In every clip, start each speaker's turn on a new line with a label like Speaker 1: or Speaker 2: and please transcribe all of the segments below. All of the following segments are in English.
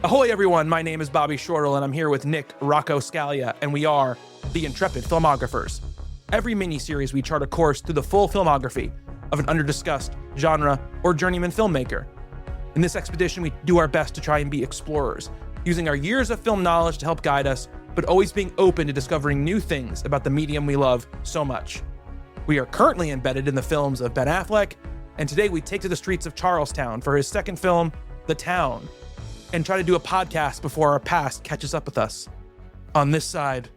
Speaker 1: Ahoy, everyone. My name is Bobby Shortle, and I'm here with Nick Rocco Scalia, and we are the Intrepid Filmographers. Every mini-series, we chart a course through the full filmography of an under-discussed genre or journeyman filmmaker. In this expedition, we do our best to try and be explorers, using our years of film knowledge to help guide us, but always being open to discovering new things about the medium we love so much. We are currently embedded in the films of Ben Affleck, and today we take to the streets of Charlestown for his second film, The Town, and try to do a podcast before our past catches up with us on this side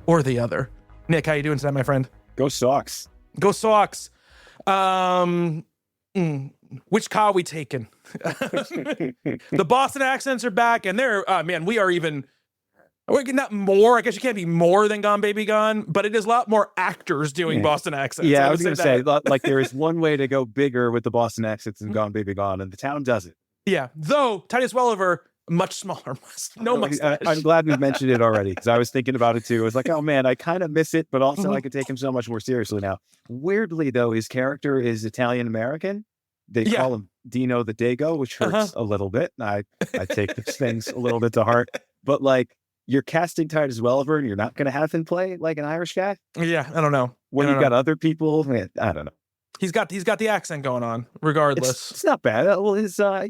Speaker 1: or the other. Nick, how you doing tonight, my friend?
Speaker 2: Go Sox.
Speaker 1: Go Sox. Which car we taking? The Boston accents are back, and they're, man, we're not more. I guess you can't be more than Gone Baby Gone, but it is a lot more actors doing Boston accents.
Speaker 2: Yeah, I was going to say, like, there is one way to go bigger with the Boston accents than Gone Baby Gone, and The Town does it.
Speaker 1: Yeah, though Titus Welliver, much smaller, no mustache.
Speaker 2: I'm glad we mentioned it already, because I was thinking about it too. I was like, oh man, I kind of miss it, but also I could take him so much more seriously now. Weirdly, though, his character is Italian-American. They call him Dino the Dago, which hurts a little bit. I take these things a little bit to heart. But like, you're casting Titus Welliver and you're not going to have him play like an Irish guy?
Speaker 1: Yeah, I don't know.
Speaker 2: When you've got other people, I don't know.
Speaker 1: He's got the accent going on, regardless.
Speaker 2: It's not bad. Well, his, I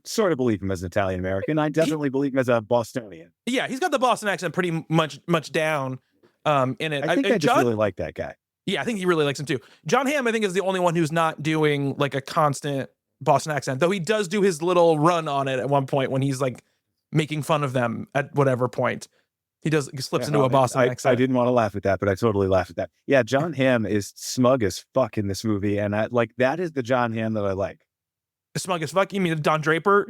Speaker 2: sort of believe him as an Italian American. I definitely believe him as a Bostonian.
Speaker 1: Yeah, he's got the Boston accent pretty much down in it.
Speaker 2: I think I just really like that guy.
Speaker 1: Yeah, I think he really likes him too. Jon Hamm, I think, is the only one who's not doing like a constant Boston accent, though he does do his little run on it at one point when he's like making fun of them at whatever point. He slips into a Boston accent.
Speaker 2: I didn't want to laugh at that, but I totally laughed at that. Yeah, Jon Hamm is smug as fuck in this movie, and that is the Jon Hamm that I like.
Speaker 1: Smug as fuck? You mean Don Draper?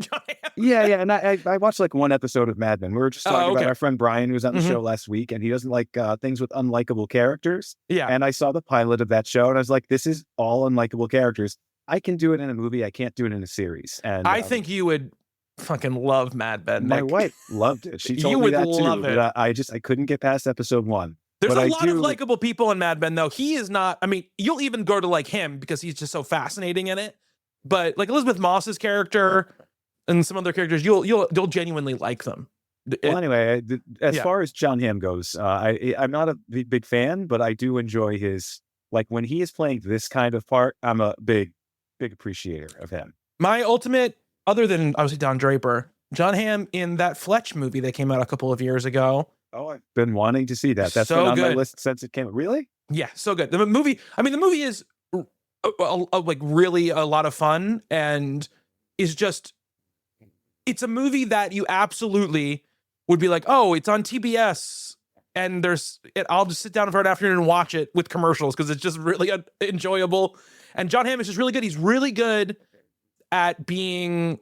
Speaker 2: Yeah, and I watched like one episode of Mad Men. We were just talking about our friend Brian, who was on the show last week, and he doesn't like things with unlikable characters.
Speaker 1: Yeah.
Speaker 2: And I saw the pilot of that show, and I was like, this is all unlikable characters. I can do it in a movie. I can't do it in a series. And
Speaker 1: I think you would fucking love Mad Men.
Speaker 2: My wife loved it. She told me that too. But I couldn't get past episode 1.
Speaker 1: There's a lot of likable people in Mad Men, though. He is not. I mean, you'll even go to like him because he's just so fascinating in it. But like Elizabeth Moss's character and some other characters, you'll genuinely like them.
Speaker 2: Well, anyway, as far as Jon Hamm goes, I'm not a big fan, but I do enjoy his, like, when he is playing this kind of part, I'm a big appreciator of him.
Speaker 1: My ultimate, other than obviously Don Draper, Jon Hamm in that Fletch movie that came out a couple of years ago.
Speaker 2: Oh, I've been wanting to see that. That's
Speaker 1: so
Speaker 2: been on
Speaker 1: good.
Speaker 2: my list since it came out. Really?
Speaker 1: Yeah, so good. The movie is like really a lot of fun, and is just, it's a movie that you absolutely would be like, oh, it's on TBS, and I'll just sit down for an afternoon and watch it with commercials because it's just really enjoyable. And Jon Hamm is just really good. He's really good at being,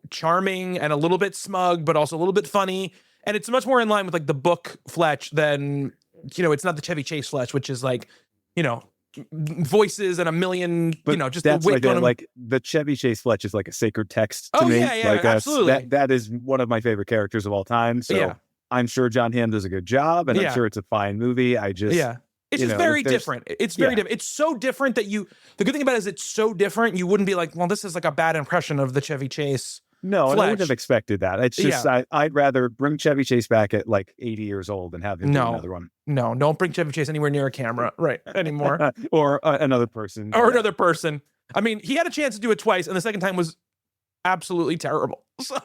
Speaker 1: charming and a little bit smug, but also a little bit funny. And it's much more in line with like the book Fletch than, it's not the Chevy Chase Fletch, which is like, voices and a million, just
Speaker 2: that's
Speaker 1: the weight
Speaker 2: like the Chevy Chase Fletch is like a sacred text to me.
Speaker 1: Yeah,
Speaker 2: like
Speaker 1: absolutely.
Speaker 2: That is one of my favorite characters of all time. So I'm sure Jon Hamm does a good job, and I'm sure it's a fine movie. It's just very different. It's very different. It's so different that the good thing about it is it's so different. You wouldn't be like, well, this is like a bad impression of the Chevy Chase. No, and I wouldn't have expected that. It's just, I'd rather bring Chevy Chase back at like 80 years old and have him do another one.
Speaker 1: No, don't bring Chevy Chase anywhere near a camera anymore.
Speaker 2: Or another person.
Speaker 1: Or another person. I mean, he had a chance to do it twice, and the second time was absolutely terrible. So,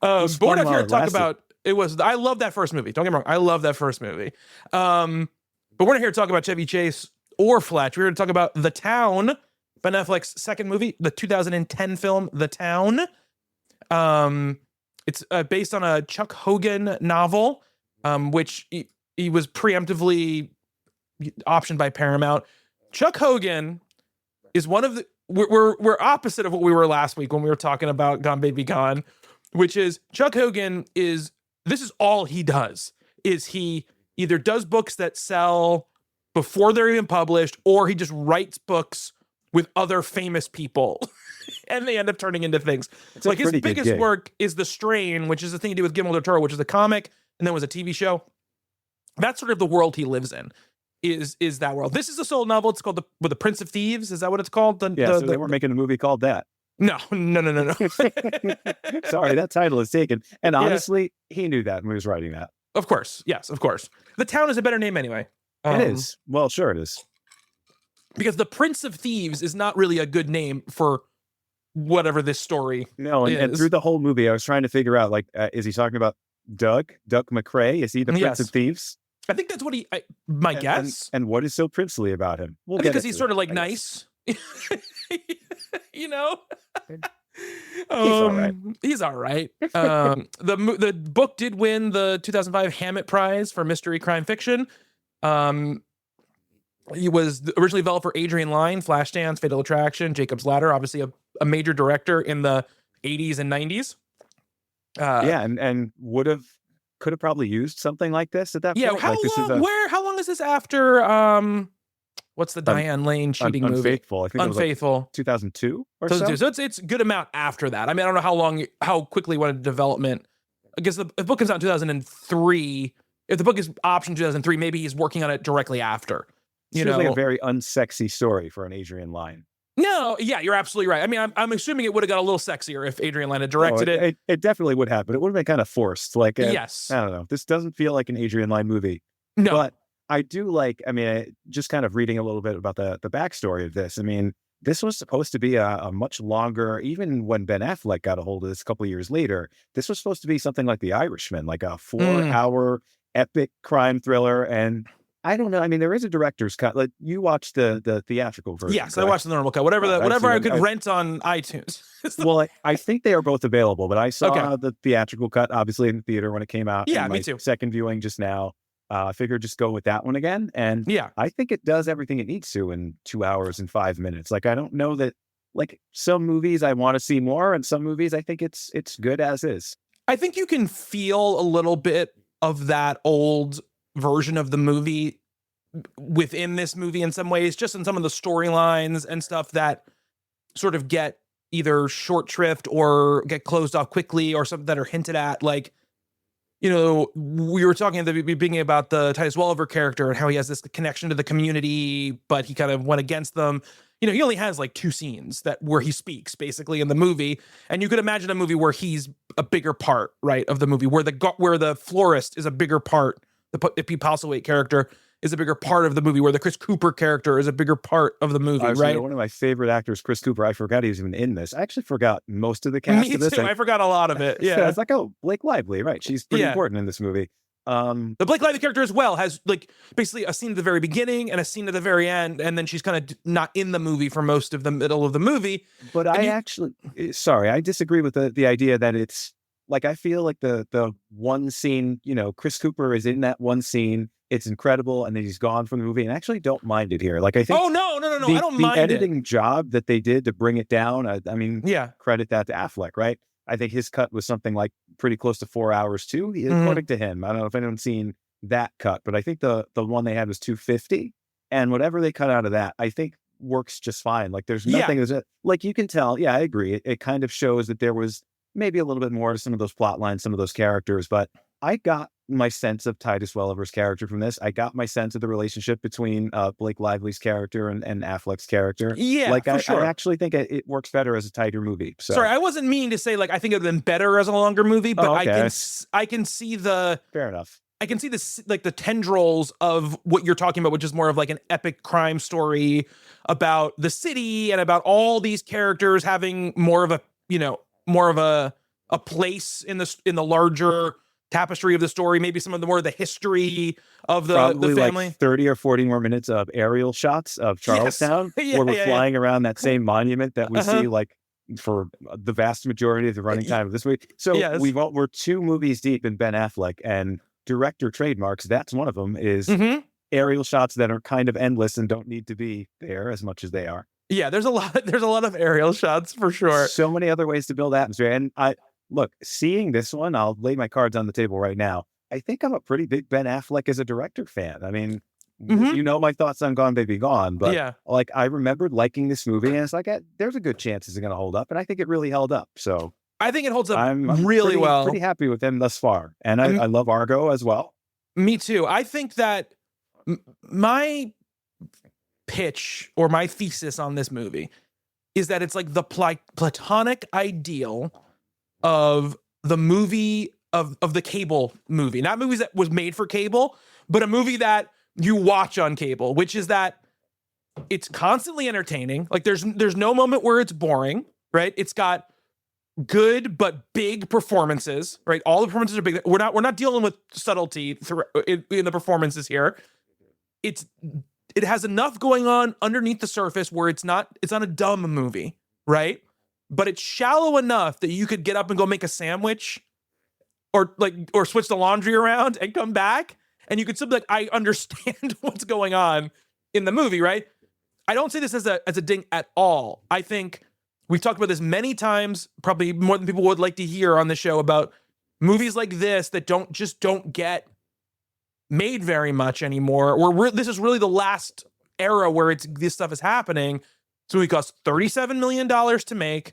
Speaker 1: but we're not here to talk about, I love that first movie. Don't get me wrong. I love that first movie. But we're not here to talk about Chevy Chase or Fletch. We're here to talk about The Town, Ben Affleck's second movie, the 2010 film, The Town. It's based on a Chuck Hogan novel, which he was preemptively optioned by Paramount. Chuck Hogan is one of the, we're opposite of what we were last week when we were talking about Gone Baby Gone, which is Chuck Hogan this is all he does, is he either does books that sell before they're even published, or he just writes books with other famous people and they end up turning into things. It's like his biggest work is The Strain, which is the thing he did with Guillermo del Toro, which is a comic and then was a TV show. That's sort of the world he lives in, is that world. This is a solo novel. It's called The Prince of Thieves. Is that what it's called?
Speaker 2: So they were making a movie called that.
Speaker 1: No.
Speaker 2: Sorry, that title is taken. And honestly, he knew that when he was writing that.
Speaker 1: Of course. Yes, of course. The town is a better name anyway.
Speaker 2: It is. Well, sure it is.
Speaker 1: Because the Prince of Thieves is not really a good name for whatever this story is.
Speaker 2: And through the whole movie, I was trying to figure out, like, is he talking about Duck McCrae? Is he the Prince of Thieves?
Speaker 1: I think that's what my guess.
Speaker 2: And what is so princely about him?
Speaker 1: Because he's sort of like nice. You know? He's all right. The book did win the 2005 Hammett Prize for mystery crime fiction. He was originally developed for Adrian Lyne, Flashdance, Fatal Attraction, Jacob's Ladder, obviously a major director in the 80s and 90s.
Speaker 2: And could have probably used something like this at that point.
Speaker 1: Yeah, how long is this after what's the Diane Lane cheating movie?
Speaker 2: Unfaithful. I think
Speaker 1: Unfaithful.
Speaker 2: It was like 2002 or so.
Speaker 1: So it's a good amount after that. I mean, I don't know how quickly went into development. I guess the book comes out in 2003. If the book is optioned 2003, maybe he's working on it directly after.
Speaker 2: It's like a very unsexy story for an Adrian Lyne.
Speaker 1: No, yeah, you're absolutely right. I mean, I'm assuming it would have got a little sexier if Adrian Lyne had directed it.
Speaker 2: It definitely would have, but it would have been kind of forced. Like,
Speaker 1: yes.
Speaker 2: I don't know. This doesn't feel like an Adrian Lyne movie.
Speaker 1: No.
Speaker 2: But I do like, just kind of reading a little bit about the backstory of this. I mean, this was supposed to be a much longer, even when Ben Affleck got a hold of this a couple of years later, this was supposed to be something like The Irishman, like a 4-hour epic crime thriller. And I don't know. I mean, there is a director's cut. Like, you watched the theatrical version.
Speaker 1: Yes, correct? I watched the normal cut. Whatever I could rent on iTunes.
Speaker 2: Well, I think they are both available, but I saw the theatrical cut, obviously, in the theater when it came out.
Speaker 1: Yeah, me too.
Speaker 2: Second viewing just now. I figured just go with that one again. And I think it does everything it needs to in 2 hours and 5 minutes. Like, I don't know that, like, some movies I want to see more, and some movies I think it's good as is.
Speaker 1: I think you can feel a little bit of that old version of the movie within this movie in some ways, just in some of the storylines and stuff that sort of get either short shrift or get closed off quickly, or something that are hinted at. Like, you know, we were talking at the beginning about the Titus Welliver character and how he has this connection to the community, but he kind of went against them. You know, he only has like 2 scenes where he speaks basically in the movie. And you could imagine a movie where he's a bigger part, right, of the movie, where the florist is a bigger part. The Pete Postlethwaite character is a bigger part of the movie, where the Chris Cooper character is a bigger part of the movie, right?
Speaker 2: One of my favorite actors, Chris Cooper, I forgot he was even in this. I actually forgot most of the cast of this.
Speaker 1: Me too. I forgot a lot of it. Yeah.
Speaker 2: It's like, oh, Blake Lively, right? She's pretty important in this movie.
Speaker 1: The Blake Lively character as well has like basically a scene at the very beginning and a scene at the very end, and then she's kind of not in the movie for most of the middle of the movie.
Speaker 2: But I disagree with the idea that it's like, I feel like the one scene, you know, Chris Cooper is in that one scene. It's incredible, and then he's gone from the movie, and I actually don't mind it here. Like, I think,
Speaker 1: I don't mind
Speaker 2: the editing job that they did to bring it down. I mean, credit that to Affleck, right? I think his cut was something like pretty close to 4 hours too, according to him. I don't know if anyone's seen that cut, but I think the one they had was 250, and whatever they cut out of that, I think works just fine. Like, there's nothing like, you can tell. Yeah, I agree. It kind of shows that there was maybe a little bit more to some of those plot lines, some of those characters, but I got my sense of Titus Welliver's character from this. I got my sense of the relationship between Blake Lively's character and Affleck's charter.
Speaker 1: Yeah,
Speaker 2: like,
Speaker 1: for sure.
Speaker 2: I actually think it works better as a tighter movie. So.
Speaker 1: Sorry, I wasn't meaning to say, like, I think it would have been better as a longer movie, but I can see the...
Speaker 2: Fair enough.
Speaker 1: I can see this, like, the tendrils of what you're talking about, which is more of like an epic crime story about the city and about all these characters having more of a place in the larger tapestry of the story. Maybe some of the more of the history of the family.
Speaker 2: Like 30 or 40 more minutes of aerial shots of Charlestown, where we're flying around that same monument that we see, like, for the vast majority of the running time of this movie. So we're 2 movies deep in Ben Affleck, and director trademarks, that's one of them, is aerial shots that are kind of endless and don't need to be there as much as they are.
Speaker 1: Yeah, there's a lot of aerial shots for sure.
Speaker 2: So many other ways to build atmosphere. And look, seeing this one, I'll lay my cards on the table right now. I think I'm a pretty big Ben Affleck as a director fan. I mean, you know my thoughts on Gone Baby Gone, but like, I remembered liking this movie, and it's like, there's a good chance it's going to hold up, and I think it really held up. So
Speaker 1: I think it holds up
Speaker 2: I'm
Speaker 1: really well.
Speaker 2: Pretty happy with him thus far, and I love Argo as well.
Speaker 1: Me too. I think that my pitch or my thesis on this movie is that it's like the platonic ideal of the movie of the cable movie, not movies that was made for cable, but a movie that you watch on cable, which is that it's constantly entertaining. Like there's no moment where it's boring, right? It's got good but big performances, right? All the performances are big. We're not dealing with subtlety in the performances here. It has enough going on underneath the surface where it's not a dumb movie, right? But it's shallow enough that you could get up and go make a sandwich or switch the laundry around and come back, and you could still be like, I understand what's going on in the movie, right? I don't say this as a ding at all. I think we've talked about this many times, probably more than people would like to hear on the show, about movies like this that don't get made very much anymore. This is really the last era where this stuff is happening. So it cost $37 million to make.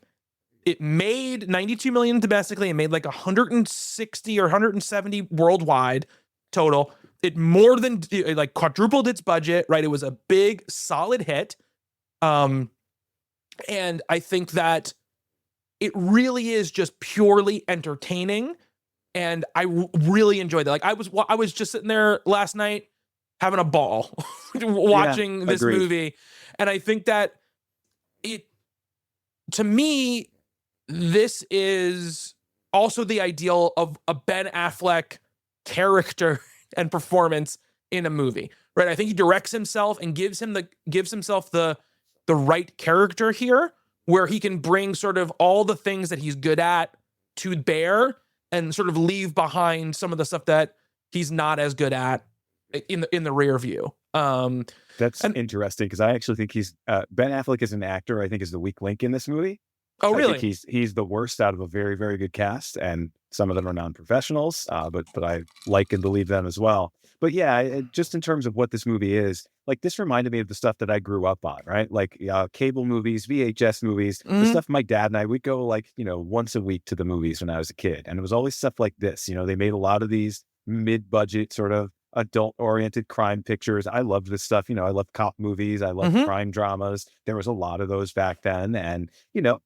Speaker 1: It made $92 million domestically. It made like 160 or 170 worldwide total. It more than like quadrupled its budget, right? It was a big, solid hit. And I think that it really is just purely entertaining. And I really enjoyed that. Like I was just sitting there last night having a ball watching this movie. And I think that to me, this is also the ideal of a Ben Affleck character and performance in a movie, right? I think he directs himself and gives himself the right character here, where he can bring sort of all the things that he's good at to bear and sort of leave behind some of the stuff that he's not as good at in the rear view.
Speaker 2: That's interesting, because I actually think Ben Affleck as an actor, I think, is the weak link in this movie.
Speaker 1: Oh, really?
Speaker 2: I think he's the worst out of a very, very good cast, and some of them are non-professionals, but I like and believe them as well. But yeah, just in terms of what this movie is, like, this reminded me of the stuff that I grew up on, right? Like cable movies, VHS movies, the stuff my dad and I would go once a week to the movies when I was a kid, and it was always stuff like this. They made a lot of these mid-budget sort of adult-oriented crime pictures. I loved this stuff. I love cop movies. I love crime dramas. There was a lot of those back then, and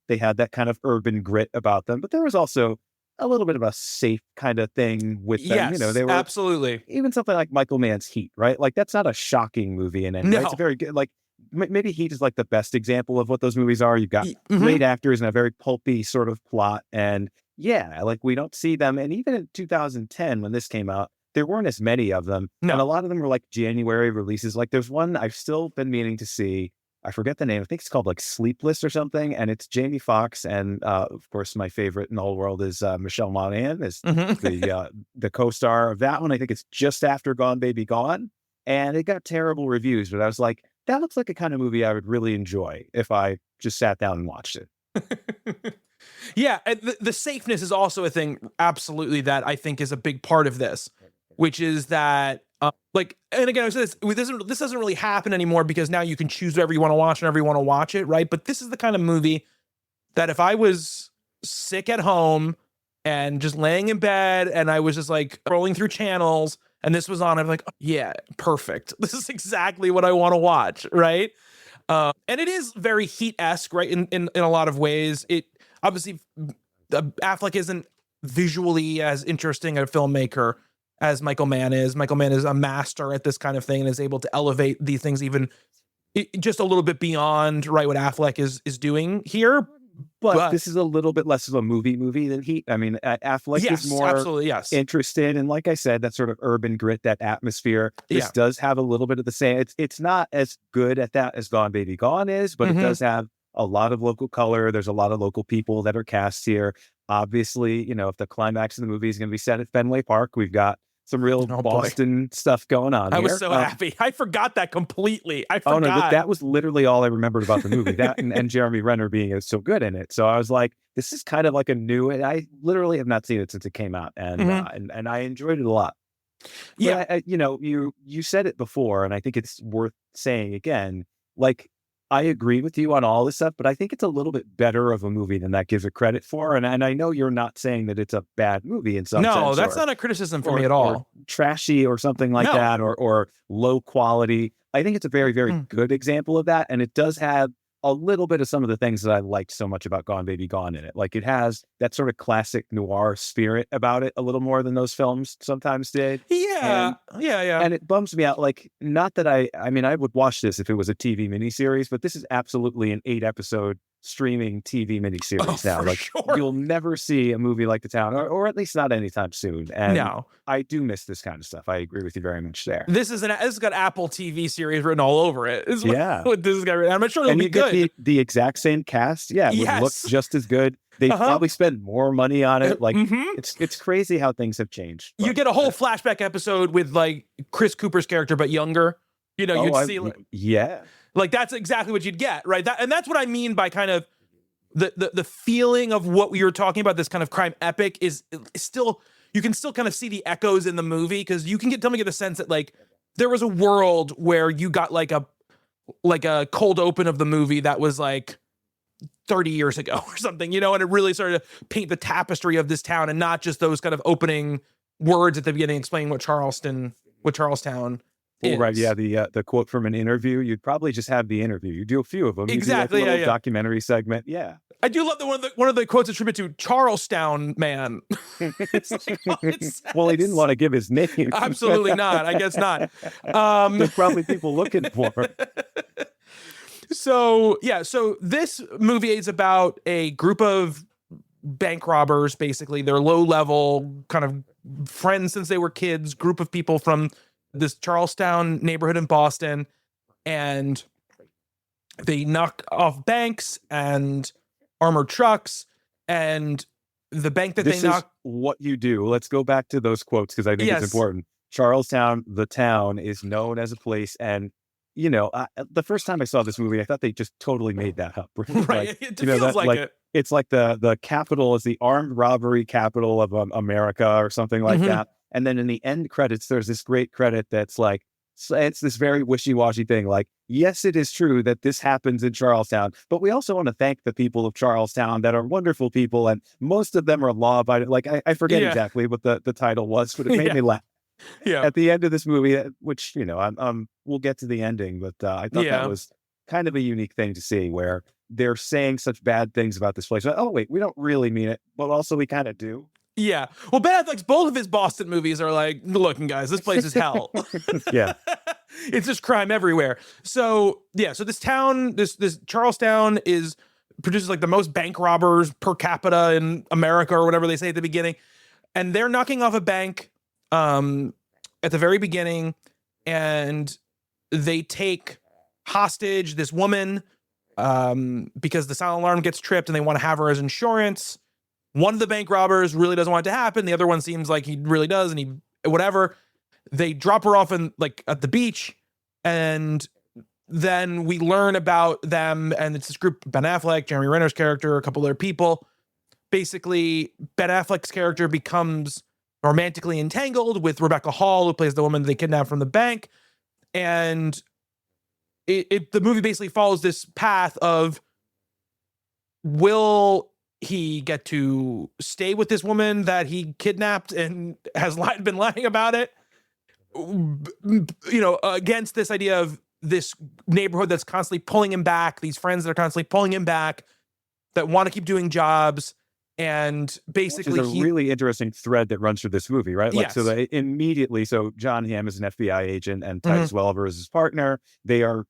Speaker 2: they had that kind of urban grit about them, but there was also a little bit of a safe kind of thing with them.
Speaker 1: Yes, they were absolutely.
Speaker 2: Even something like Michael Mann's Heat, right? Like, that's not a shocking movie in any way. It's a very good, like, maybe Heat is like the best example of what those movies are. You've got great actors and a very pulpy sort of plot, and yeah, like, we don't see them. And even in 2010, when this came out, there weren't as many of them. No. And a lot of them were like January releases. Like, there's one I've still been meaning to see. I forget the name. I think it's called like Sleepless or something. And it's Jamie Foxx. And of course, my favorite in the whole world is Michelle Monaghan is the co-star of that one. I think it's just after Gone Baby Gone. And it got terrible reviews. But I was like, that looks like a kind of movie I would really enjoy if I just sat down and watched it.
Speaker 1: Yeah. The safeness is also a thing, absolutely, that I think is a big part of this. Which is that, and again, I said this doesn't really happen anymore, because now you can choose whatever you want to watch whenever you want to watch it, right? But this is the kind of movie that if I was sick at home and just laying in bed and I was just like scrolling through channels and this was on, I'm like, oh, yeah, perfect. This is exactly what I want to watch, right? And it is very Heat-esque, right? In a lot of ways. It obviously, Affleck isn't visually as interesting a filmmaker as Michael Mann is. Michael Mann is a master at this kind of thing and is able to elevate these things even just a little bit beyond, right, what Affleck is doing here.
Speaker 2: But this is a little bit less of a movie than Heat. I mean, Affleck is more interested in, like I said, that sort of urban grit, that atmosphere. This does have a little bit of the same. It's not as good at that as Gone Baby Gone is, but it does have a lot of local color. There's a lot of local people that are cast here. Obviously, if the climax of the movie is going to be set at Fenway Park, we've got some real Boston stuff going on.
Speaker 1: I was so happy. I forgot that completely. I forgot.
Speaker 2: Oh no, that was literally all I remembered about the movie. That and Jeremy Renner being so good in it. So I was like, this is kind of like a new. And I literally have not seen it since it came out, and and I enjoyed it a lot. Yeah, but you said it before, and I think it's worth saying again. Like, I agree with you on all this stuff, but I think it's a little bit better of a movie than that gives it credit for. And I know you're not saying that it's a bad movie in some sense.
Speaker 1: No, that's not a criticism for me at all.
Speaker 2: Or trashy or something like that, or low quality. I think it's a very, very good example of that. And it does have a little bit of some of the things that I liked so much about Gone Baby Gone in it. Like, it has that sort of classic noir spirit about it a little more than those films sometimes did.
Speaker 1: Yeah.
Speaker 2: And it bums me out. Like, not that I mean, I would watch this if it was a TV miniseries, but this is absolutely an 8-episode streaming TV miniseries now. Like,
Speaker 1: sure.
Speaker 2: You'll never see a movie like The Town, or at least not anytime soon. And
Speaker 1: no.
Speaker 2: I do miss this kind of stuff. I agree with you very much there.
Speaker 1: This has got Apple TV series written all over it.
Speaker 2: Yeah.
Speaker 1: What this has got written. I'm sure it'll be good.
Speaker 2: Get the exact same cast. Yeah, it would look just as good. They probably spend more money on it. Like, it's crazy how things have changed.
Speaker 1: You get a whole flashback episode with like Chris Cooper's character, but younger. You know, you'd see like that's exactly what you'd get, right? And that's what I mean by kind of the feeling of what we were talking about. This kind of crime epic is still, you can still kind of see the echoes in the movie, because you can get the sense that like there was a world where you got like a cold open of the movie that was like 30 years ago or something, you know, and it really started to paint the tapestry of this town, and not just those kind of opening words at the beginning explaining what Charlestown is.
Speaker 2: Right, yeah, the quote from an interview. You'd probably just have the interview. You do a few of them.
Speaker 1: Exactly,
Speaker 2: you do like a little documentary segment. Yeah,
Speaker 1: I do love one of the quotes attributed to Charlestown man.
Speaker 2: Well, he didn't want to give his name.
Speaker 1: Absolutely not. I guess not.
Speaker 2: There's probably people looking for him.
Speaker 1: So this movie is about a group of bank robbers. Basically, they're low level, kind of friends since they were kids, group of people from this Charlestown neighborhood in Boston, and they knock off banks and armored trucks, and the bank that
Speaker 2: this
Speaker 1: they knock.
Speaker 2: Is what you do. Let's go back to those quotes, because I think it's important. Charlestown, the town, is known as a place, and you know, the first time I saw this movie, I thought they just totally made that up.
Speaker 1: Right,
Speaker 2: like,
Speaker 1: it feels like it.
Speaker 2: It's like the capital is the armed robbery capital of America or something like that. And then in the end credits, there's this great credit that's like, it's this very wishy-washy thing. Like, yes, it is true that this happens in Charlestown, but we also want to thank the people of Charlestown that are wonderful people, and most of them are law-abiding. Like, I forget exactly what the title was, but it made me laugh. Yeah. At the end of this movie, which, you know, we'll get to the ending, but I thought that was kind of a unique thing to see, where they're saying such bad things about this place. But, oh, wait, we don't really mean it, but also we kind of do.
Speaker 1: Yeah. Well, Ben Affleck's both of his Boston movies are like, looking, guys, this place is hell.
Speaker 2: Yeah.
Speaker 1: It's just crime everywhere. So this town, this Charlestown produces like the most bank robbers per capita in America, or whatever they say at the beginning. And they're knocking off a bank at the very beginning, and they take hostage this woman because the silent alarm gets tripped and they want to have her as insurance. One of the bank robbers really doesn't want it to happen. The other one seems like he really does, and whatever. They drop her off at the beach, and then we learn about them, and it's this group: Ben Affleck, Jeremy Renner's character, a couple other people. Basically, Ben Affleck's character becomes romantically entangled with Rebecca Hall, who plays the woman they kidnapped from the bank, and the movie basically follows this path of, will he get to stay with this woman that he kidnapped and has been lying about it, you know, against this idea of this neighborhood that's constantly pulling him back, these friends that are constantly pulling him back, that want to keep doing jobs. And basically,
Speaker 2: it's a really interesting thread that runs through this movie, right? Like, so they immediately, Jon Hamm is an FBI agent, and Titus Welliver is his partner. They are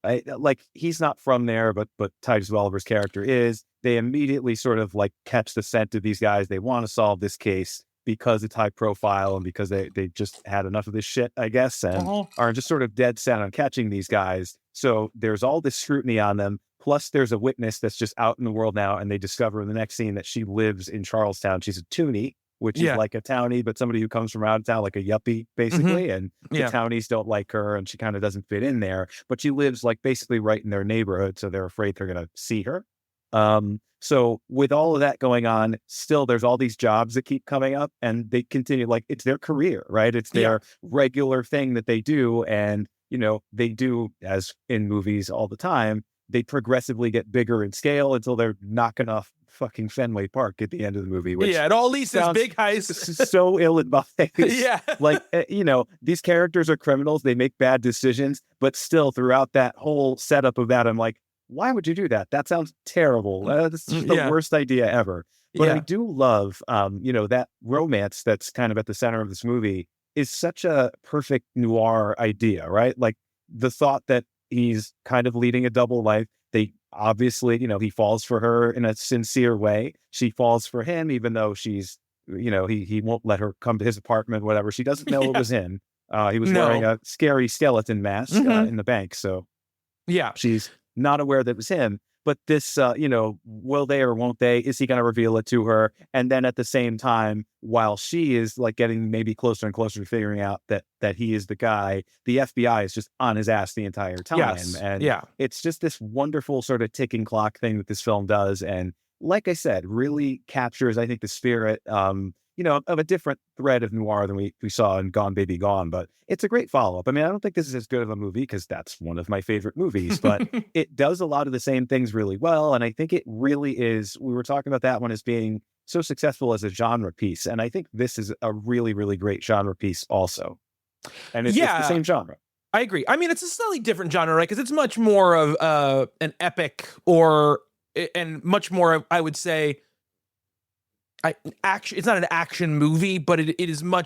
Speaker 2: like, he's not from there, but Titus Welliver's character is. They immediately sort of like catch the scent of these guys. They want to solve this case because it's high profile, and because they just had enough of this shit, I guess, and are just sort of dead set on catching these guys. So there's all this scrutiny on them. Plus, there's a witness that's just out in the world now, and they discover in the next scene that she lives in Charlestown. She's a toonie, which is like a townie, but somebody who comes from out of town, like a yuppie, basically. And the townies don't like her, and she kind of doesn't fit in there. But she lives like basically right in their neighborhood, so they're afraid they're going to see her. So with all of that going on, still there's all these jobs that keep coming up, and they continue, like, it's their career, right? It's their regular thing that they do. And, you know, they do, as in movies all the time, they progressively get bigger in scale until they're knocking off fucking Fenway Park at the end of the movie. Which
Speaker 1: it all leads to this big heist.
Speaker 2: So ill-advised. Like, you know, these characters are criminals. They make bad decisions, but still throughout that whole setup of that, I'm like, why would you do that? That sounds terrible. This is the worst idea ever. But I do love, that romance that's kind of at the center of this movie is such a perfect noir idea, right? Like the thought that he's kind of leading a double life. They obviously, he falls for her in a sincere way. She falls for him, even though she's, he won't let her come to his apartment, whatever. She doesn't know it was him. He was wearing a scary skeleton mask in the bank. So she's not aware that it was him. But this, will they or won't they? Is he going to reveal it to her? And then at the same time, while she is like getting maybe closer and closer to figuring out that he is the guy, the FBI is just on his ass the entire time.
Speaker 1: Yes.
Speaker 2: And it's just this wonderful sort of ticking clock thing that this film does. And like I said, really captures, I think, the spirit, of a different thread of noir than we saw in Gone Baby Gone. But it's a great follow-up. I mean, I don't think this is as good of a movie because that's one of my favorite movies, but it does a lot of the same things really well. And I think it really is, we were talking about that one as being so successful as a genre piece. And I think this is a really, really great genre piece also. And it's the same genre.
Speaker 1: I agree. I mean, it's a slightly different genre, right? Because it's much more of an epic and much more of, I would say, it's not an action movie, but it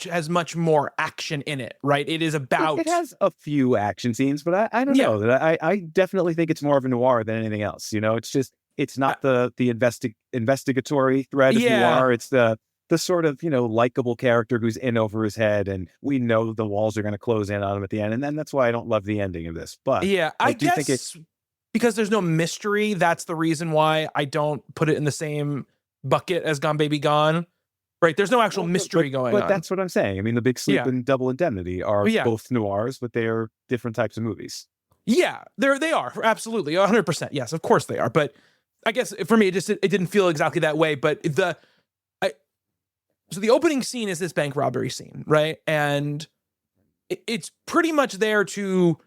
Speaker 1: has much more action in it, right? It is about...
Speaker 2: It has a few action scenes, but I don't know. That I definitely think it's more of a noir than anything else. It's just, it's not the investigatory thread of noir. It's the sort of, likable character who's in over his head, and we know the walls are going to close in on him at the end. And then that's why I don't love the ending of this. But
Speaker 1: I do think it's... Because there's no mystery, that's the reason why I don't put it in the same bucket as Gone Baby Gone, right? There's no actual mystery going on.
Speaker 2: But that's what I'm saying. I mean, The Big Sleep and Double Indemnity are both noirs, but they are different types of movies.
Speaker 1: Yeah, they are. Absolutely. 100%. Yes, of course they are. But I guess for me, it didn't feel exactly that way. But so the opening scene is this bank robbery scene, right? And it's pretty much there to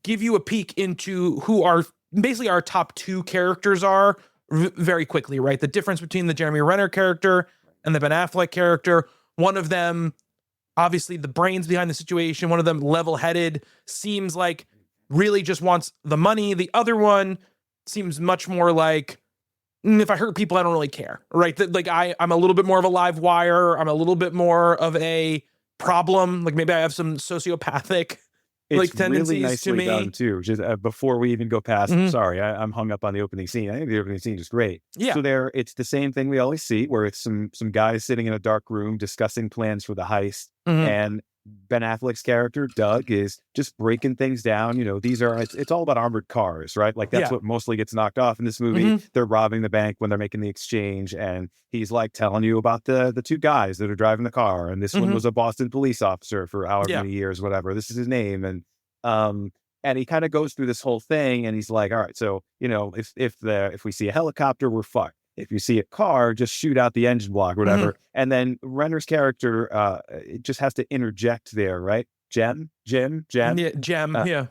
Speaker 1: give you a peek into who basically our top two characters are very quickly, right? The difference between the Jeremy Renner character and the Ben Affleck character. One of them, obviously the brains behind the situation. One of them level-headed, seems like really just wants the money. The other one seems much more like, if I hurt people, I don't really care, right? Like I'm a little bit more of a live wire. I'm a little bit more of a problem. Like maybe I have some sociopathic tendencies
Speaker 2: really nicely
Speaker 1: to me.
Speaker 2: Done too. Just before we even go past, sorry, I'm hung up on the opening scene. I think the opening scene is great.
Speaker 1: Yeah.
Speaker 2: So it's the same thing we always see, where it's some guys sitting in a dark room discussing plans for the heist, and Ben Affleck's character Doug is just breaking things down. It's all about armored cars, right? Like that's what mostly gets knocked off in this movie. They're robbing the bank when they're making the exchange, and he's like telling you about the two guys that are driving the car, and this one was a Boston police officer for however many years, whatever. This is his name, and he kind of goes through this whole thing, and he's like, all right, so if we see a helicopter, we're fucked. If you see a car, just shoot out the engine block, whatever. And then Renner's character it just has to interject there, right? Jim.
Speaker 1: Yeah.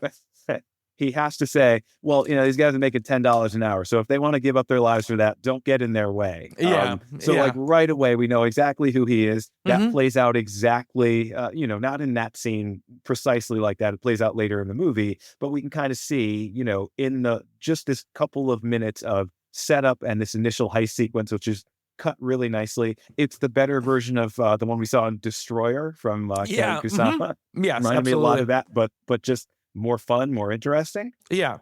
Speaker 2: He has to say, well, these guys are making $10 an hour. So if they want to give up their lives for that, don't get in their way. Like right away, we know exactly who he is. That plays out exactly, not in that scene precisely like that. It plays out later in the movie, but we can kind of see, in just this couple of minutes of setup and this initial heist sequence, which is cut really nicely. It's the better version of the one we saw in Destroyer from Ken Kusama.
Speaker 1: Yes,
Speaker 2: reminded me a lot of that, but just more fun, more interesting.
Speaker 1: Yeah,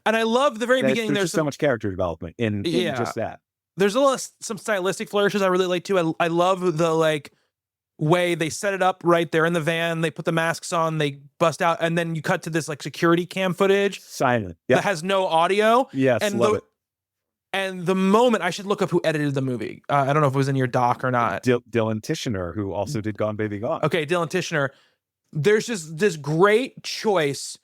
Speaker 1: and I love the very beginning. There's
Speaker 2: so much character development in just that.
Speaker 1: There's some stylistic flourishes I really like too. I love the way they set it up. Right, they're in the van, they put the masks on, they bust out, and then you cut to this security cam footage,
Speaker 2: silent,
Speaker 1: that has no audio.
Speaker 2: Yes, and love it.
Speaker 1: And the moment, I should look up who edited the movie. I don't know if it was in your doc or not.
Speaker 2: Dylan Tishner, who also did Gone Baby Gone.
Speaker 1: Okay, Dylan Tishner. There's just this great choice.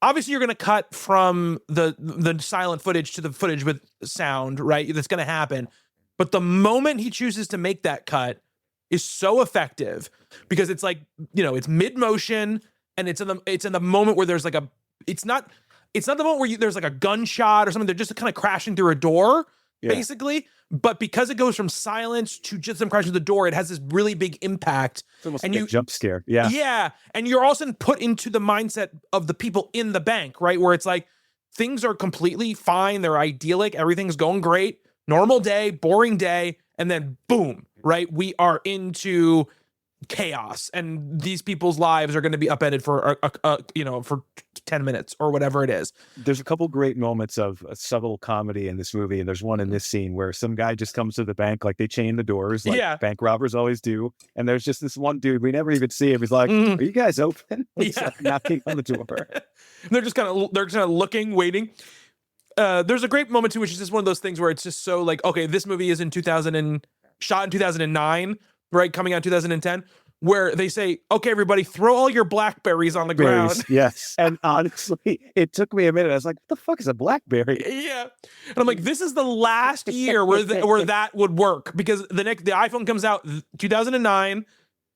Speaker 1: Obviously, you're going to cut from the silent footage to the footage with sound, right? That's going to happen. But the moment he chooses to make that cut is so effective because it's it's mid motion, and it's in the moment where there's it's not the moment where there's a gunshot or something. They're just kind of crashing through a door, basically. But because it goes from silence to just them crashing through the door, it has this really big impact.
Speaker 2: It's almost like a jump scare. Yeah.
Speaker 1: Yeah. And you're also put into the mindset of the people in the bank, right? Where it's like, things are completely fine. They're idyllic. Everything's going great. Normal day, boring day. And then boom, right? We are into chaos, and these people's lives are going to be upended for for 10 minutes or whatever it is.
Speaker 2: There's a couple great moments of a subtle comedy in this movie, and there's one in this scene where some guy just comes to the bank, like they chain the doors like bank robbers always do, and there's just this one dude we never even see him. He's like, are you guys open? He's like knocking on the door.
Speaker 1: They're just kind of looking, waiting. There's a great moment too, which is just one of those things where it's just so like, okay, this movie is shot in 2009, right? Coming out in 2010, where they say, okay, everybody, throw all your BlackBerries on the ground.
Speaker 2: Yes. And honestly, it took me a minute. I was like, what the fuck is a BlackBerry?
Speaker 1: Yeah. And I'm like, this is the last year where that would work, because the iPhone comes out 2009.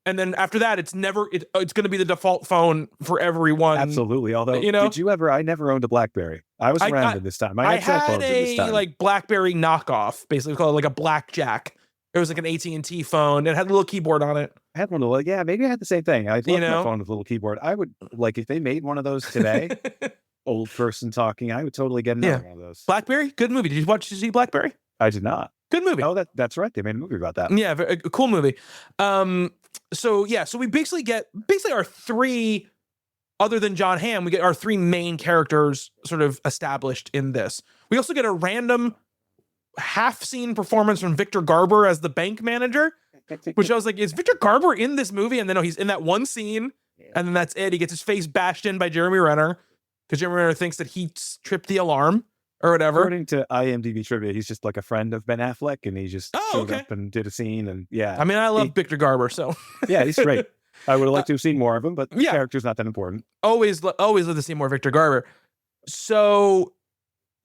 Speaker 1: And then after that, it's going to be the default phone for everyone.
Speaker 2: Absolutely. Although, did you ever? I never owned a BlackBerry. I was around at this time. I had
Speaker 1: a like BlackBerry knockoff, basically called like a Blackjack. It was like an AT&T phone. It had a little keyboard on it.
Speaker 2: I had one of those. Yeah, maybe I had the same thing. I loved my phone with a little keyboard. I would like if they made one of those today. Old person talking. I would totally get another one of those.
Speaker 1: BlackBerry, good movie. Did you see BlackBerry?
Speaker 2: I did not.
Speaker 1: Good movie.
Speaker 2: Oh, that's right. They made a movie about that.
Speaker 1: Yeah, a cool movie. So we basically get our three, other than Jon Hamm, we get our three main characters sort of established in this. We also get a random half-scene performance from Victor Garber as the bank manager, which I was like, is Victor Garber in this movie? And then he's in that one scene, and then that's it. He gets his face bashed in by Jeremy Renner, because Jeremy Renner thinks that he tripped the alarm or whatever.
Speaker 2: According to IMDb trivia, he's just like a friend of Ben Affleck, and he just showed up and did a scene, and I
Speaker 1: mean, I love Victor Garber, so
Speaker 2: yeah, he's great. I would have liked to have seen more of him, but the character's not that important.
Speaker 1: Always love to see more Victor Garber. So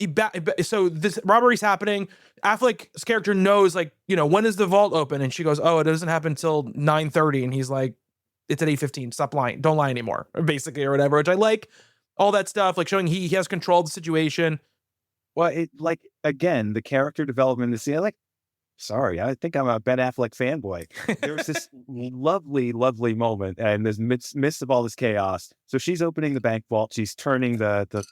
Speaker 1: this robbery's happening. Affleck's character knows, like, when is the vault open? And she goes, oh, it doesn't happen until 9:30. And he's like, it's at 8:15. Stop lying. Don't lie anymore, basically, or whatever, which I like. All that stuff, like showing he has control of the situation.
Speaker 2: Well, again, the character development in the scene, sorry, I think I'm a Ben Affleck fanboy. There's this lovely, lovely moment in this midst of all this chaos. So she's opening the bank vault. She's turning the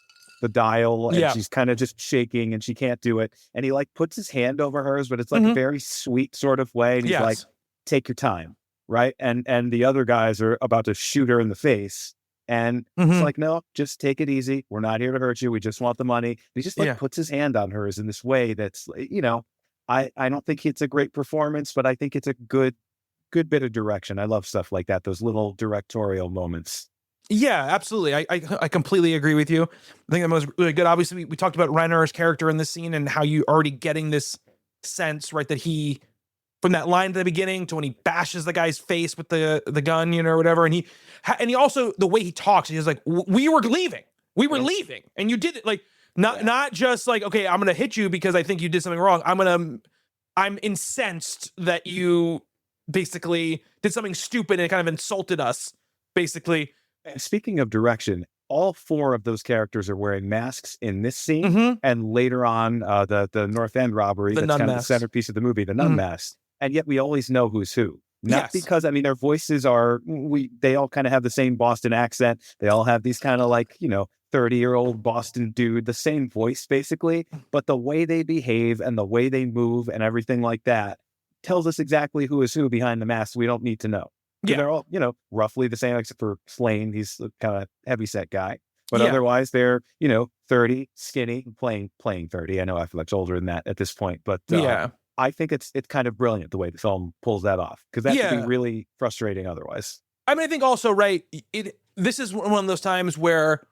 Speaker 2: dial, and she's kind of just shaking, and she can't do it. And he puts his hand over hers, but it's like a very sweet sort of way. And he's like, take your time, right? And the other guys are about to shoot her in the face. And it's like, no, just take it easy. We're not here to hurt you. We just want the money. He just puts his hand on hers in this way that's, I don't think it's a great performance, but I think it's a good bit of direction. I love stuff like that, those little directorial moments.
Speaker 1: Yeah, absolutely. I completely agree with you. I think that was really good. Obviously, we talked about Renner's character in this scene and how you already getting this sense, right, that he, from that line at the beginning to when he bashes the guy's face with the gun, or whatever. And he also, the way he talks, he's like, we were leaving. We were leaving. And you did it, like, not just like, okay, I'm going to hit you because I think you did something wrong. I'm incensed that you basically did something stupid and kind of insulted us, basically.
Speaker 2: Speaking of direction, all four of those characters are wearing masks in this scene, and later on, the North End robbery, that's kind of the centerpiece of the movie, the nun masks. And yet we always know who's who. Not because, their voices they all kind of have the same Boston accent. They all have these kind of 30-year-old Boston dude, the same voice basically, but the way they behave and the way they move and everything like that tells us exactly who is who behind the mask. We don't need to know. Yeah. They're all, roughly the same, except for Slane. He's the kind of heavyset guy. But otherwise, they're, 30, skinny, playing 30. I know Affleck's older than that at this point. But I think it's kind of brilliant the way the film pulls that off. Because that could be really frustrating otherwise.
Speaker 1: I mean, I think also, right, this is one of those times where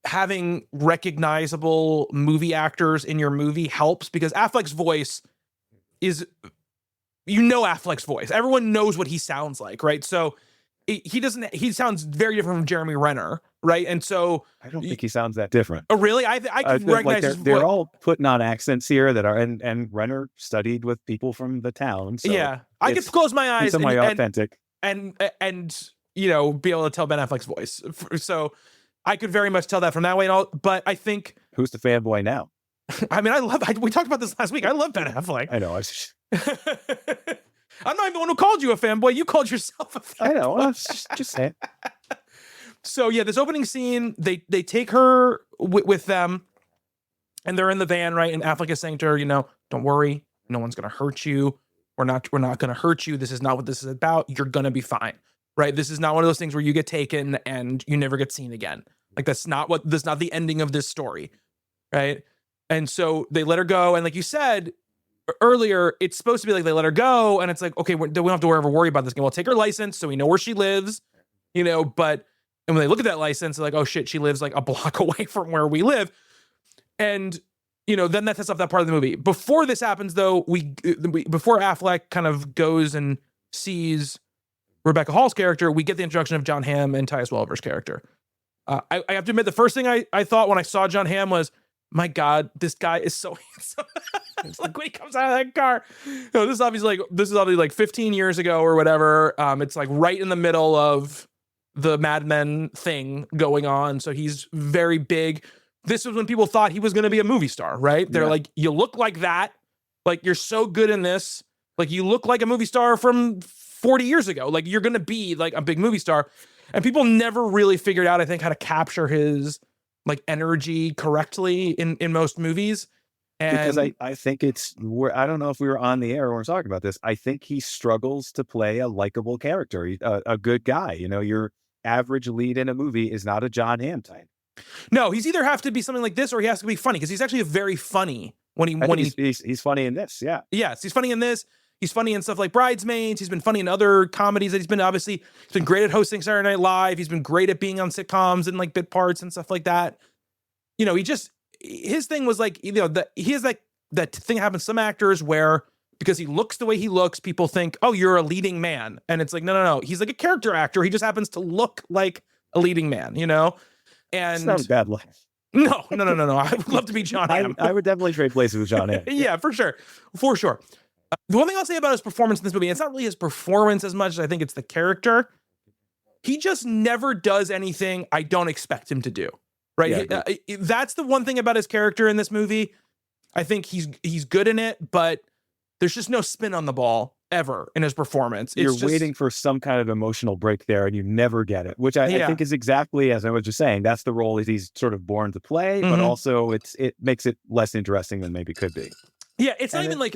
Speaker 1: having recognizable movie actors in your movie helps, because Affleck's voice is... Affleck's voice. Everyone knows what he sounds like, right? So he sounds very different from Jeremy Renner, right? And so
Speaker 2: I don't think he sounds that different.
Speaker 1: Oh, really? I can recognize his voice.
Speaker 2: They're all putting on accents here that are, and Renner studied with people from the town. So
Speaker 1: I could close my eyes
Speaker 2: and authentic
Speaker 1: and be able to tell Ben Affleck's voice. So I could very much tell that from that way. But I think,
Speaker 2: who's the fanboy now?
Speaker 1: I mean, we talked about this last week. I love Ben Affleck.
Speaker 2: I know.
Speaker 1: I'm not even the one who called you a fanboy. You called yourself a fanboy.
Speaker 2: I know. Just saying.
Speaker 1: So this opening scene, they take her with them, and they're in the van, right? And Affleck is saying to her, don't worry, no one's going to hurt you. We're not going to hurt you. This is not what this is about. You're going to be fine, right? This is not one of those things where you get taken and you never get seen again. Like that's not the ending of this story, right? And so they let her go. And like you said earlier, it's supposed to be like they let her go, and it's like, okay, we don't have to ever worry about this game. We'll take her license so we know where she lives, but and when they look at that license, they're like, oh shit, she lives like a block away from where we live. And then that sets up that part of the movie. Before this happens, though, before Affleck kind of goes and sees Rebecca Hall's character, we get the introduction of Jon Hamm and Tyus Welliver's character. I have to admit, the first thing I thought when I saw Jon Hamm was, my God, this guy is so handsome. It's like when he comes out of that car. This is obviously like 15 years ago or whatever. It's like right in the middle of the Mad Men thing going on. So he's very big. This was when people thought he was going to be a movie star, right? They're like, you look like that. Like, you're so good in this. Like, you look like a movie star from 40 years ago. Like, you're going to be like a big movie star. And people never really figured out, I think, how to capture his like energy correctly in most movies. And
Speaker 2: because I think I don't know if we were on the air when we're talking about this. I think he struggles to play a likable character, a good guy. Your average lead in a movie is not a Jon Hamm type.
Speaker 1: No, he's either have to be something like this or he has to be funny, because he's actually very funny
Speaker 2: he's funny in this. Yeah.
Speaker 1: Yes, he's funny in this. He's funny in stuff like Bridesmaids. He's been funny in other comedies that he's been great at hosting Saturday Night Live. He's been great at being on sitcoms and like bit parts and stuff like that. His thing was like, he has like that thing happens to some actors where because he looks the way he looks, people think, oh, you're a leading man. And it's like, no. He's like a character actor. He just happens to look like a leading man, And
Speaker 2: it's not a bad life.
Speaker 1: No. I would love to be Jon Hamm.
Speaker 2: I would definitely trade places with Jon Hamm.
Speaker 1: Yeah, for sure. The one thing I'll say about his performance in this movie, it's not really his performance as much as I think it's the character. He just never does anything I don't expect him to do. Right? Yeah, that's the one thing about his character in this movie. I think he's good in it, but there's just no spin on the ball ever in his performance.
Speaker 2: You're waiting for some kind of emotional break there, and you never get it, which I think is exactly, as I was just saying, that's the role that he's sort of born to play, but also it makes it less interesting than maybe could be.
Speaker 1: Yeah, it's not even like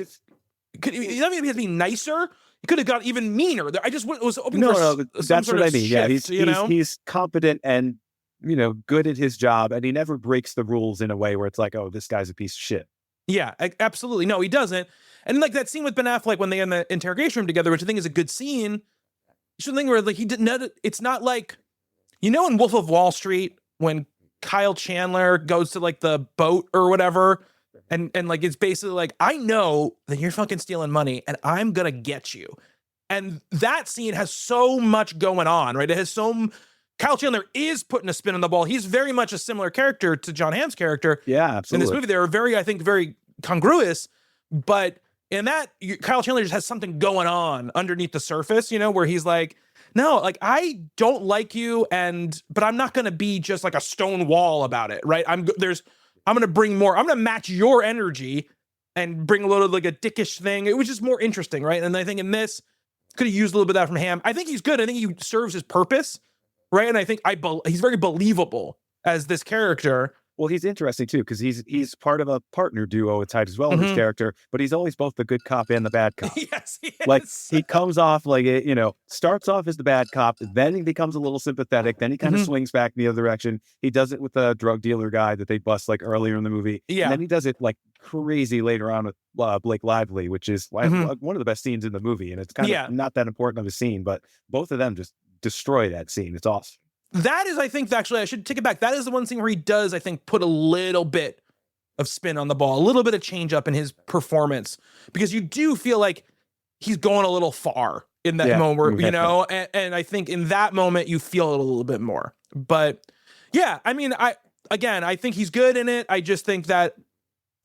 Speaker 1: he has to be nicer. He could have got even meaner. I just was hoping for
Speaker 2: that's what I mean. Shift, he's competent and good at his job, and he never breaks the rules in a way where it's like, oh, this guy's a piece of shit.
Speaker 1: Yeah, absolutely. No, he doesn't. And like that scene with Ben Affleck when they're in the interrogation room together, which I think is a good scene. You should think where like he didn't. It's not like, in Wolf of Wall Street when Kyle Chandler goes to like the boat or whatever, and like it's basically like, I know that you're fucking stealing money, and I'm gonna get you. And that scene has so much going on, right? It has Kyle Chandler is putting a spin on the ball. He's very much a similar character to Jon Hamm's character.
Speaker 2: Yeah, absolutely.
Speaker 1: In this movie, they're very congruous, but in that, Kyle Chandler just has something going on underneath the surface, where he's like, no, like, I don't like you, but I'm not going to be just like a stone wall about it, right? I'm going to bring more. I'm going to match your energy and bring a little like a dickish thing. It was just more interesting, right? And I think in this, could have used a little bit of that from Hamm. I think he's good. I think he serves his purpose, right? And I think he's very believable as this character.
Speaker 2: Well, he's interesting too, because he's part of a partner duo with Tyus Welliver's character, but he's always both the good cop and the bad cop.
Speaker 1: Yes, he is.
Speaker 2: Like he comes off like starts off as the bad cop, then he becomes a little sympathetic, then he kind of swings back in the other direction. He does it with the drug dealer guy that they bust like earlier in the movie, and then he does it like crazy later on with Blake Lively, which is one of the best scenes in the movie, and it's kind of not that important of a scene, but both of them just destroy that scene. It's awesome.
Speaker 1: That is, I think, actually, I should take it back. That is the one thing where he does, I think, put a little bit of spin on the ball, a little bit of change up in his performance, because you do feel like he's going a little far in that moment, and I think in that moment you feel it a little bit more. But yeah, I mean, I think he's good in it. I just think that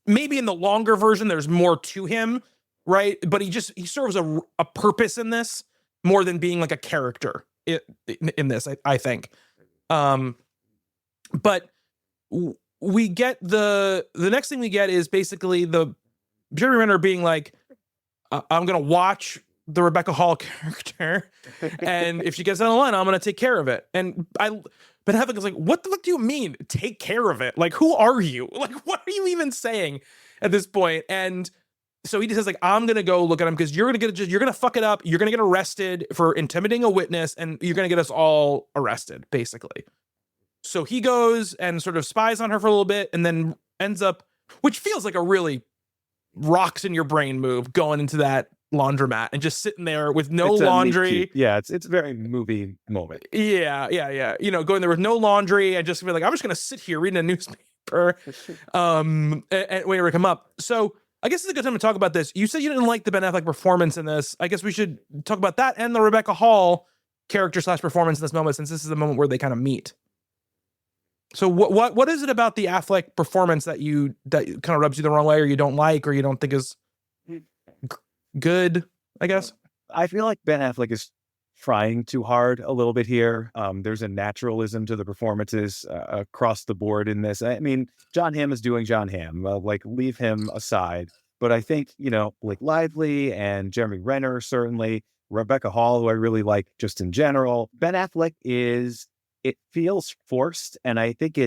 Speaker 1: maybe in the longer version, there's more to him, right? But he serves a purpose in this more than being like a character in this, I think. But we get the next thing we get is basically the Jeremy Renner being like, I'm going to watch the Rebecca Hall character, and if she gets on the line, I'm going to take care of it. And Ben Affleck is like, what the fuck do you mean? Take care of it. Like, who are you? Like, what are you even saying at this point? And so he just says, like, I'm gonna go look at him because you're gonna fuck it up. You're gonna get arrested for intimidating a witness, and you're gonna get us all arrested, basically. So he goes and sort of spies on her for a little bit, and then ends up, which feels like a really rocks in your brain move, going into that laundromat and just sitting there with no laundry.
Speaker 2: Yeah, it's a very movie moment.
Speaker 1: Yeah. Going there with no laundry and just be like, I'm just gonna sit here reading a newspaper, and wait to come up. So I guess it's a good time to talk about this. You said you didn't like the Ben Affleck performance in this. I guess we should talk about that and the Rebecca Hall character / performance in this moment, since this is the moment where they kind of meet. So what is it about the Affleck performance that kind of rubs you the wrong way, or you don't like, or you don't think is good, I guess?
Speaker 2: I feel like Ben Affleck is trying too hard a little bit here. There's a naturalism to the performances across the board in this. I mean, Jon Hamm is doing Jon Hamm. Like, leave him aside. But I think, Blake Lively and Jeremy Renner, certainly, Rebecca Hall, who I really like just in general. Ben Affleck it feels forced, and I think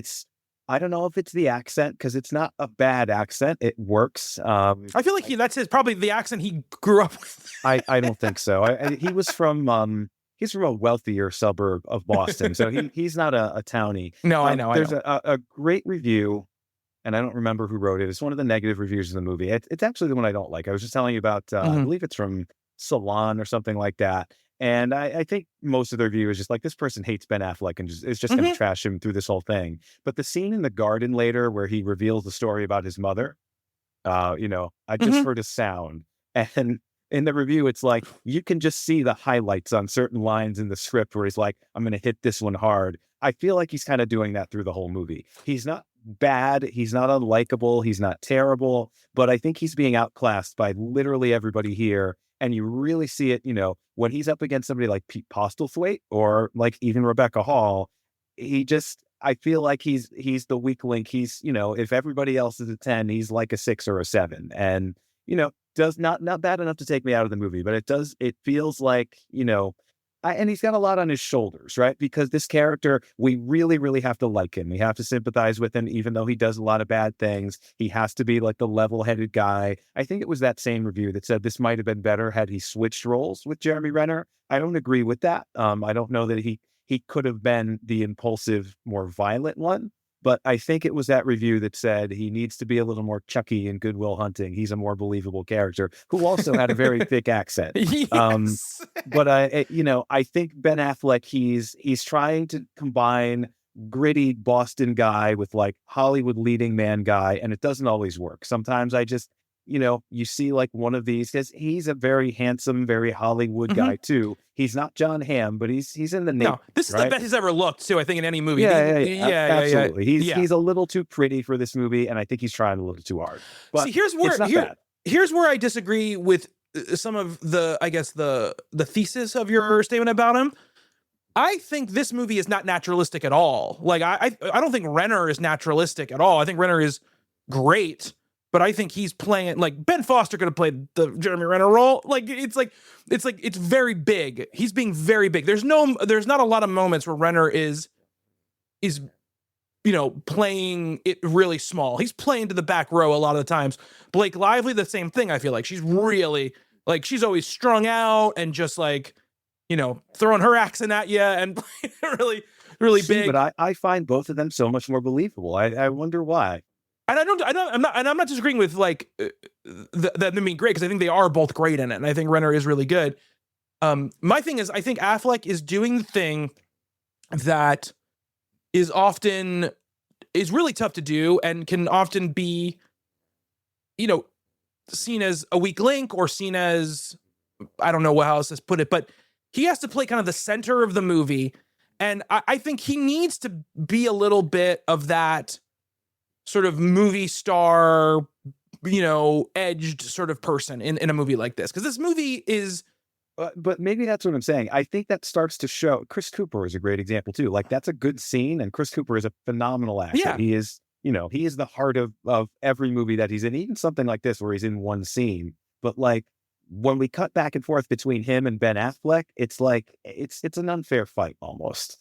Speaker 2: I don't know if it's the accent, because it's not a bad accent. It works.
Speaker 1: I feel like that's probably the accent he grew up with.
Speaker 2: I don't think so. He was from he's from a wealthier suburb of Boston, so he's not a townie.
Speaker 1: No, I know.
Speaker 2: There's a great review, and I don't remember who wrote it. It's one of the negative reviews of the movie. It's actually the one I don't like. I was just telling you about. I believe it's from Salon or something like that. And I think most of their review is just like, this person hates Ben Affleck and is just going to trash him through this whole thing. But the scene in the garden later where he reveals the story about his mother, I just heard a sound. And in the review, it's like, you can just see the highlights on certain lines in the script where he's like, I'm going to hit this one hard. I feel like he's kind of doing that through the whole movie. He's not bad. He's not unlikable. He's not terrible. But I think he's being outclassed by literally everybody here. And you really see it, when he's up against somebody like Pete Postlethwaite or like even Rebecca Hall, I feel like he's the weak link. He's, if everybody else is a 10, he's like a 6 or a 7. And, does not bad enough to take me out of the movie, but it feels like, and he's got a lot on his shoulders, right? Because this character, we really, really have to like him. We have to sympathize with him, even though he does a lot of bad things. He has to be like the level-headed guy. I think it was that same review that said this might have been better had he switched roles with Jeremy Renner. I don't agree with that. I don't know that he could have been the impulsive, more violent one. But I think it was that review that said he needs to be a little more Chucky in Good Will Hunting. He's a more believable character who also had a very thick accent.
Speaker 1: Yes.
Speaker 2: But I think Ben Affleck, he's trying to combine gritty Boston guy with like Hollywood leading man guy, and it doesn't always work. Sometimes I just, you see like one of these, because he's a very handsome, very Hollywood guy too. He's not Jon Hamm, but he's in the name. No,
Speaker 1: this is the best he's ever looked too, I think, in any movie.
Speaker 2: Yeah, absolutely. He's a little too pretty for this movie, and I think he's trying a little too hard. But
Speaker 1: see, here's where I disagree with some of the, I guess, the thesis of your statement about him. I think this movie is not naturalistic at all. Like, I don't think Renner is naturalistic at all. I think Renner is great. But I think he's playing, like, Ben Foster could have played the Jeremy Renner role. It's very big. He's being very big. There's not a lot of moments where Renner is playing it really small. He's playing to the back row a lot of the times. Blake Lively, the same thing. I feel like she's really, like, she's always strung out and just like, throwing her accent at you and really, really big.
Speaker 2: But I find both of them so much more believable. I wonder why.
Speaker 1: And I'm not disagreeing with like them being great, because I think they are both great in it, and I think Renner is really good. My thing is, I think Affleck is doing the thing that is really tough to do and can often be, seen as a weak link or seen as, I don't know how else to put it, but he has to play kind of the center of the movie, and I think he needs to be a little bit of that sort of movie star, edged sort of person in a movie like this. Because this movie is...
Speaker 2: but maybe that's what I'm saying. I think that starts to show. Chris Cooper is a great example too. Like, that's a good scene, and Chris Cooper is a phenomenal actor.
Speaker 1: Yeah.
Speaker 2: He is, he is the heart of every movie that he's in, even something like this where he's in one scene. But like, when we cut back and forth between him and Ben Affleck, it's like, it's an unfair fight almost.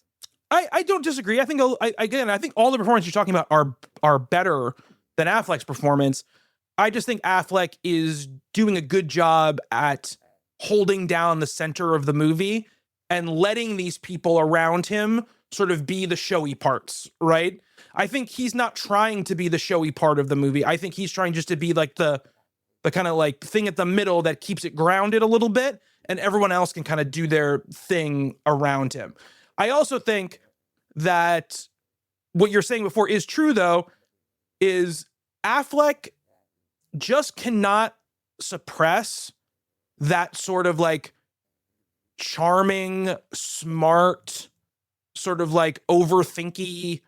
Speaker 1: I don't disagree. I think I think all the performances you're talking about are better than Affleck's performance. I just think Affleck is doing a good job at holding down the center of the movie and letting these people around him sort of be the showy parts, right? I think he's not trying to be the showy part of the movie. I think he's trying just to be like the kind of like thing at the middle that keeps it grounded a little bit, and everyone else can kind of do their thing around him. I also think that what you're saying before is true, though, is Affleck just cannot suppress that sort of like charming, smart, sort of like overthinky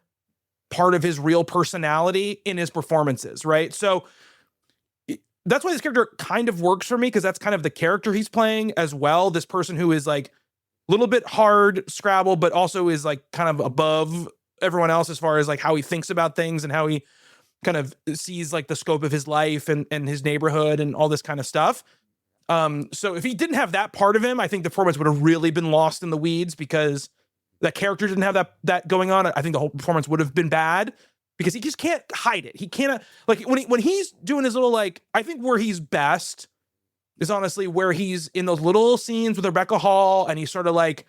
Speaker 1: part of his real personality in his performances, right? So that's why this character kind of works for me, because that's kind of the character he's playing as well. This person who is like a little bit hard Scrabble, but also is like kind of above everyone else as far as like how he thinks about things and how he kind of sees like the scope of his life and his neighborhood and all this kind of stuff. So if he didn't have that part of him, I think the performance would have really been lost in the weeds, because that character didn't have that going on. I think the whole performance would have been bad, because he just can't hide it. He can't, like, when he's doing his little, like, I think where he's best is honestly where he's in those little scenes with Rebecca Hall, and he's sort of like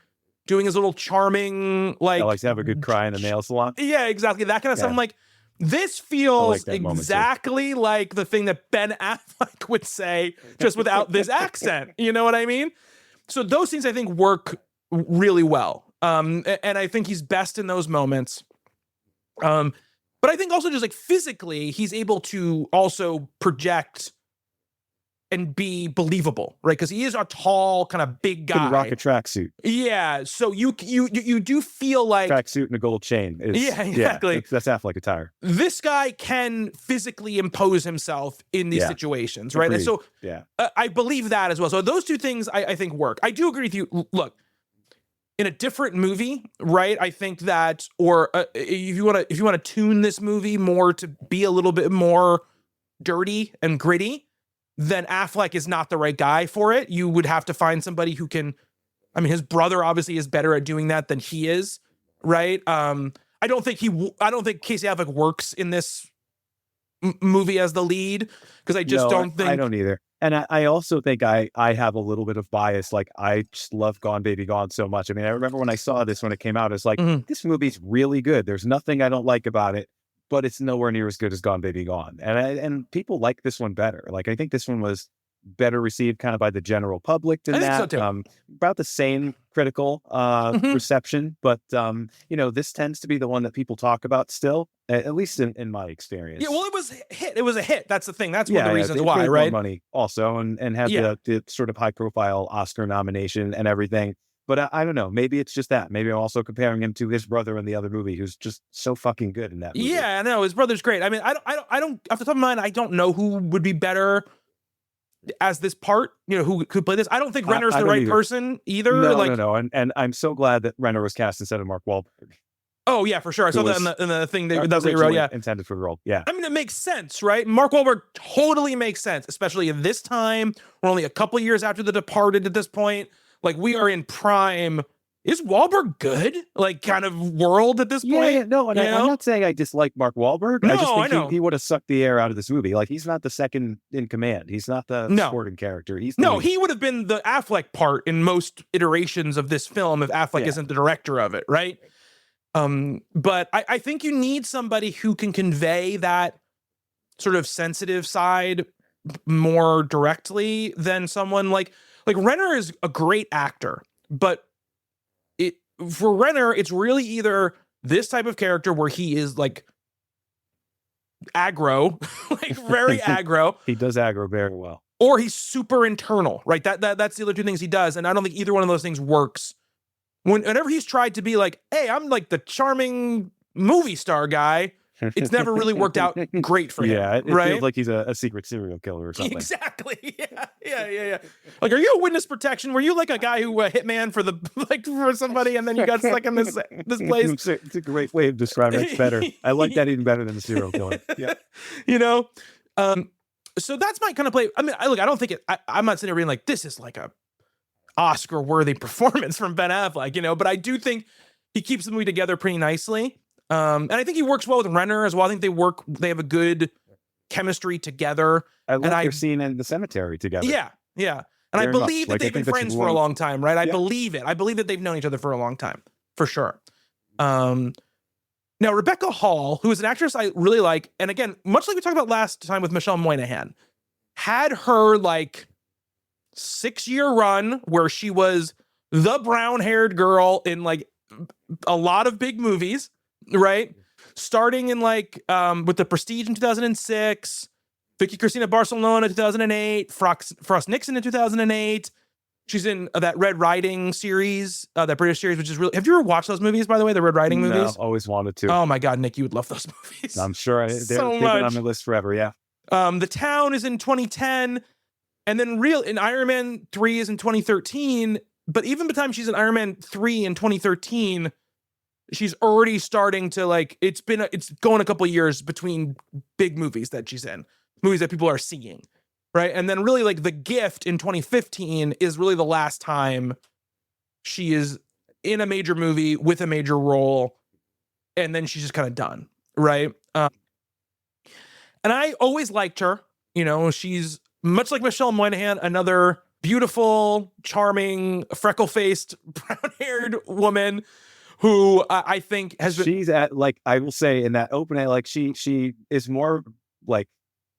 Speaker 1: doing his little charming, like,
Speaker 2: I like to have a good cry in the nail salon.
Speaker 1: Yeah, exactly. That kind of stuff. I'm like, this feels exactly like the thing that Ben Affleck would say, just without this accent. You know what I mean? So those scenes I think work really well. And I think he's best in those moments. But I think also just like physically, he's able to also project and be believable, right? Because he is a tall, kind of big guy.
Speaker 2: Can rock a tracksuit.
Speaker 1: Yeah, so you do feel like
Speaker 2: tracksuit and a gold chain.
Speaker 1: Yeah, exactly.
Speaker 2: Yeah, that's Affleck attire.
Speaker 1: This guy can physically impose himself in these situations, right? And so I believe that as well. So those two things I think work. I do agree with you. Look, in a different movie, right? I think that, or if you want to tune this movie more to be a little bit more dirty and gritty, then Affleck is not the right guy for it. You would have to find somebody who can. I mean, his brother obviously is better at doing that than he is, right? I don't think Casey Affleck works in this movie as the lead, because I just don't think.
Speaker 2: I don't either. And I also think I have a little bit of bias. Like, I just love Gone Baby Gone so much. I mean, I remember when I saw this when it came out, it's like, this movie's really good. There's nothing I don't like about it, but it's nowhere near as good as Gone Baby Gone. And people like this one better. Like, I think this one was better received kind of by the general public than that. So about the same critical reception, but this tends to be the one that people talk about still, at least in my experience.
Speaker 1: Yeah, well, it was a hit. It was a hit. That's the thing. That's one of the reasons why, right?
Speaker 2: Money also, and had the sort of high profile Oscar nomination and everything. But I don't know. Maybe it's just that. Maybe I'm also comparing him to his brother in the other movie, who's just so fucking good in that movie.
Speaker 1: Yeah, I know. His brother's great. I mean, I don't off the top of my mind, I don't know who would be better as this part, who could play this. I don't think Renner's the right person either.
Speaker 2: No. And I'm so glad that Renner was cast instead of Mark Wahlberg.
Speaker 1: Oh yeah, for sure. I saw that in the thing that they wrote. Yeah,
Speaker 2: intended for the role. Yeah,
Speaker 1: I mean, it makes sense, right? Mark Wahlberg totally makes sense, especially at this time. We're only a couple years after The Departed at this point. Like, we are in prime. Is Wahlberg good? Like, kind of world at this point?
Speaker 2: Yeah, no, and I'm not saying I dislike Mark Wahlberg.
Speaker 1: No,
Speaker 2: I just think he would have sucked the air out of this movie. Like, he's not the second in command. He's not the supporting character. He
Speaker 1: would have been the Affleck part in most iterations of this film if Affleck isn't the director of it, right? But I think you need somebody who can convey that sort of sensitive side more directly than someone like Renner is a great actor, but for Renner, it's really either this type of character where he is like aggro, like very aggro.
Speaker 2: He does aggro very well.
Speaker 1: Or he's super internal, right? That's the other two things he does. And I don't think either one of those things works. Whenever he's tried to be like, hey, I'm like the charming movie star guy, it's never really worked out great for him.
Speaker 2: Yeah, it
Speaker 1: right?
Speaker 2: feels like he's a secret serial killer or something.
Speaker 1: Exactly. Yeah. Like, are you a witness protection? Were you like a guy who hitman for for somebody, and then you got stuck in this place?
Speaker 2: It's a great way of describing it. It's better. I like that even better than the serial killer. Yeah.
Speaker 1: So that's my kind of play. I mean, I don't think I'm not sitting there being like, this is like a Oscar-worthy performance from Ben Affleck, but I do think he keeps the movie together pretty nicely. And I think he works well with Renner as well. I think they have a good chemistry together.
Speaker 2: I love their scene in the cemetery together.
Speaker 1: Yeah. And I believe that they've been friends for a long time, right? I believe it. I believe that they've known each other for a long time, for sure. Now, Rebecca Hall, who is an actress I really like, and again, much like we talked about last time with Michelle Moynihan, had her like 6-year run where she was the brown-haired girl in like a lot of big movies, right? Starting in like with The Prestige in 2006, Vicky Cristina Barcelona 2008, Frost Nixon in 2008. She's in that Red Riding series, that British series, which is really... Have you ever watched those movies, by the way, the Red Riding movies?
Speaker 2: No, always wanted to.
Speaker 1: Oh my God, Nick, you would love those movies.
Speaker 2: I'm sure. They've been on my list forever, yeah.
Speaker 1: The Town is in 2010, and then in Iron Man 3 is in 2013, but even by the time she's in Iron Man 3 in 2013, she's already starting to like, it's going a couple of years between big movies that she's in, movies that people are seeing, right? And then really like The Gift in 2015 is really the last time she is in a major movie with a major role, and then she's just kind of done, right? And I always liked her. You know, she's much like Michelle Moynihan, another beautiful, charming, freckle-faced, brown-haired woman who I think has been...
Speaker 2: She's at, like, I will say in that opening, like she is more like,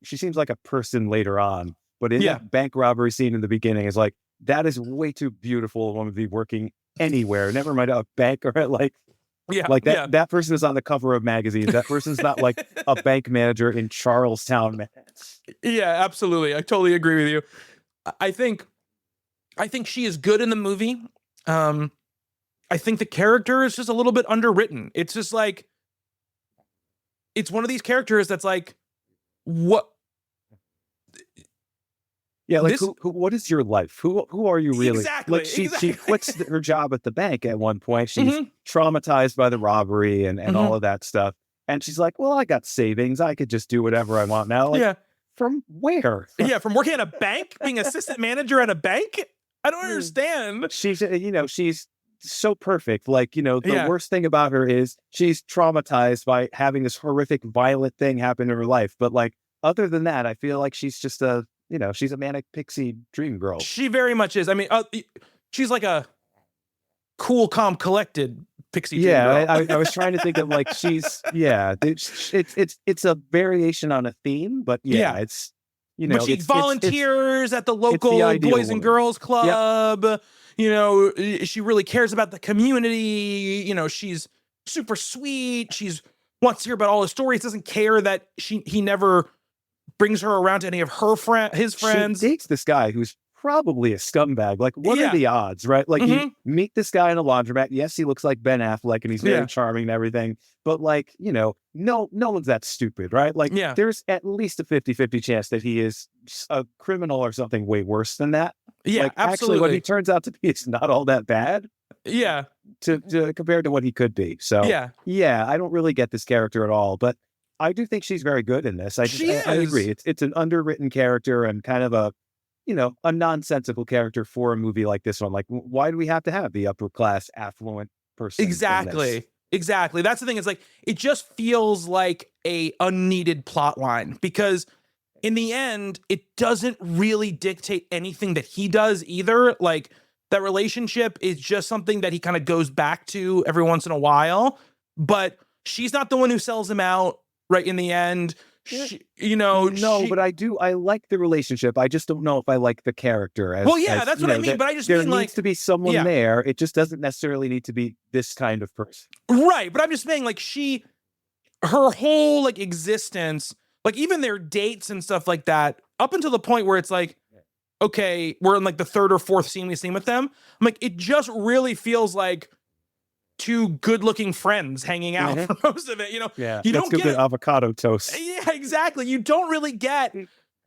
Speaker 2: she seems like a person later on, but in that bank robbery scene in the beginning is like, that is way too beautiful a woman to be working anywhere. Never mind a bank or like that person is on the cover of magazines. That person's not like a bank manager in Charlestown, man.
Speaker 1: Yeah, absolutely. I totally agree with you. I think she is good in the movie. I think the character is just a little bit underwritten. It's just like, it's one of these characters that's like, what?
Speaker 2: Yeah, like what is your life? Who are you really?
Speaker 1: Exactly.
Speaker 2: Like she quits her job at the bank at one point. She's traumatized by the robbery and all of that stuff. And she's like, well, I got savings. I could just do whatever I want now. Like, from where?
Speaker 1: Yeah, from working at a bank, being assistant manager at a bank? I don't understand.
Speaker 2: She's so perfect. Like, the worst thing about her is she's traumatized by having this horrific, violent thing happen in her life. But like, other than that, I feel like she's just she's a manic pixie dream girl.
Speaker 1: She very much is. I mean, she's like a cool, calm, collected pixie dream girl.
Speaker 2: I was trying to think of like, it's a variation on a theme, but it's,
Speaker 1: but she volunteers at the local Boys and Girls Club. Yep. She really cares about the community. She's super sweet. She's wants to hear about all his stories. Doesn't care that he never brings her around to any of his friends.
Speaker 2: She dates this guy who's probably a scumbag. Like, what are the odds, right? Like, you meet this guy in a laundromat. Yes, he looks like Ben Affleck and he's very charming and everything. But like, no one's that stupid, right? Like, there's at least a 50-50 chance that he is a criminal or something way worse than that.
Speaker 1: Yeah,
Speaker 2: like,
Speaker 1: absolutely.
Speaker 2: Actually, what he turns out to be, it's not all that bad.
Speaker 1: Yeah.
Speaker 2: To compared to what he could be. So, I don't really get this character at all. But I do think she's very good in this. I agree. It's an underwritten character and kind of a nonsensical character for a movie like this one. Like, why do we have to have the upper class affluent person?
Speaker 1: Exactly. That's the thing. It's like, it just feels like a unneeded plot line, because in the end, it doesn't really dictate anything that he does either. Like, that relationship is just something that he kind of goes back to every once in a while, but she's not the one who sells him out right in the end. But I like the relationship. I just don't know if I like the character. That's what I mean. But I just mean,
Speaker 2: there needs to be someone there. It just doesn't necessarily need to be this kind of person.
Speaker 1: Right. But I'm just saying, like, her whole like existence, like even their dates and stuff like that, up until the point where it's like, okay, we're in like the third or fourth scene we've seen with them. I'm like, it just really feels like two good-looking friends hanging out for most of it. You don't get
Speaker 2: good avocado toast.
Speaker 1: Yeah, exactly. You don't really get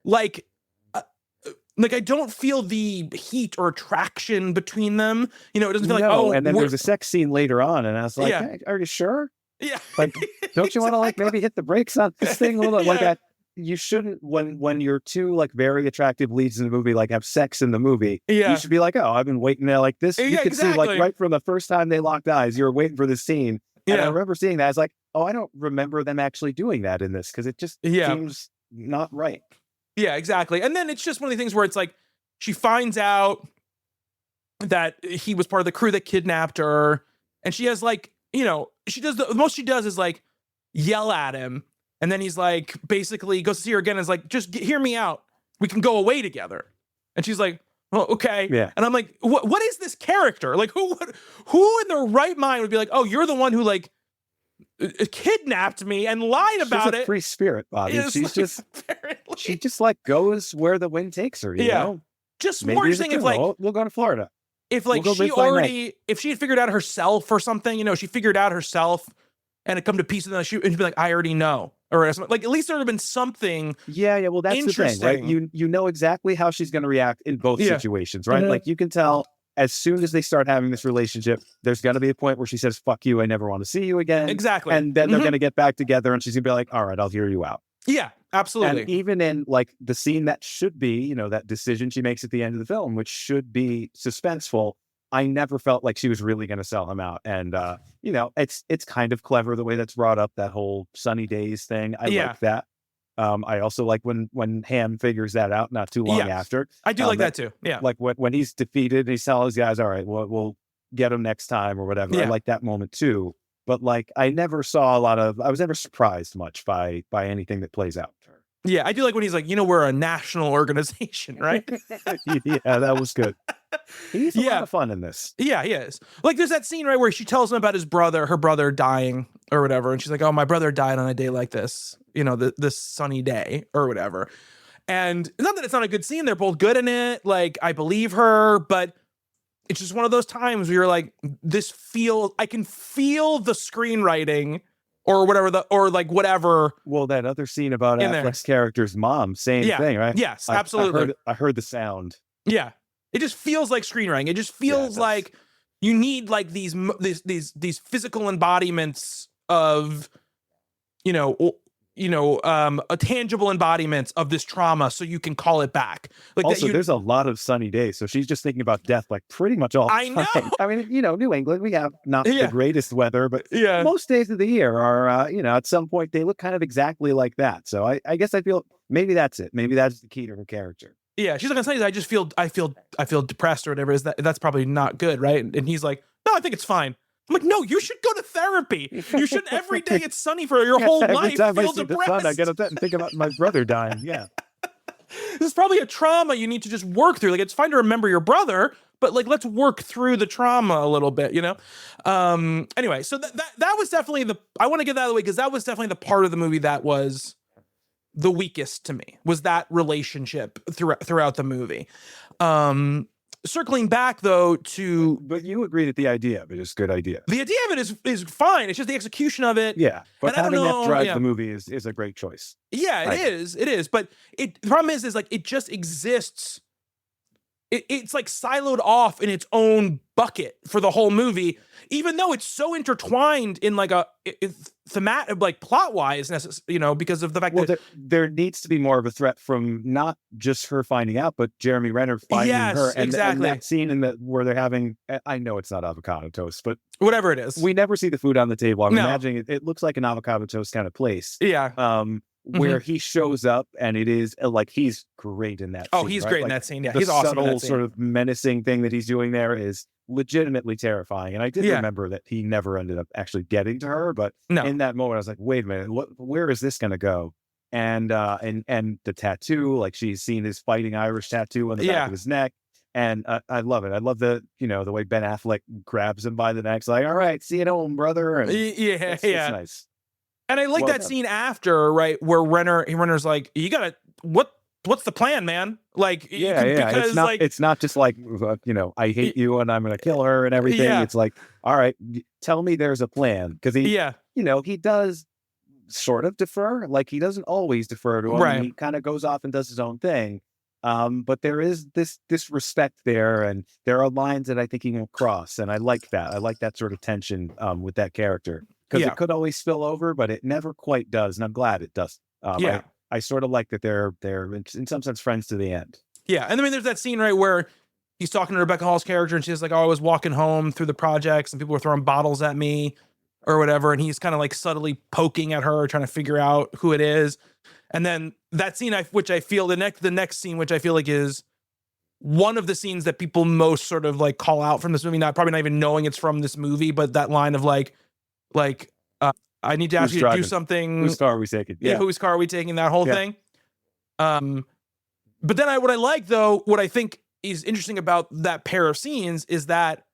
Speaker 1: like I don't feel the heat or attraction between them. It doesn't feel like,
Speaker 2: and then there's a sex scene later on, and I was like, hey, are you sure?
Speaker 1: Yeah.
Speaker 2: Like, don't you want to like maybe hit the brakes on this thing a little? Like, you shouldn't, when you're two like very attractive leads in the movie, like have sex in the movie, you should be like, oh, I've been waiting there like this. You can see like right from the first time they locked eyes, you were waiting for this scene. And I remember seeing that. I was like, oh, I don't remember them actually doing that in this, because it just seems not right.
Speaker 1: Yeah, exactly. And then it's just one of the things where it's like, she finds out that he was part of the crew that kidnapped her, and she has like, she does the most she does is like yell at him, and then he's like, basically goes to see her again and is like, just hear me out, we can go away together. And she's like, well, okay.
Speaker 2: Yeah.
Speaker 1: And I'm like, what is this character? Like, who in their right mind would be like, oh, you're the one who like kidnapped me and lied about it?
Speaker 2: Free spirit, Bobby. She's like, she just like goes where the wind takes her. You know?
Speaker 1: Just more interesting if like
Speaker 2: we'll go to Florida.
Speaker 1: If like if she had figured out herself or something, she figured out herself and it come to peace, and then she'd be like, I already know, or like at least there would have been something.
Speaker 2: Yeah. Well, that's the thing, right? You know exactly how she's going to react in both situations, right? Like you can tell as soon as they start having this relationship, there's going to be a point where she says, "Fuck you, I never want to see you again."
Speaker 1: Exactly,
Speaker 2: and then they're going to get back together, and she's going to be like, "All right, I'll hear you out."
Speaker 1: Yeah, absolutely.
Speaker 2: And even in like the scene that should be, that decision she makes at the end of the film, which should be suspenseful, I never felt like she was really going to sell him out. And, it's kind of clever the way that's brought up, that whole sunny days thing. I like that. I also like when Hamm figures that out not too long after.
Speaker 1: I do like that too. Yeah.
Speaker 2: Like when he's defeated and he's telling his guys, all right, we'll get him next time or whatever. I like that moment too. But like, I never saw I was never surprised much by anything that plays out.
Speaker 1: Yeah, I do like when he's like, we're a national organization, right?
Speaker 2: Yeah, that was good. He's a lot of fun in this.
Speaker 1: Yeah, he is. Like, there's that scene, right, where she tells him about her brother dying or whatever. And she's like, oh, my brother died on a day like this, this sunny day or whatever. And not that it's not a good scene. They're both good in it. Like, I believe her, but it's just one of those times where you're like, I can feel the screenwriting or whatever, whatever.
Speaker 2: Well, that other scene about Affleck's character's mom, same thing, right?
Speaker 1: Yes, absolutely.
Speaker 2: I heard the sound.
Speaker 1: Yeah. It just feels like screenwriting. It just feels like you need like these physical embodiments of, a tangible embodiments of this trauma, so you can call it back. Like,
Speaker 2: also, there's a lot of sunny days, so she's just thinking about death like pretty much all the time.
Speaker 1: Know.
Speaker 2: I mean, New England, we have not the greatest weather, but most days of the year are, at some point they look kind of exactly like that. So I guess I feel maybe that's it. Maybe that's the key to her character.
Speaker 1: Yeah, she's like, I feel depressed or whatever. That's probably not good, right? And he's like, no, I think it's fine. I'm like, no, you should go to therapy. You should every day it's sunny for your whole life.
Speaker 2: Every time
Speaker 1: feel
Speaker 2: I see
Speaker 1: depressed.
Speaker 2: The sun, I get upset and think about my brother dying. Yeah,
Speaker 1: this is probably a trauma you need to just work through. Like, it's fine to remember your brother, but like, let's work through the trauma a little bit, Anyway, so that was definitely I want to get that out of the way, because that was definitely the part of the movie that was the weakest to me, was that relationship throughout the movie. Circling back though
Speaker 2: but you agree that the idea of it is a good idea.
Speaker 1: The idea of it is fine. It's just the execution of it.
Speaker 2: Yeah, but having that drive the movie is a great choice.
Speaker 1: Yeah, it is. But the problem is like it just exists. It's like siloed off in its own bucket for the whole movie, even though it's so intertwined in like a thematic, like plot wise, because of the fact that
Speaker 2: there needs to be more of a threat from not just her finding out, but Jeremy Renner finding her. And that scene where they're having, I know it's not avocado toast, but
Speaker 1: whatever it is,
Speaker 2: we never see the food on the table. I'm imagining it looks like an avocado toast kind of place.
Speaker 1: Yeah.
Speaker 2: Where he shows up, and it is like he's great in that scene.
Speaker 1: Oh, he's great in that scene. Yeah,
Speaker 2: he's
Speaker 1: awesome in that scene.
Speaker 2: The subtle sort of menacing thing that he's doing there is legitimately terrifying. And I did remember that he never ended up actually getting to her, but in that moment I was like, wait a minute, where is this going to go? And the tattoo, like she's seen his fighting Irish tattoo on the back of his neck. And I love it. I love the way Ben Affleck grabs him by the neck. It's like, all right, see you at home, brother. And it's nice.
Speaker 1: And I like that scene after, right, where Renner's like, you gotta, what's the plan, man? Like, because
Speaker 2: it's not just like, I hate you and I'm gonna kill her and everything. Yeah. It's like, all right, tell me there's a plan, because he does sort of defer. Like, he doesn't always defer to him. Right. He kind of goes off and does his own thing. But there is this respect there, and there are lines that I think he won't cross, and I like that. I like that sort of tension with that character. Because it could always spill over, but it never quite does, and I'm glad it does. I sort of like that they're in some sense friends to the end.
Speaker 1: Yeah, and I mean, there's that scene, right, where he's talking to Rebecca Hall's character, and she's like, "Oh, I was walking home through the projects, and people were throwing bottles at me, or whatever," and he's kind of like subtly poking at her, trying to figure out who it is. And then that scene, which I feel the next scene, which I feel like is one of the scenes that people most sort of like call out from this movie, probably not even knowing it's from this movie, but that line of like, I need to ask you to do something.
Speaker 2: Whose car are we taking?
Speaker 1: Yeah, whose car are we taking? That whole thing. But then what I like, though, what I think is interesting about that pair of scenes is that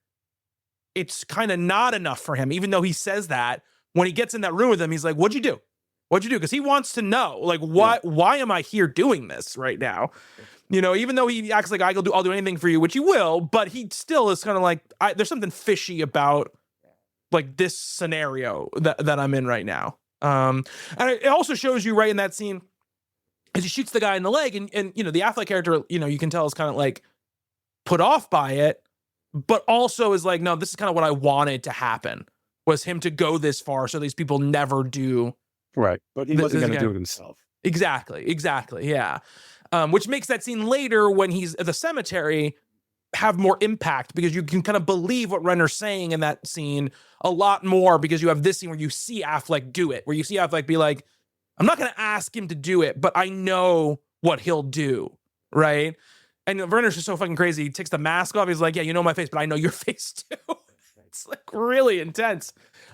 Speaker 1: it's kind of not enough for him, even though he says that. When he gets in that room with him, he's like, "What'd you do? What'd you do?" Because he wants to know, like, why am I here doing this right now? You know, even though he acts like I'll do anything for you, which he will, but he still is kind of like, there's something fishy about like this scenario that I'm in right now. And it also shows you right in that scene as he shoots the guy in the leg, and you know, the Affleck character, you know, you can tell is kind of like put off by it, but also is like, no, this is kind of what I wanted to happen, was him to go this far so these people never do.
Speaker 2: Right. But he wasn't going to do it himself.
Speaker 1: Exactly. Yeah. Which makes that scene later when he's at the cemetery have more impact, because you can kind of believe what Renner's saying in that scene a lot more, because you have this scene where you see Affleck do it, where you see Affleck be like, I'm not going to ask him to do it, but I know what he'll do. Right. And Renner's just so fucking crazy. He takes the mask off. He's like, yeah, you know my face, but I know your face too. It's like really intense.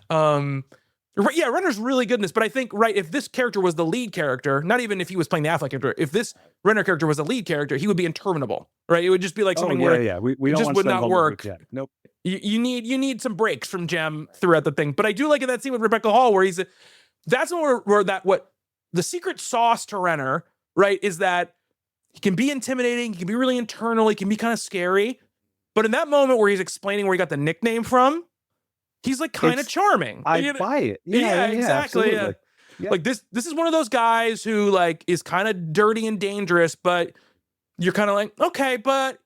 Speaker 1: Yeah, Renner's really good in this, but I think, right, if this character was the lead character, not even if he was playing the Affleck character, if this Renner character was the lead character, he would be interminable, right? It would just be like something where
Speaker 2: we
Speaker 1: just would not work.
Speaker 2: Nope.
Speaker 1: You need some breaks from Jem throughout the thing. But I do like in that scene with Rebecca Hall where that's where what the secret sauce to Renner, right, is that he can be intimidating, he can be really internal, he can be kind of scary. But in that moment where he's explaining where he got the nickname from, he's like kind of charming.
Speaker 2: I buy it. Yeah,
Speaker 1: exactly. Yeah. Like this is one of those guys who like is kind of dirty and dangerous, but you're kind of like, okay, but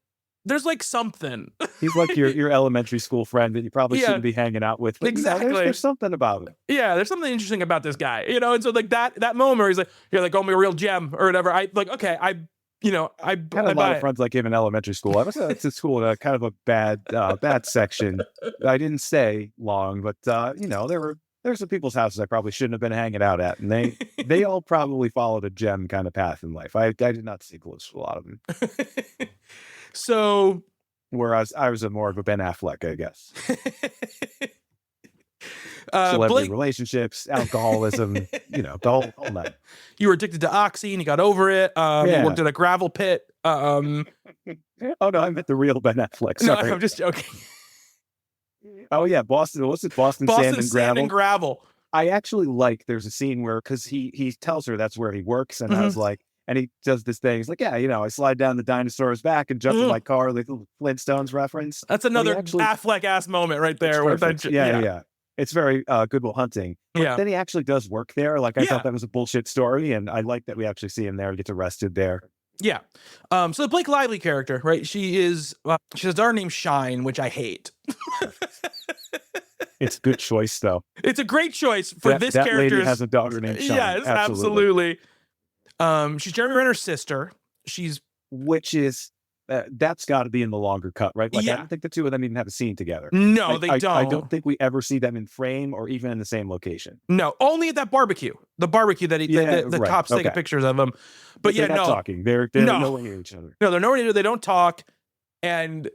Speaker 1: there's like something.
Speaker 2: He's like your elementary school friend that you probably shouldn't be hanging out with.
Speaker 1: Exactly.
Speaker 2: There's something about him.
Speaker 1: Yeah, there's something interesting about this guy, you know? And so like that moment where he's like, you're like, oh, me a real gem or whatever. I like, okay, I had a lot
Speaker 2: of friends like him in elementary school. I was at school in a kind of a bad section. I didn't stay long, but there's some people's houses I probably shouldn't have been hanging out at, and they all probably followed a gem kind of path in life. I did not stay close to a lot of them.
Speaker 1: So,
Speaker 2: whereas I was more of a Ben Affleck, I guess. Celebrity relationships, alcoholism, the whole night.
Speaker 1: You were addicted to Oxy and you got over it. You worked at a gravel pit.
Speaker 2: Oh no, I meant the real Ben Affleck. Sorry.
Speaker 1: No, I'm just joking.
Speaker 2: Oh yeah, Boston. What's it? Boston Sand and Gravel. I actually like. There's a scene where because he tells her that's where he works, and I was like, and he does this thing. He's like, yeah, I slide down the dinosaur's back and jump in my car, like Flintstones reference.
Speaker 1: That's another Affleck ass moment right there.
Speaker 2: Yeah. It's very Good Will Hunting. But then he actually does work there. Like I thought that was a bullshit story, and I like that we actually see him there and gets arrested there.
Speaker 1: Yeah. So the Blake Lively character, right? She has a daughter named Shine, which I hate.
Speaker 2: It's a good choice, though.
Speaker 1: It's a great choice for this character. That
Speaker 2: lady has a daughter named Shine.
Speaker 1: Yes, absolutely. She's Jeremy Renner's sister.
Speaker 2: Which is that's got to be in the longer cut, right? Like I don't think the two of them even have a scene together.
Speaker 1: No, they don't.
Speaker 2: I don't think we ever see them in frame or even in the same location.
Speaker 1: No, only at that barbecue. The barbecue that the cops taking pictures of them. But
Speaker 2: they're not talking. They're nowhere near each other.
Speaker 1: No, they're nowhere near. They don't talk. And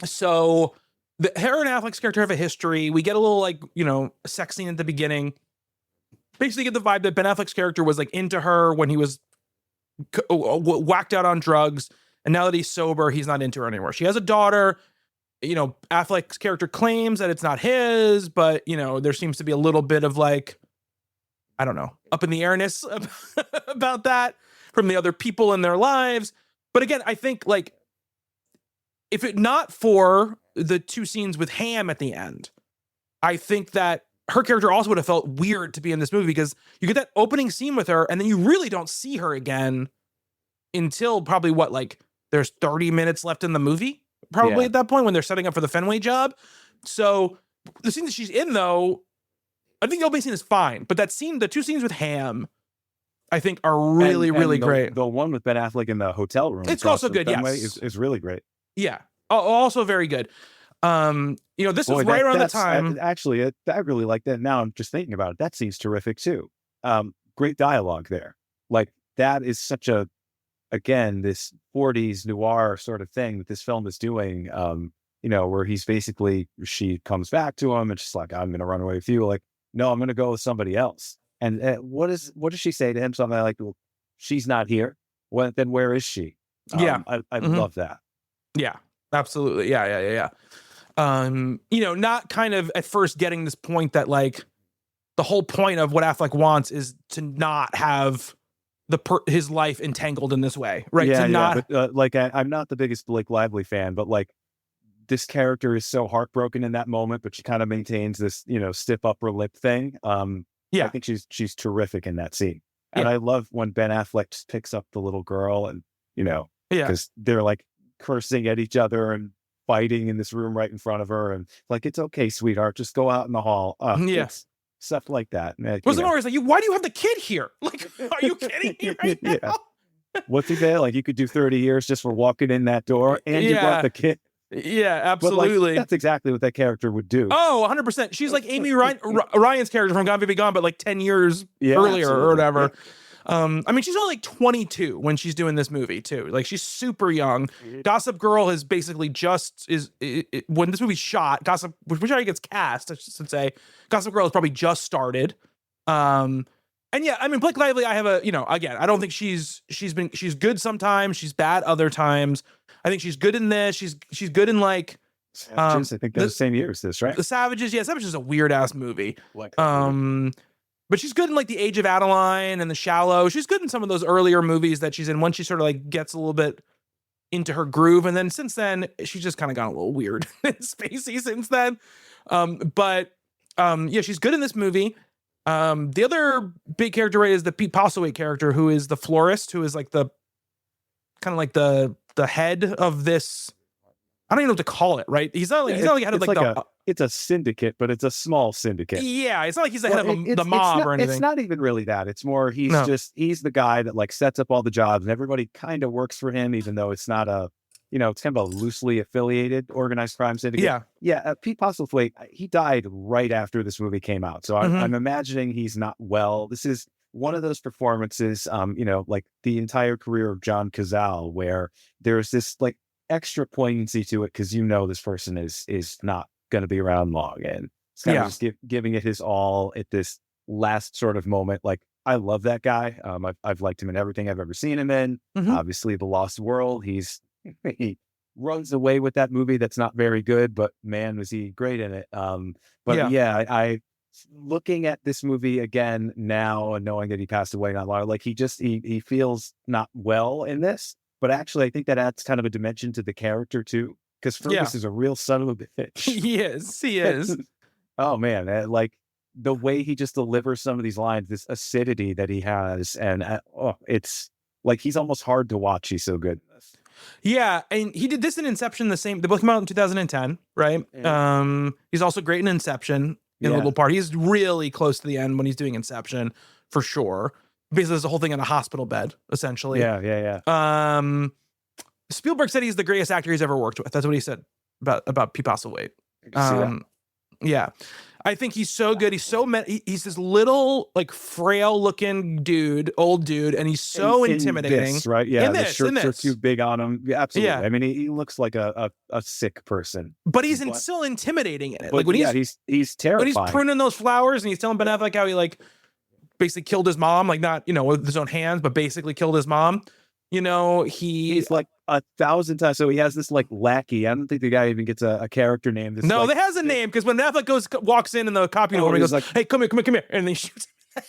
Speaker 1: so her and Affleck's character have a history. We get a little sex scene at the beginning. Basically get the vibe that Ben Affleck's character was like into her when he was whacked out on drugs. And now that he's sober, he's not into her anymore. She has a daughter. Affleck's character claims that it's not his, but, there seems to be a little bit of like, I don't know, up in the airness about that from the other people in their lives. But again, I think like, if it not for the two scenes with Hamm at the end, I think that her character also would have felt weird to be in this movie, because you get that opening scene with her and then you really don't see her again until probably there's 30 minutes left in the movie, probably at that point when they're setting up for the Fenway job. So the scene that she's in, though, I think the opening scene is fine. But that scene, the two scenes with Hamm, I think are really, really great.
Speaker 2: The one with Ben Affleck in the hotel room.
Speaker 1: It's also good.
Speaker 2: Fenway
Speaker 1: Yes.
Speaker 2: is really great.
Speaker 1: Yeah. Also very good. This was right around the time.
Speaker 2: Actually, I really like that. Now I'm just thinking about it. That scene's terrific too. Great dialogue there. Like that is such again, this 40s noir sort of thing that this film is doing, where he's basically, she comes back to him and she's like, I'm going to run away with you. Like, no, I'm going to go with somebody else. And what does she say to him? Something like, well, she's not here. Well, then where is she?
Speaker 1: Yeah.
Speaker 2: I love that.
Speaker 1: Yeah, absolutely. Yeah. Not kind of at first getting this point that like the whole point of what Affleck wants is to not have his life entangled in this way, right?
Speaker 2: I'm not the biggest Blake Lively fan, but like this character is so heartbroken in that moment, but she kind of maintains this, stiff upper lip thing. I think she's terrific in that scene. And I love when Ben Affleck just picks up the little girl and, because they're like cursing at each other and fighting in this room right in front of her. And like, it's okay, sweetheart, just go out in the hall. Stuff like that.
Speaker 1: Was it always like, why do you have the kid here? Like, are you kidding me right now?
Speaker 2: Yeah. What's he say? Like, you could do 30 years just for walking in that door and you brought the kid.
Speaker 1: Yeah, absolutely.
Speaker 2: Like, that's exactly what that character would do.
Speaker 1: Oh, 100%. She's like Amy Ryan's character from Gone Baby Gone, but like 10 years earlier or whatever. Yeah. She's only like 22 when she's doing this movie too. Like she's super young. Gossip Girl is basically when this movie's shot, which already gets cast, I should say, Gossip Girl has probably just started. Blake Lively, I have again, I don't think she's good sometimes, she's bad other times. I think she's good in this. She's good in like
Speaker 2: Savages. I think they're the same year as this, right?
Speaker 1: The Savages. Yeah, Savages is a weird ass movie. But she's good in like The Age of Adeline and The Shallow. She's good in some of those earlier movies that she's in once she sort of like gets a little bit into her groove. And then since then, she's just kind of gone a little weird and spacey since then. She's good in this movie. The other big character, right, is the Pete Postlethwaite character, who is the florist, who is like the kind of like the head of this. I don't even know what to call it, right? He's not like head of like
Speaker 2: it's a syndicate, but it's a small syndicate.
Speaker 1: Yeah, it's not like he's the head of the mob or anything.
Speaker 2: It's not even really that. It's more he's the guy that like sets up all the jobs and everybody kind of works for him, even though it's not it's kind of a loosely affiliated organized crime syndicate. Yeah. Pete Postlethwaite, he died right after this movie came out. So I'm imagining he's not well. This is one of those performances, like the entire career of John Cazale, where there's this like extra poignancy to it because this person is not going to be around long, and it's kind of just giving it his all at this last sort of moment. Like I love that guy. I've liked him in everything I've ever seen him in. Obviously, The Lost World. He runs away with that movie that's not very good, but man, was he great in it. I looking at this movie again now and knowing that he passed away not long, like he feels not well in this. But actually, I think that adds kind of a dimension to the character too, because Fergus is a real son of a bitch.
Speaker 1: He is.
Speaker 2: Oh man, like the way he just delivers some of these lines, this acidity that he has, and it's like he's almost hard to watch. He's so good in this.
Speaker 1: Yeah, and he did this in Inception. The book came out in 2010, right? Yeah. He's also great in Inception in a little part. He's really close to the end when he's doing Inception, for sure. Basically, there's the whole thing in a hospital bed, essentially.
Speaker 2: Yeah.
Speaker 1: Spielberg said he's the greatest actor he's ever worked with. That's what he said about Pete Postlethwaite. Yeah. I think he's so good. He's this little, like, frail-looking old dude, and he's so intimidating.
Speaker 2: This, right? Yeah, the shirts are too big on him. Yeah, absolutely. Yeah. I mean, he looks like a sick person.
Speaker 1: But he's still intimidating in it.
Speaker 2: Like when he's terrifying.
Speaker 1: When he's pruning those flowers, and he's telling Ben Affleck how he, like, basically killed his mom, like not, with his own hands, but basically killed his mom. He's
Speaker 2: like 1,000 times. So he has this like lackey. I don't think the guy even gets a character name.
Speaker 1: No, there has a name, because when Affleck walks in the copy room, he goes like, "Hey, come here," and then he shoots.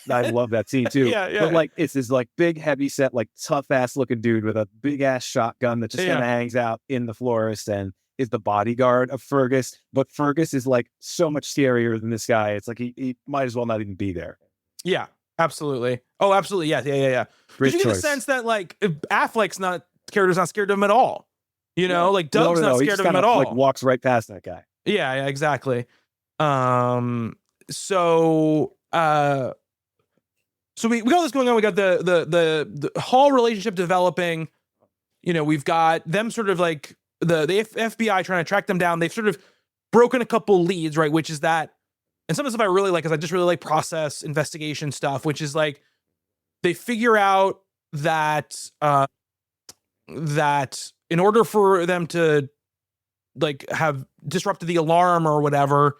Speaker 2: I love that scene too.
Speaker 1: Yeah.
Speaker 2: But like, it's this like big, heavy set, like tough ass looking dude with a big ass shotgun that just kind of hangs out in the florist and is the bodyguard of Fergus. But Fergus is like so much scarier than this guy. It's like he might as well not even be there.
Speaker 3: Yeah. Absolutely. Oh, absolutely. Yeah.
Speaker 1: But you get the sense that like Affleck's character's not scared of him at all. Like Doug's not scared of him at all.
Speaker 2: Like walks right past that guy.
Speaker 1: Yeah, exactly. So we got all this going on. We got the whole relationship developing. You know, we've got them sort of like the FBI trying to track them down. They've sort of broken a couple leads, right? Which is that, and some of the stuff I really like is I just really like process investigation stuff, which is like they figure out that that in order for them to like have disrupted the alarm or whatever,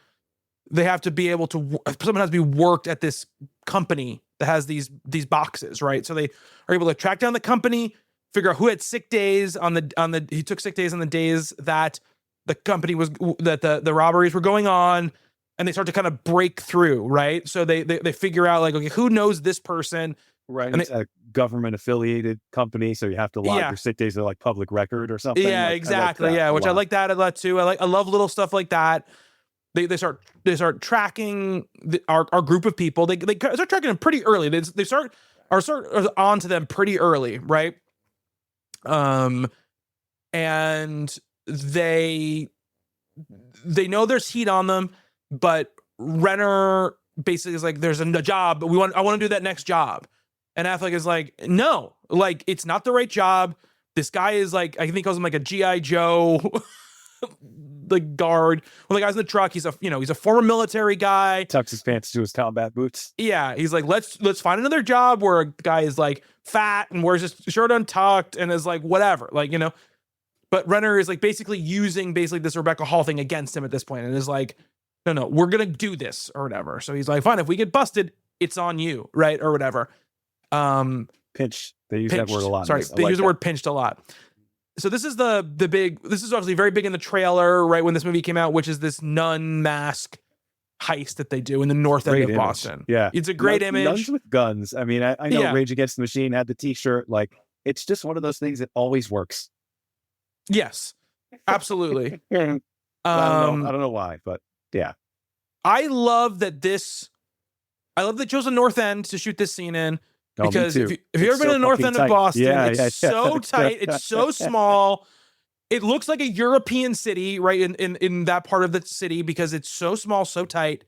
Speaker 1: they have to be able to, someone has to be worked at this company that has these boxes, right? So they are able to track down the company, figure out who had sick days he took sick days on the days that the company was, that the robberies were going on, and they start to kind of break through, right? So they figure out like, okay, who knows this person?
Speaker 2: Right. And it's a government affiliated company, so you have to log your sick days. They're like public record or something.
Speaker 1: Yeah,
Speaker 2: like,
Speaker 1: exactly. Yeah, which I like that a lot too. I love little stuff like that. They start tracking our group of people. They start tracking them pretty early. They start onto them pretty early, right? And they know there's heat on them, but Renner basically is like, there's a job, but I want to do that next job. And Affleck is like, no, like, it's not the right job. This guy is like, I think he calls him like a G.I. Joe, the guard. Well, the guy's in the truck. He's a former military guy.
Speaker 2: Tucks his pants to his combat boots.
Speaker 1: Yeah. He's like, let's find another job where a guy is like fat and wears his shirt untucked and is like, whatever, like, you know, but Renner is like basically using this Rebecca Hall thing against him at this point, and is like, no, we're going to do this or whatever. So he's like, fine, if we get busted, it's on you. Right. Or whatever.
Speaker 2: Pinched. They use that word a lot.
Speaker 1: Sorry, they use the word pinched a lot. So this is this is obviously very big in the trailer, right? When this movie came out, which is this nun mask heist that they do in the north end of Boston.
Speaker 2: Yeah.
Speaker 1: It's a great image.
Speaker 2: Nuns with guns. I mean, I know Rage Against the Machine had the t-shirt. Like, it's just one of those things that always works.
Speaker 1: Yes, absolutely.
Speaker 2: I don't know why, but yeah.
Speaker 1: I love that they chose the north end to shoot this scene in. Because if you've ever been in the north end of Boston, it's so tight, it's so small. It looks like a European city, right, in that part of the city, because it's so small, so tight.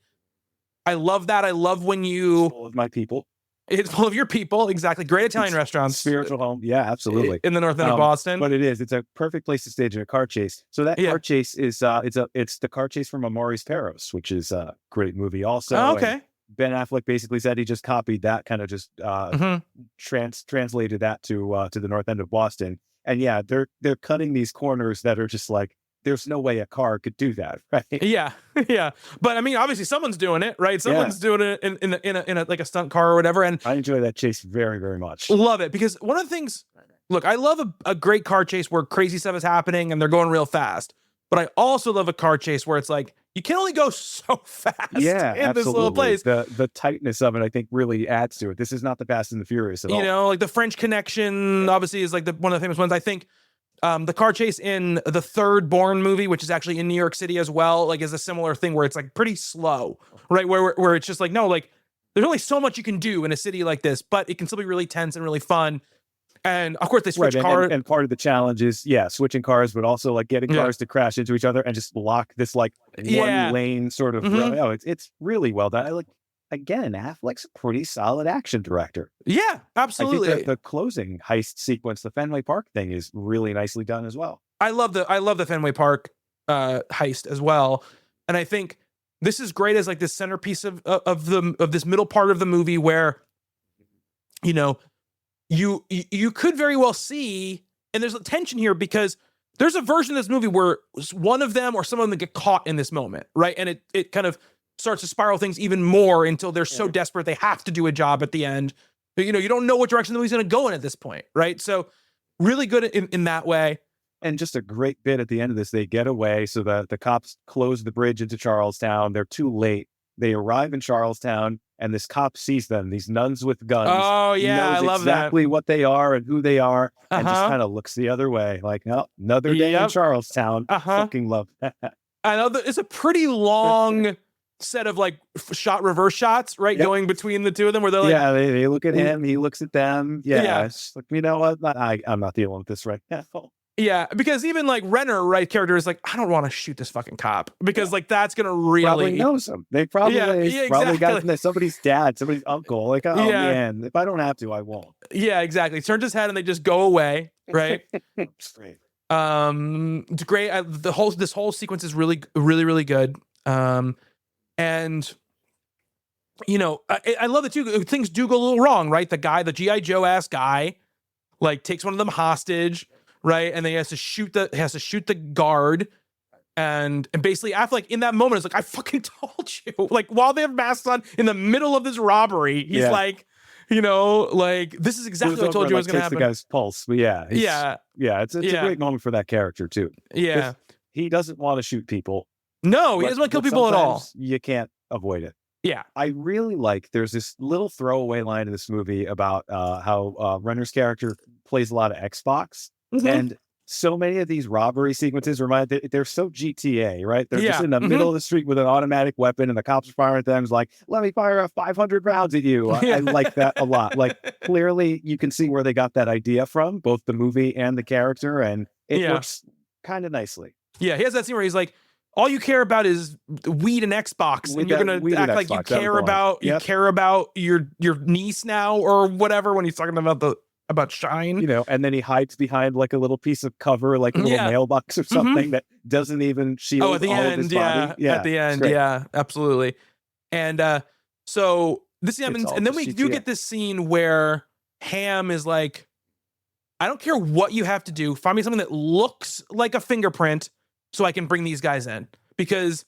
Speaker 1: I love that. I love when
Speaker 2: it's full of my people.
Speaker 1: It's full of your people, exactly. Great Italian restaurants.
Speaker 2: Spiritual home. Yeah, absolutely.
Speaker 1: In the north end of Boston.
Speaker 2: But it's a perfect place to stage a car chase. So that car chase is it's the car chase from Amores Perros, which is a great movie also.
Speaker 1: Oh, okay.
Speaker 2: Ben Affleck basically said he just copied that, kind of just translated that to the north end of Boston. And yeah, they're cutting these corners that are just like, there's no way a car could do that, right?
Speaker 1: Yeah. But I mean, obviously someone's doing it, right? Someone's doing it in a like a stunt car or whatever. And
Speaker 2: I enjoy that chase very, very much.
Speaker 1: Love it, because one of the things, look, I love a great car chase where crazy stuff is happening and they're going real fast. But I also love a car chase where it's like, you can only go so fast in this little place.
Speaker 2: The tightness of it, I think, really adds to it. This is not the Fast and the Furious at all.
Speaker 1: You know, like the French Connection, obviously, is like one of the famous ones. I think the car chase in the third Bourne movie, which is actually in New York City as well, like is a similar thing where it's like pretty slow, right? Where it's just like, no, like there's only so much you can do in a city like this, but it can still be really tense and really fun. And of course they switch cars.
Speaker 2: And part of the challenge is, switching cars, but also like getting cars to crash into each other and just block this like one lane sort of. It's really well done. Again, Affleck's a pretty solid action director.
Speaker 1: Yeah, absolutely.
Speaker 2: I think the closing heist sequence, the Fenway Park thing, is really nicely done as well.
Speaker 1: I love the Fenway Park heist as well. And I think this is great as like this centerpiece of this middle part of the movie where, you know, you could very well see, and there's a tension here because there's a version of this movie where one of them or some of them get caught in this moment, right? And it kind of starts to spiral things even more until they're so desperate they have to do a job at the end. But, you know, you don't know what direction the movie's going to go in at this point, right? So really good in that way.
Speaker 2: And just a great bit at the end of this, they get away. So the cops close the bridge into Charlestown. They're too late. They arrive in Charlestown, and this cop sees them, these nuns with guns.
Speaker 1: Oh, yeah, I love
Speaker 2: exactly what they are and who they are, and just kind of looks the other way, like, oh, another day in Charlestown. Fucking love that.
Speaker 1: I know that it's a pretty long set of like reverse shots, right? Going between the two of them where they're like,
Speaker 2: they look at him, he looks at them. It's like, you know what? I'm not dealing with this right now.
Speaker 1: Yeah, because even like Renner, right, character is like, I don't want to shoot this fucking cop because like that's gonna really
Speaker 2: probably knows him. They probably
Speaker 1: exactly.
Speaker 2: got somebody's dad, somebody's uncle. Like, oh man, if I don't have to, I won't.
Speaker 1: Yeah, exactly. Turns his head and they just go away, right?
Speaker 2: It's great.
Speaker 1: It's great. This whole sequence is really, really, really good. And you know, I love that too. Things do go a little wrong, right? The G.I. Joe ass guy, like takes one of them hostage, right? And then he has to shoot the guard. And basically Affleck in that moment is like, I fucking told you. Like while they have masks on in the middle of this robbery, he's like, you know, like this is exactly what I told you was going to happen.
Speaker 2: The guy's pulse, but it's a great moment for that character too.
Speaker 1: Yeah,
Speaker 2: he doesn't want to shoot people.
Speaker 1: No, he doesn't want to kill people at all.
Speaker 2: You can't avoid it.
Speaker 1: Yeah,
Speaker 2: I really like. There's this little throwaway line in this movie about how Renner's character plays a lot of Xbox, and so many of these robbery sequences they're so GTA, right? They're just in the middle of the street with an automatic weapon and the cops are firing at them. It's like, let me fire 500 rounds at you. I like that a lot. Like clearly you can see where they got that idea from, both the movie and the character, and it works kind of nicely.
Speaker 1: Yeah, he has that scene where he's like, all you care about is weed and Xbox, and you're gonna act like you care about your niece now or whatever when he's talking about Shine,
Speaker 2: you know, and then he hides behind like a little piece of cover, like a little mailbox or something that doesn't even shield
Speaker 1: at the
Speaker 2: all
Speaker 1: end,
Speaker 2: of his body.
Speaker 1: At the end, absolutely. And so this happens, and then we do get this scene where Hamm is like, I don't care what you have to do, find me something that looks like a fingerprint so I can bring these guys in, because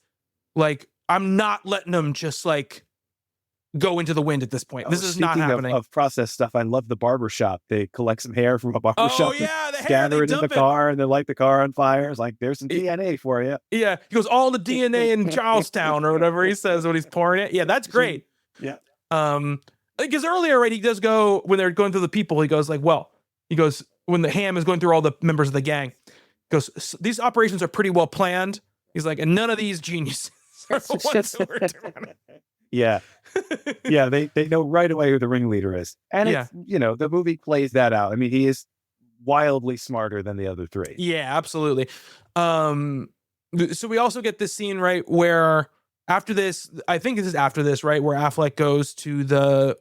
Speaker 1: like I'm not letting them just like go into the wind at this point. This is not happening.
Speaker 2: Of process stuff, I love the barbershop. They collect some hair from a barbershop, scatter it in the car, and then light the car on fire. It's like, there's some DNA for you.
Speaker 1: Yeah, he goes, all the DNA in Charlestown or whatever he says when he's pouring it. Yeah, that's great.
Speaker 2: Yeah.
Speaker 1: Because earlier, right, he does go, when they're going through the people, he goes when the Hamm is going through all the members of the gang, he goes, these operations are pretty well planned. He's like, and none of these geniuses are the ones who are doing it.
Speaker 2: Yeah. They know right away who the ringleader is. And it's, you know, the movie plays that out. I mean, he is wildly smarter than the other three.
Speaker 1: Yeah, absolutely. So we also get this scene, right, where after this, I think this is after this, right, where Affleck goes to the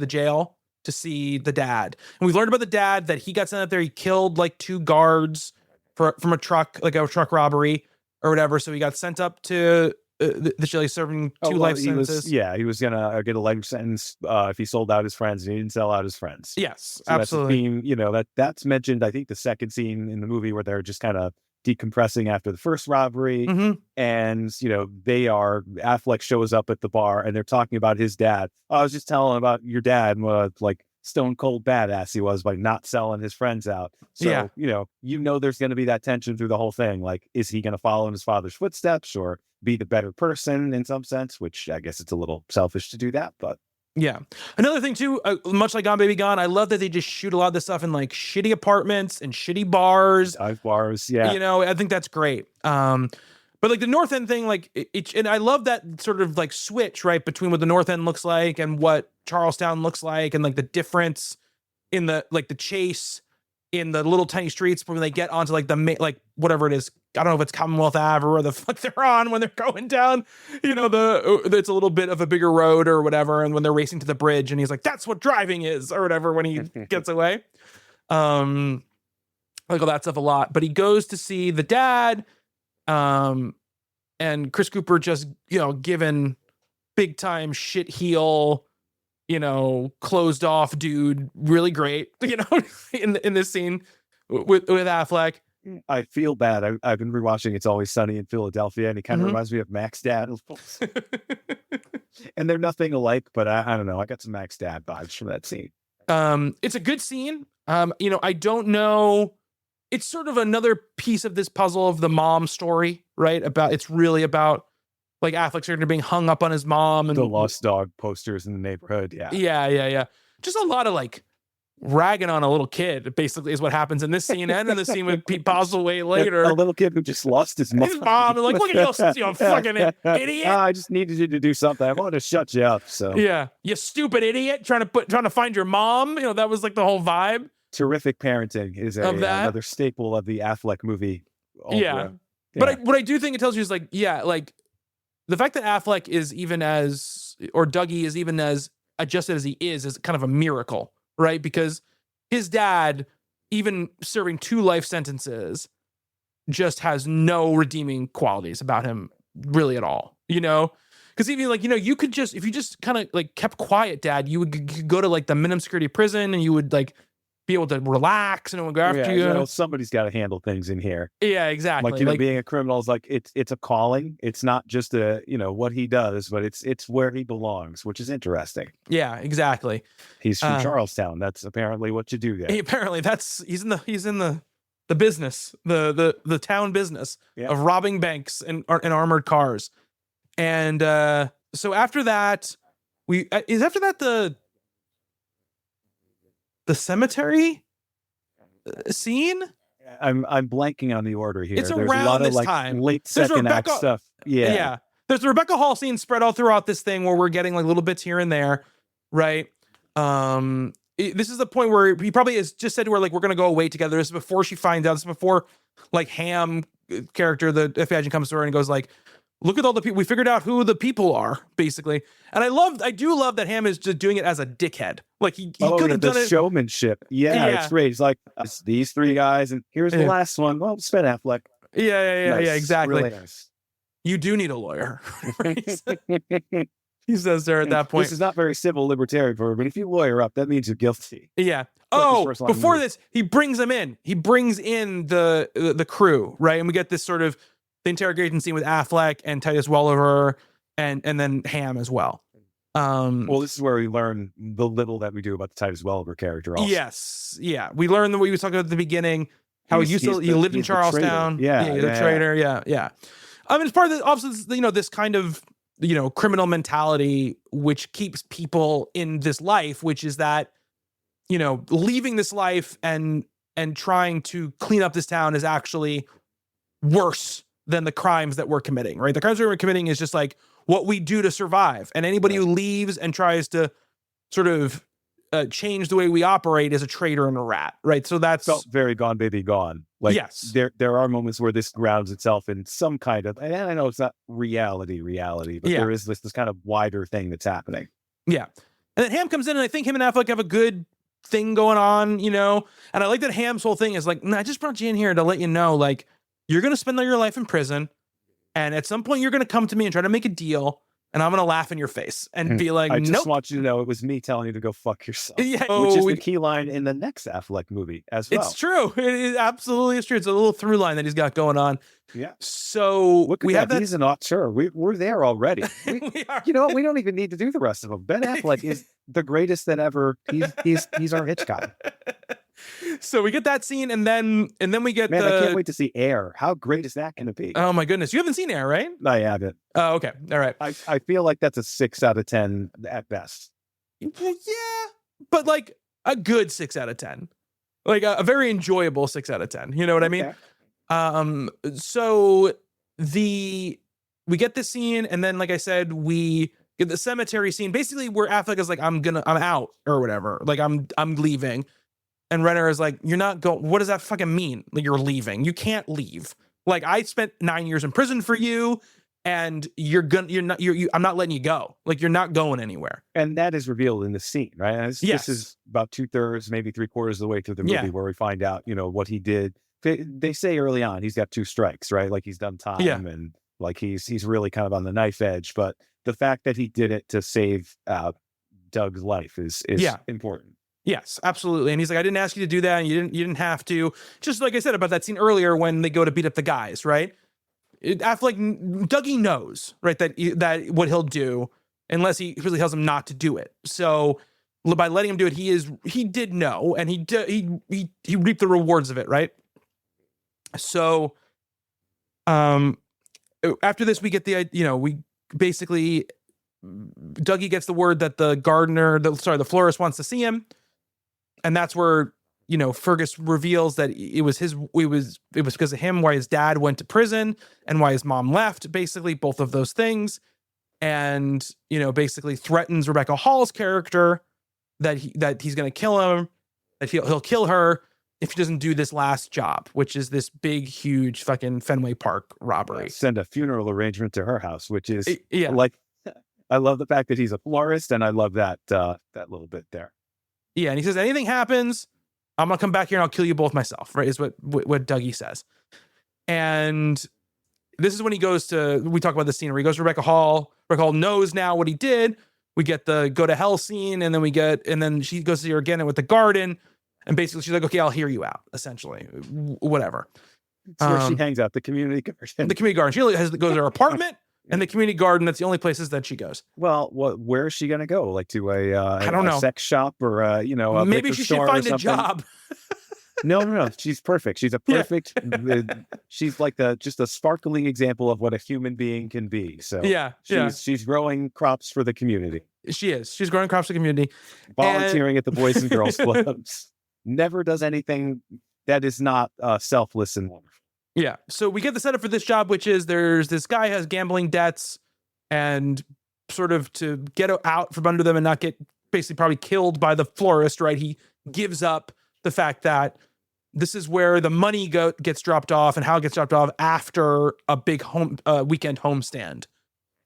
Speaker 1: jail to see the dad. And we learned about the dad that he got sent out there. He killed like 2 guards from a truck, like a truck robbery or whatever. So he got sent up to the jail, serving 2 life sentences.
Speaker 2: He was gonna get a life sentence if he sold out his friends, and he didn't sell out his friends.
Speaker 1: Yes,
Speaker 2: so
Speaker 1: absolutely.
Speaker 2: That's you know, that's mentioned. I think the second scene in the movie where they're just kind of decompressing after the first robbery, and you know, Affleck shows up at the bar and they're talking about his dad. I was just telling about your dad and what like stone cold badass he was by not selling his friends out. So you know there's going to be that tension through the whole thing. Like, is he going to follow in his father's footsteps or be the better person in some sense? Which I guess it's a little selfish to do that, but
Speaker 1: yeah. Another thing too, much like Gone Baby Gone, I love that they just shoot a lot of this stuff in like shitty apartments and shitty bars.
Speaker 2: Dive bars, yeah.
Speaker 1: You know, I think that's great. But like the North End thing, like and I love that sort of like switch, right, between what the North End looks like and what Charlestown looks like, and like the difference in the like the chase in the little tiny streets when they get onto like the like whatever it is. I don't know if it's Commonwealth Ave or where the fuck they're on when they're going down, you know, it's a little bit of a bigger road or whatever. And when they're racing to the bridge and he's like, that's what driving is or whatever, when he gets away. Like all that stuff a lot, but he goes to see the dad. And Chris Cooper just, you know, given big time shit heel, you know, closed off dude, really great, you know, in this scene with Affleck.
Speaker 2: I feel bad. I've been rewatching It's Always Sunny in Philadelphia, and he kind of reminds me of Mac's dad. And they're nothing alike, but I don't know. I got some Mac's dad vibes from that scene.
Speaker 1: It's a good scene. You know, I don't know. It's sort of another piece of this puzzle of the mom story, right? It's really about like Affleck's sort of being hung up on his mom and
Speaker 2: the lost dog posters in the neighborhood.
Speaker 1: Yeah. Just a lot of like ragging on a little kid, basically, is what happens in this scene and in the scene with Pete Postlethwaite later.
Speaker 2: A little kid who just lost his mom.
Speaker 1: His mom, like, look at you fucking idiot.
Speaker 2: I just needed you to do something. I wanted to shut you up. So
Speaker 1: yeah, you stupid idiot, trying to find your mom. You know, that was like the whole vibe.
Speaker 2: Terrific parenting is another staple of the Affleck movie.
Speaker 1: Yeah. But what I do think it tells you is like, like the fact that Affleck is even as, or Dougie is even as adjusted as he is kind of a miracle, right? Because his dad, even serving 2 life sentences, just has no redeeming qualities about him really at all, you know? Because even like, you could just, if you just kind of like kept quiet, Dad, you would go to like the minimum security prison and you would like be able to relax and no one go after you.
Speaker 2: Somebody's got to handle things in here.
Speaker 1: Yeah, exactly.
Speaker 2: Like, being a criminal is like, it's a calling. It's not just what he does, but it's where he belongs, which is interesting.
Speaker 1: Yeah, exactly.
Speaker 2: He's from Charlestown. That's apparently what you do there.
Speaker 1: Apparently he's in the business, the town business of robbing banks and armored cars. And so after that, the cemetery scene?
Speaker 2: I'm blanking on the order here.
Speaker 1: It's around a lot of time.
Speaker 2: Late second act stuff. Yeah.
Speaker 1: There's the Rebecca Hall scene spread all throughout this thing where we're getting like little bits here and there, right? This is the point where he probably has just said to her, like, we're gonna go away together. This is before she finds out. This is before like Hamm character, the FBI agent, comes to her and goes like, look at all the people. We figured out who the people are, basically. And I do love that Hamm is just doing it as a dickhead. Like he could have done it.
Speaker 2: Showmanship. Yeah, it's great. He's like, these 3 guys, and here's the last one. Well, it's Ben Affleck.
Speaker 1: Yeah, exactly.
Speaker 2: Really nice.
Speaker 1: You do need a lawyer. He says there at that point.
Speaker 2: This is not very civil libertarian for her, but if you lawyer up, that means you're guilty.
Speaker 1: Yeah. Before this, he brings them in. He brings in the crew, right? And we get this sort of the interrogation scene with Affleck and Titus Welliver and then Hamm as well.
Speaker 2: Well, this is where we learn the little that we do about the Titus Welliver character also.
Speaker 1: Yes. Yeah. We learned what we was talking about at the beginning, how he lived in Charlestown. He's a traitor. Yeah. I mean, it's part of the, obviously, this kind of, criminal mentality, which keeps people in this life, which is that, leaving this life and trying to clean up this town is actually worse than the crimes that we're committing, right? The crimes that we're committing is just like what we do to survive. And anybody who leaves and tries to sort of change the way we operate is a traitor and a rat, right? So that's
Speaker 2: felt very Gone Baby Gone. Like, yes, there are moments where this grounds itself in some kind of, and I know it's not reality, but there is this kind of wider thing that's happening.
Speaker 1: Yeah. And then Hamm comes in, and I think him and Affleck have a good thing going on, and I like that Hamm's whole thing is like, I just brought you in here to let you know, like, you're going to spend all your life in prison, and at some point you're going to come to me and try to make a deal, and I'm going to laugh in your face and be like,
Speaker 2: I just want you to know it was me telling you to go fuck yourself.
Speaker 1: Yeah,
Speaker 2: which is the key line in the next Affleck movie as well.
Speaker 1: It's true. It absolutely is true. It's a little through line that he's got going on.
Speaker 2: Yeah.
Speaker 1: So
Speaker 2: we have that. He's an auteur. We're there already. We are. You know what? We don't even need to do the rest of them. Ben Affleck is the greatest that ever. He's our Hitchcock.
Speaker 1: So we get that scene, and then we get
Speaker 2: I can't wait to see Air. How great is that going to be?
Speaker 1: Oh my goodness, you haven't seen Air, right?
Speaker 2: I haven't.
Speaker 1: Oh, okay, all right.
Speaker 2: I feel like that's a 6 out of 10 at best.
Speaker 1: Yeah, but like a good 6 out of 10, like a very enjoyable 6 out of 10. You know what I mean? So we get this scene, and then like I said, we get the cemetery scene, basically where Affleck is like, I'm out or whatever, like I'm leaving. And Renner is like, you're not going. What does that fucking mean? Like, you're leaving. You can't leave. Like, I spent 9 years in prison for you, and I'm not letting you go. Like, you're not going anywhere.
Speaker 2: And that is revealed in the scene, right? Yes. This is about 2/3, maybe 3/4 of the way through the movie where we find out, what he did. They say early on he's got 2 strikes, right? Like, he's done time and like he's really kind of on the knife edge. But the fact that he did it to save Doug's life is important.
Speaker 1: Yes, absolutely. And he's like, I didn't ask you to do that, and you didn't have to. Just like I said about that scene earlier when they go to beat up the guys, right? Dougie knows, right, that what he'll do unless he really tells him not to do it. So by letting him do it, he did know, and he reaped the rewards of it, right? So after this, we get we basically, Dougie gets the word that the florist wants to see him. And that's where, Fergus reveals that it was because of him why his dad went to prison and why his mom left, basically both of those things. And, basically threatens Rebecca Hall's character that he's going to kill him. that he'll kill her if she doesn't do this last job, which is this big, huge fucking Fenway Park robbery.
Speaker 2: Send a funeral arrangement to her house, which is like, I love the fact that he's a florist, and I love that little bit there.
Speaker 1: Yeah, and he says, anything happens, I'm gonna come back here and I'll kill you both myself, right? Is what Dougie says. And this is when he goes to, we talk about the scene where he goes to Rebecca Hall. Rebecca Hall knows now what he did. We get the go to hell scene, and then she goes to see her again with the garden. And basically she's like, okay, I'll hear you out, essentially. Whatever.
Speaker 2: It's where she hangs out, the community garden.
Speaker 1: The community garden. She goes to her apartment and the community garden. That's the only places that she goes.
Speaker 2: Well, where is she going to go? Like to
Speaker 1: I don't know.
Speaker 2: A sex shop or a
Speaker 1: maybe she should find a job.
Speaker 2: No. She's perfect. She's a perfect. She's like just a sparkling example of what a human being can be. So she's growing crops for the community.
Speaker 1: She is. She's growing crops for the community.
Speaker 2: Volunteering at the Boys and Girls Clubs. Never does anything that is not selfless and wonderful.
Speaker 1: Yeah. So we get the setup for this job, which is there's this guy who has gambling debts, and sort of to get out from under them and not get basically probably killed by the florist, right? He gives up the fact that this is where the money gets dropped off, and how it gets dropped off after a big weekend homestand.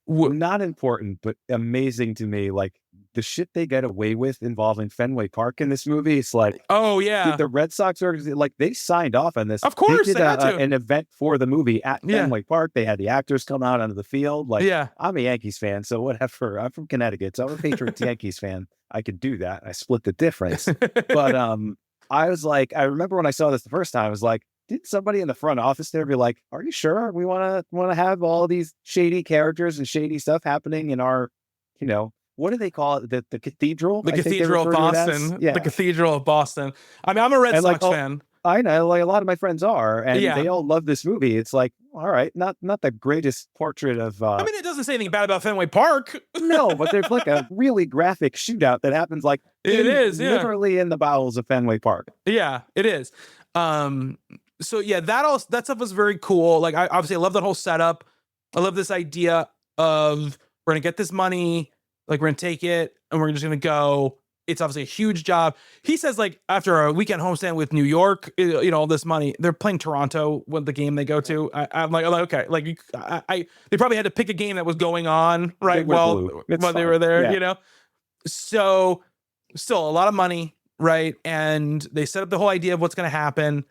Speaker 2: Not important, but amazing to me. Like the shit they get away with involving Fenway Park in this movie. It's like,
Speaker 1: oh yeah,
Speaker 2: the Red Sox like they signed off on this.
Speaker 1: Of course,
Speaker 2: they did an event for the movie at Fenway Park. They had the actors come out onto the field. Like, I'm a Yankees fan, so whatever. I'm from Connecticut, so I'm a Patriots Yankees fan. I could do that. I split the difference. But I was like, I remember when I saw this the first time, I was like, did somebody in the front office there be like, are you sure we want to have all these shady characters and shady stuff happening in our, what do they call it? The cathedral?
Speaker 1: The Cathedral of Boston. Yeah. The Cathedral of Boston. I mean, I'm a Red Sox fan.
Speaker 2: I know, like a lot of my friends are, and they all love this movie. It's like, all right, not the greatest portrait of.
Speaker 1: I mean, it doesn't say anything bad about Fenway Park.
Speaker 2: No, but there's like a really graphic shootout that happens, like literally in the bowels of Fenway Park.
Speaker 1: Yeah, it is. So yeah, that stuff was very cool. Like, I love that whole setup. I love this idea of we're gonna get this money, like we're gonna take it, and we're just gonna go. It's obviously a huge job. He says, like, after a weekend homestand with New York, all this money, they're playing Toronto with the game they go to. I'm like, okay, like they probably had to pick a game that was going on right while they were there, So still a lot of money, right? And they set up the whole idea of what's going to happen.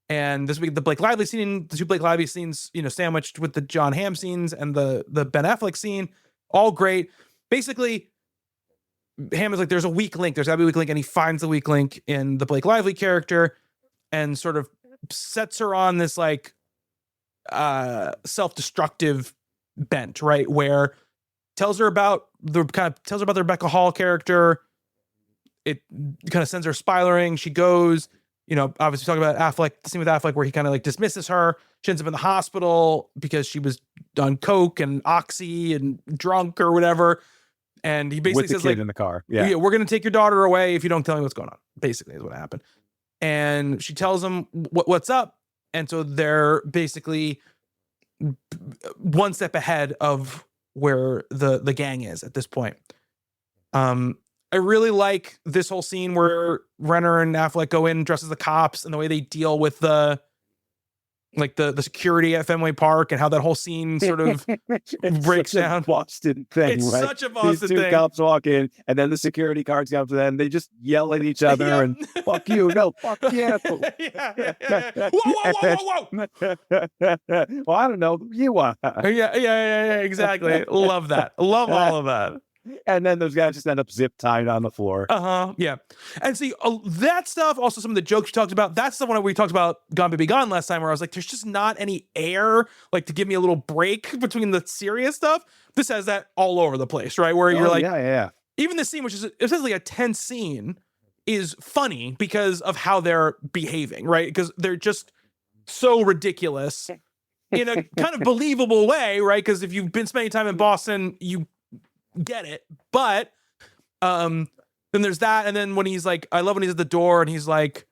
Speaker 1: And this week, the Blake Lively scene, the two Blake Lively scenes, sandwiched with the Jon Hamm scenes and the Ben Affleck scene, all great. Basically, Hamm is like, there's a weak link. There's got to be a weak link. And he finds the weak link in the Blake Lively character and sort of sets her on this like self-destructive bent, right? Where tells her about the Rebecca Hall character. It kind of sends her spiraling. She goes, obviously talking about Affleck, the scene with Affleck where he kind of like dismisses her. She ends up in the hospital because she was on coke and oxy and drunk or whatever. And he basically says, like,
Speaker 2: in the car.
Speaker 1: Yeah, we're going to take your daughter away if you don't tell me what's going on. Basically is what happened. And she tells him what's up. And so they're basically one step ahead of where the gang is at this point. I really like this whole scene where Renner and Affleck go in dressed as the cops and the way they deal with the security at Fenway Park and how that whole scene sort of breaks down.
Speaker 2: Boston thing,
Speaker 1: it's
Speaker 2: right?
Speaker 1: Such a Boston thing.
Speaker 2: These two cops walk in, and then the security guards come to them. They just yell at each other and "fuck you," "no, fuck you."
Speaker 1: Whoa!
Speaker 2: Well, I don't know. You are.
Speaker 1: Yeah. Exactly. Love that. Love all of that.
Speaker 2: And then those guys just end up zip tied on the floor.
Speaker 1: Yeah. And see, that stuff, also some of the jokes you talked about, that's the one we talked about Gone Baby Gone last time, where I was like, there's just not any air, like, to give me a little break between the serious stuff. This has that all over the place, right? Where you're like,
Speaker 2: yeah.
Speaker 1: Even the scene, which is essentially a tense scene, is funny because of how they're behaving, right? Because they're just so ridiculous in a kind of believable way, right? Because if you've been spending time in Boston, you get it. But then there's that, and then when he's like, I love when he's at the door and he's like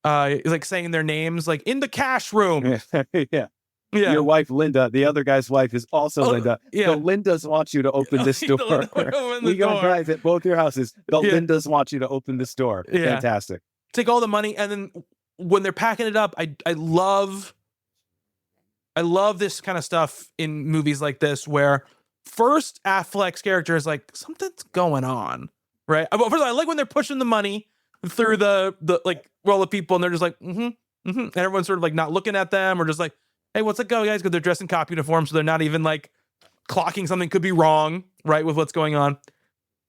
Speaker 1: saying their names, like, in the cash room.
Speaker 2: Yeah. Your wife Linda, the other guy's wife, is also Linda.
Speaker 1: Yeah.
Speaker 2: The Lindas want you to open this door. We go private, both your houses. The Lindas want you to open this door.
Speaker 1: Yeah.
Speaker 2: Fantastic.
Speaker 1: take all the money, and then when they're packing it up, I love this kind of stuff in movies like this, where first Affleck's character is like, something's going on, right? First of all, I like when they're pushing the money through the like roll of people, and they're just like, and everyone's sort of like not looking at them, or just like, hey, what's it go, guys? Because they're dressed in cop uniforms, so they're not even like clocking something could be wrong, right, with what's going on.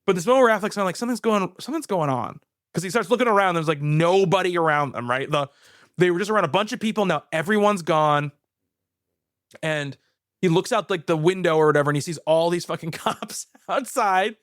Speaker 1: But this moment where Affleck's kind of like, something's going on, because he starts looking around. There's like nobody around them, right? They were just around a bunch of people. Now everyone's gone, and he looks out like the window or whatever, and he sees all these fucking cops outside.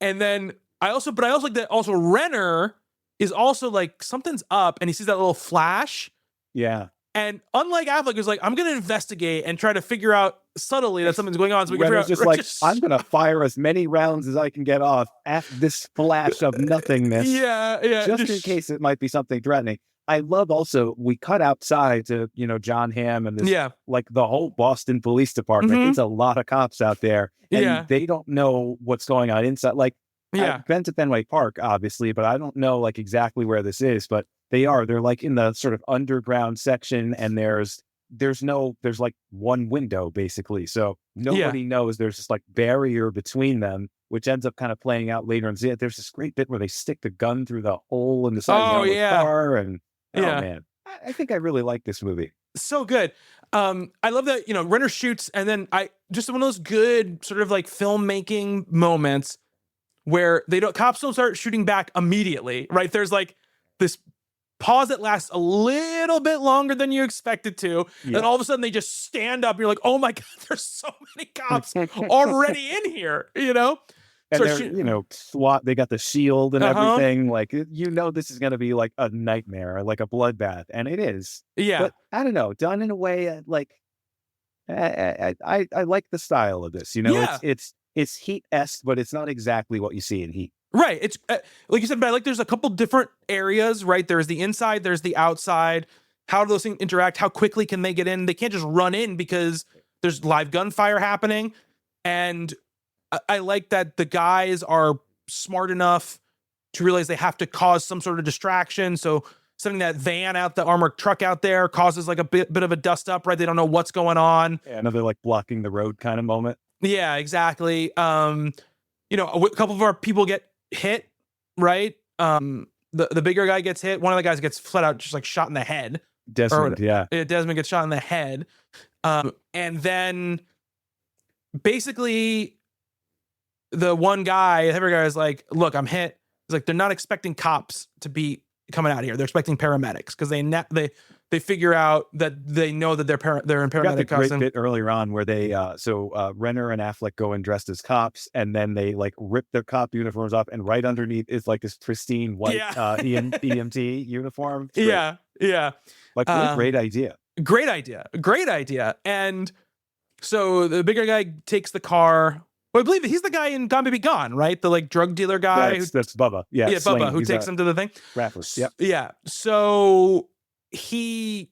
Speaker 1: And then I also like that. Also, Renner is also like, something's up, and he sees that little flash.
Speaker 2: Yeah.
Speaker 1: And unlike Affleck, who's like, I'm going to investigate and try to figure out subtly that something's going on. So we can
Speaker 2: Renner's just like, I'm going to fire as many rounds as I can get off at this flash of nothingness.
Speaker 1: Yeah.
Speaker 2: Just in case it might be something threatening. I love also, we cut outside to, Jon Hamm and this, like the whole Boston Police Department. It's a lot of cops out there. And they don't know what's going on inside. Like, I've been to Fenway Park, obviously, but I don't know like exactly where this is, but they're like in the sort of underground section, and there's like one window basically. So nobody knows. There's this like barrier between them, which ends up kind of playing out later. And there's this great bit where they stick the gun through the hole in the side of the car. And man, I think I really like this movie.
Speaker 1: So good. I love that, Renner shoots, and then just one of those good sort of like filmmaking moments where cops don't start shooting back immediately, right? There's like this pause that lasts a little bit longer than you expect it to. Then all of a sudden they just stand up. And you're like, oh my God, there's so many cops already in here,
Speaker 2: And they're, SWAT, they got the shield and everything. Like, this is going to be like a nightmare, like a bloodbath. And it is.
Speaker 1: Yeah.
Speaker 2: But I don't know, done in a way like, I like the style of this, it's Heat-esque, but it's not exactly what you see in Heat.
Speaker 1: Right. It's like you said, but there's a couple different areas, right? There's the inside, there's the outside. How do those things interact? How quickly can they get in? They can't just run in because there's live gunfire happening. And I like that the guys are smart enough to realize they have to cause some sort of distraction. So sending that van out, the armored truck out there, causes like a bit of a dust up, right? They don't know what's going on.
Speaker 2: Yeah, another like blocking the road kind of moment.
Speaker 1: Yeah, exactly. A couple of our people get hit, right? The bigger guy gets hit. One of the guys gets flat out just like shot in the head.
Speaker 2: Desmond
Speaker 1: gets shot in the head. And then basically the one guy, the heavy guy, is like, look, I'm hit. He's like, they're not expecting cops to be coming out here. They're expecting paramedics, because they figure out that they know that they're in paramedic.
Speaker 2: Got the great bit earlier on where they Renner and Affleck go in dressed as cops, and then they like rip their cop uniforms off, and right underneath is like this pristine white EMT uniform.
Speaker 1: Yeah.
Speaker 2: Like, what a great idea.
Speaker 1: Great idea. And so the bigger guy takes the car. Well, I believe he's the guy in Gone Baby Gone, right? The like drug dealer guy.
Speaker 2: That's Bubba. Yeah,
Speaker 1: Bubba, who takes him to the thing.
Speaker 2: Rapper. Yep.
Speaker 1: Yeah. So he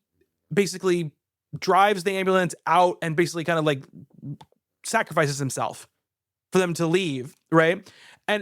Speaker 1: basically drives the ambulance out and basically kind of like sacrifices himself for them to leave, right?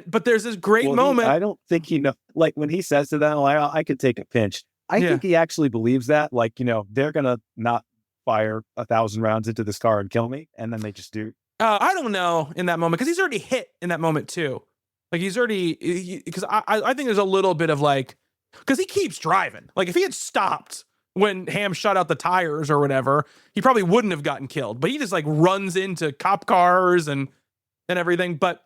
Speaker 1: But there's this great moment.
Speaker 2: I don't think like when he says to them, I could take a pinch. I think he actually believes that, like, they're going to not fire 1,000 rounds into this car and kill me. And then they just do.
Speaker 1: I don't know in that moment, because he's already hit in that moment too. Like he's already, because I think there's a little bit of like, because he keeps driving. Like if he had stopped when Hamm shot out the tires or whatever, he probably wouldn't have gotten killed. But he just like runs into cop cars and everything. But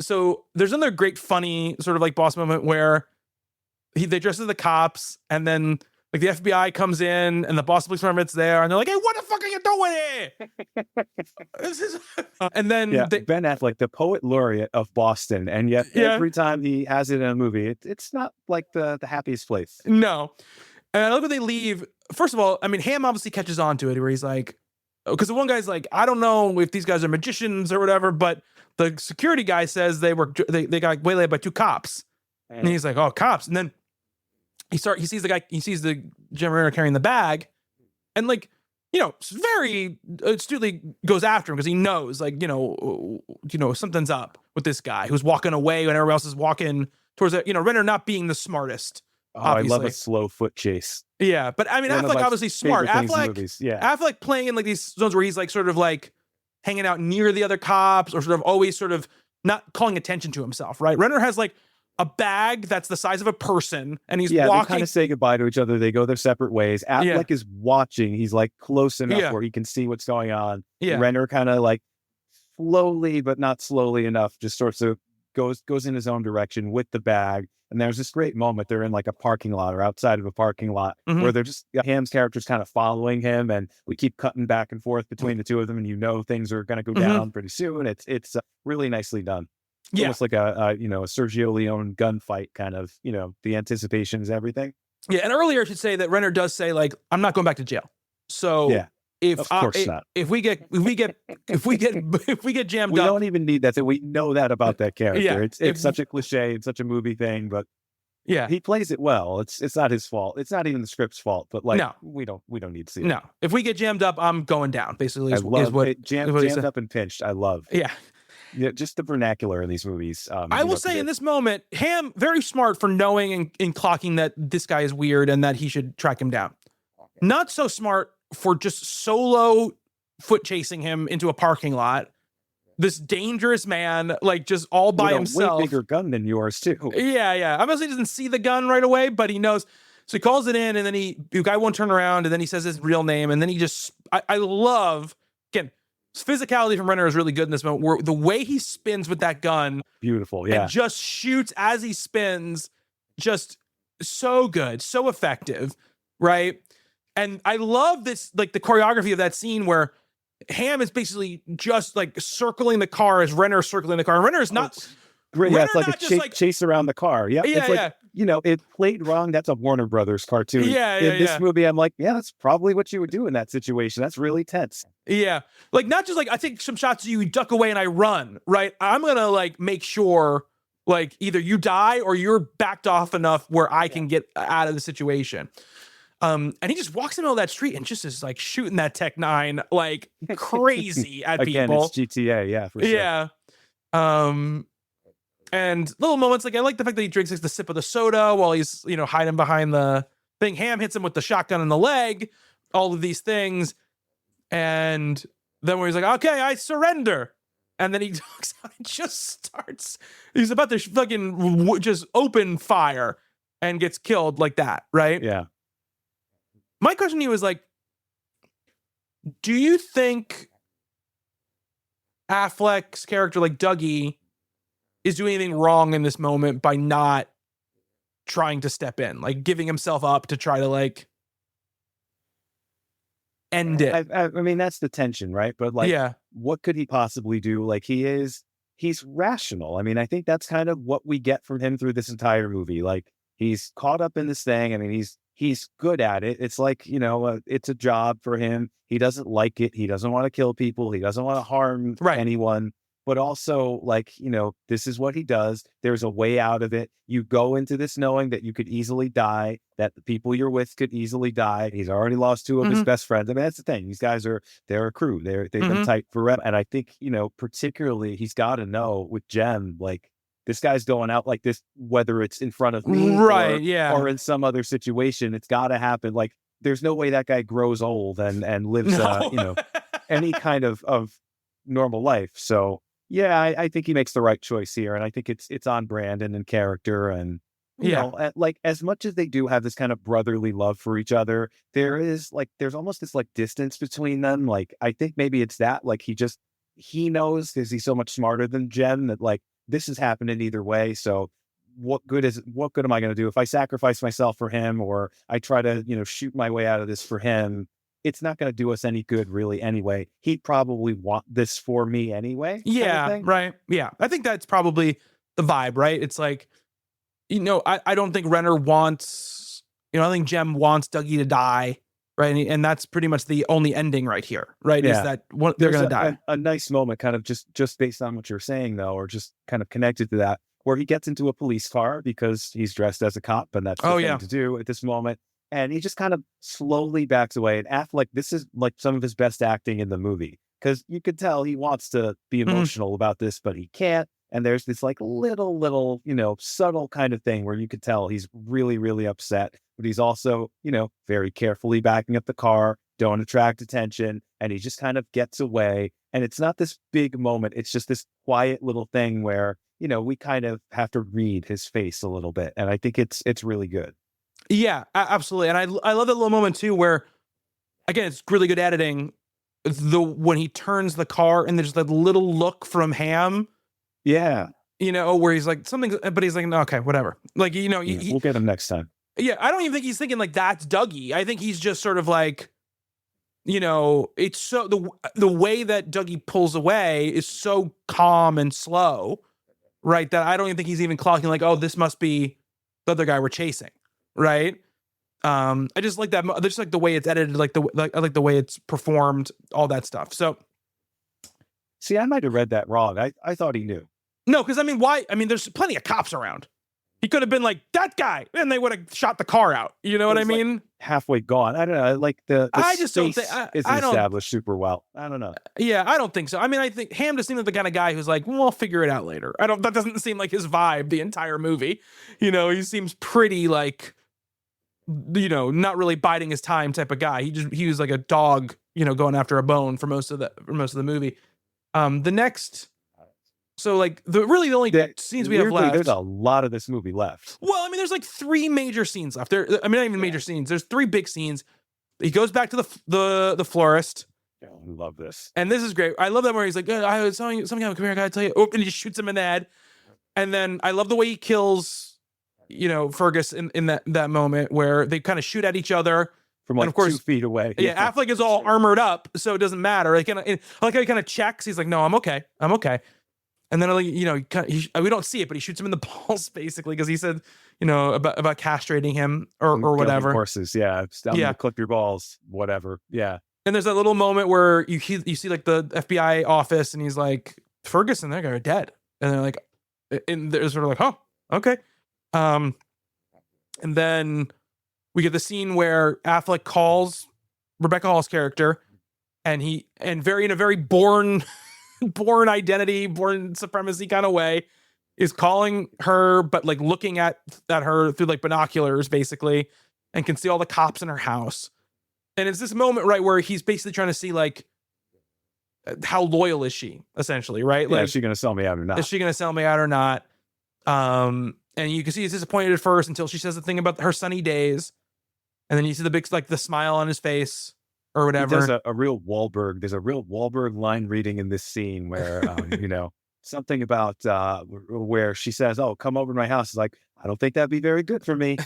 Speaker 1: so there's another great funny sort of like boss moment where they dress as the cops, and then like the FBI comes in and the Boston Police Department's there, and they're like, "Hey, what the fuck are you doing here?" And then
Speaker 2: Ben Affleck, the poet laureate of Boston, and yet every time he has it in a movie, it's not like the happiest place.
Speaker 1: No. And I love when they leave. First of all, I mean, Hamm obviously catches on to it, where he's like, because the one guy's like, I don't know if these guys are magicians or whatever, but the security guy says they got waylaid by 2 cops. And he's like, oh, cops. And then he sees the Jeremy Renner carrying the bag, and like, very astutely goes after him, because he knows, like, something's up with this guy who's walking away when everyone else is walking towards it. Renner not being the smartest. Obviously.
Speaker 2: I love a slow foot chase.
Speaker 1: Yeah, but I mean, Affleck obviously smart. Affleck playing in like these zones where he's like sort of like hanging out near the other cops, or sort of always sort of not calling attention to himself, right? Renner has like a bag that's the size of a person, and he's walking.
Speaker 2: They kind of say goodbye to each other. They go their separate ways. Affleck is watching. He's like close enough where he can see what's going on. Renner kind of like slowly, but not slowly enough, just sort of goes in his own direction with the bag. And there's this great moment. They're in like a parking lot or outside of a parking lot where they're just, Hamm's character's kind of following him, and we keep cutting back and forth between the two of them, and things are going to go down pretty soon. It's really nicely done. Almost like a Sergio Leone gunfight kind of, the anticipation is everything.
Speaker 1: Yeah, and earlier I should say that Renner does say like, I'm not going back to jail. So if we get jammed up,
Speaker 2: we don't even need that. We know that about that character. Yeah, it's such a cliche. It's such a movie thing, but he plays it well. It's not his fault. It's not even the script's fault. But like, we don't need to see it.
Speaker 1: No, if we get jammed up, I'm going down. Basically,
Speaker 2: jammed up and pinched. I love.
Speaker 1: Yeah,
Speaker 2: just the vernacular in these movies.
Speaker 1: I will say in this moment, Hamm very smart for knowing and clocking that this guy is weird and that he should track him down. Not so smart for just solo foot chasing him into a parking lot. This dangerous man, like just all by himself.
Speaker 2: Way bigger gun than yours too.
Speaker 1: Yeah. Obviously, he doesn't see the gun right away, but he knows. So he calls it in, and then the guy won't turn around, and then he says his real name, and then he just. I love again. Physicality from Renner is really good in this moment, where the way he spins with that gun,
Speaker 2: beautiful, and
Speaker 1: just shoots as he spins, just so good, so effective, right? And I love this, like the choreography of that scene where Hamm is basically just like circling the car as Renner circling the car. Renner is not.
Speaker 2: Great, it's like a chase around the car. It's like, it played wrong. That's a Warner Brothers cartoon. In this movie, I'm like, that's probably what you would do in that situation. That's really tense.
Speaker 1: Yeah. Like, not just like, I take some shots of you duck away and I run, right? I'm going to like make sure like either you die or you're backed off enough where I can get out of the situation. And he just walks in the middle of that street and just is like shooting that Tech 9 like crazy at
Speaker 2: Again,
Speaker 1: people.
Speaker 2: It's GTA, for sure.
Speaker 1: Yeah. And little moments, like I like the fact that he drinks like the sip of the soda while he's, hiding behind the thing. Hamm hits him with the shotgun in the leg, all of these things. And then when he's like, okay, I surrender. And then he talks out and just starts, he's about to fucking just open fire and gets killed like that, right?
Speaker 2: Yeah.
Speaker 1: My question to you is like, do you think Affleck's character, like Dougie, is doing anything wrong in this moment by not trying to step in, like giving himself up to try to like end it?
Speaker 2: I mean, that's the tension, right? But like, what could he possibly do? Like he's rational. I mean, I think that's kind of what we get from him through this entire movie. Like he's caught up in this thing. I mean, he's good at it. It's like, it's a job for him. He doesn't like it. He doesn't want to kill people. He doesn't want to harm anyone. But also, like, this is what he does. There's a way out of it. You go into this knowing that you could easily die, that the people you're with could easily die. He's already lost two of his best friends. I mean, that's the thing. These guys they're a crew. They've been tight forever. And I think, particularly he's got to know with Jem, like, this guy's going out like this, whether it's in front of me or in some other situation, it's got to happen. Like, there's no way that guy grows old and lives, any kind of normal life. So, yeah, I think he makes the right choice here, and I think it's on brand and in character, and you know, like as much as they do have this kind of brotherly love for each other, there's almost this like distance between them. Like I think maybe it's that like he knows because he's so much smarter than Jen that like this is happening either way. So what good am I going to do if I sacrifice myself for him, or I try to shoot my way out of this for him? It's not going to do us any good, really, anyway. He'd probably want this for me anyway.
Speaker 1: Yeah, kind of right. Yeah, I think that's probably the vibe, right? It's like, I don't think Renner wants, I think Jem wants Dougie to die, right? And that's pretty much the only ending right here, right?
Speaker 2: Yeah.
Speaker 1: Is that they're going to die.
Speaker 2: A nice moment, kind of just based on what you're saying, though, or just kind of connected to that, where he gets into a police car because he's dressed as a cop, and that's the thing to do at this moment. And he just kind of slowly backs away. And Affleck, this is like some of his best acting in the movie, because you could tell he wants to be emotional about this, but he can't. And there's this like little, you know, subtle kind of thing where you could tell he's really, really upset, but he's also, you know, very carefully backing up the car, don't attract attention, and he just kind of gets away. And it's not this big moment. It's just this quiet little thing where, you know, we kind of have to read his face a little bit. And I think it's really good.
Speaker 1: Yeah, absolutely. And I love that little moment too, where again, it's really good editing. When he turns the car and there's that little look from Hamm.
Speaker 2: Yeah.
Speaker 1: You know, where he's like something, but he's like, no, okay, whatever. Like, you know,
Speaker 2: we'll get him next time.
Speaker 1: Yeah. I don't even think he's thinking like that's Dougie. I think he's just sort of like, you know, it's so the way that Dougie pulls away is so calm and slow, right? That I don't even think he's even clocking like, oh, this must be the other guy we're chasing. Right. I just like that. I just like the way it's edited, I like the way it's performed, all that stuff. So,
Speaker 2: see, I might have read that wrong. I thought he knew.
Speaker 1: No, because I mean, why? I mean, there's plenty of cops around. He could have been like that guy, and they would have shot the car out. You know what I mean? Like
Speaker 2: halfway gone. I don't know. Like the
Speaker 1: I just don't think
Speaker 2: isn't established super well. I don't know.
Speaker 1: Yeah, I don't think so. I mean, I think Hamm just seems like the kind of guy who's like, well, I'll figure it out later. That doesn't seem like his vibe the entire movie. You know, he seems pretty like, you know, not really biding his time type of guy. He was like a dog, you know, going after a bone for most of the movie. So like the only scenes we have left.
Speaker 2: There's a lot of this movie left.
Speaker 1: Well, I mean, there's like 3 major scenes left. I mean, not even major scenes. There's 3 big scenes. He goes back to the florist.
Speaker 2: Yeah, I love this.
Speaker 1: And this is great. I love that where he's like, I was telling you something. Come here, I gotta tell you. Oh, and he just shoots him in the head. And then I love the way he kills, you know, Fergus in that moment where they kind of shoot at each other.
Speaker 2: From like, of course, 2 feet away.
Speaker 1: Yeah, Affleck is all armored up, so it doesn't matter. Like, I like how he kind of checks. He's like, no, I'm okay. And then, like, you know, we don't see it, but he shoots him in the balls, basically, because he said, you know, about castrating him or whatever.
Speaker 2: Horses, yeah. I'm gonna clip your balls, whatever. Yeah.
Speaker 1: And there's that little moment where you see like the FBI office, and he's like, Fergus and that guy are dead. And they're like, and they're sort of like, oh, okay. And then we get the scene where Affleck calls Rebecca Hall's character, and in a very born identity, born supremacy kind of way, is calling her, but like looking at her through like binoculars, basically, and can see all the cops in her house. And it's this moment, right, where he's basically trying to see like how loyal is she, essentially, right?
Speaker 2: Yeah,
Speaker 1: like,
Speaker 2: is she going to sell me out or not?
Speaker 1: Is she going to sell me out or not? And you can see he's disappointed at first until she says the thing about her sunny days, and then you see the big the smile on his face. Or whatever.
Speaker 2: There's a real Wahlberg. There's a real Wahlberg line reading in this scene where, you know, something about where she says, "Oh, come over to my house." It's like, I don't think that'd be very good for me.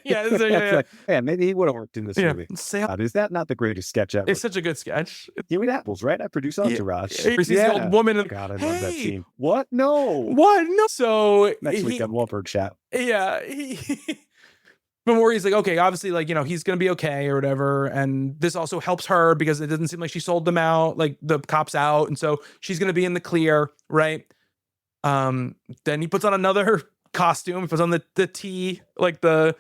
Speaker 1: Yeah.
Speaker 2: Like, man, maybe he would have worked in this movie. Is that not the greatest sketch ever?
Speaker 1: It's such a good sketch.
Speaker 2: Give me apples, right? I produce Entourage.
Speaker 1: He sees the old woman.
Speaker 2: God, I love that scene. What? No.
Speaker 1: So
Speaker 2: next week on Wahlberg chat.
Speaker 1: Yeah. But where he's like, okay, obviously, like, you know, he's gonna be okay or whatever, and this also helps her because it doesn't seem like she sold them out, like the cops out, and so she's gonna be in the clear, right? Then he puts on another costume. He puts on the T, like the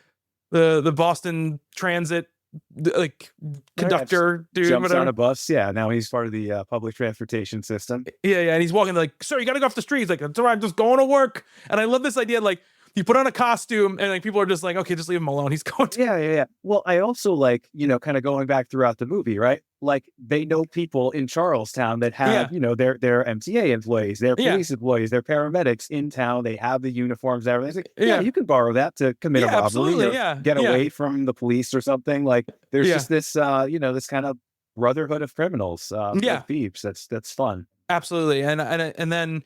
Speaker 1: Boston Transit like conductor dude,
Speaker 2: jumps
Speaker 1: whatever.
Speaker 2: On a bus. Yeah, now he's part of the public transportation system.
Speaker 1: Yeah, and he's walking like, sir, you gotta go off the street. He's like, that's all right, I'm just going to work. And I love this idea, like, you put on a costume and like people are just like, okay, just leave him alone. He's going to.
Speaker 2: Yeah. Well, I also like, you know, kind of going back throughout the movie, right? Like they know people in Charlestown that have, you know, their MTA employees, their police employees, their paramedics in town. They have the uniforms, everything. It's like, you can borrow that to commit a robbery or get away from the police or something. Like there's just this, you know, this kind of brotherhood of criminals, thieves. That's fun.
Speaker 1: Absolutely. And then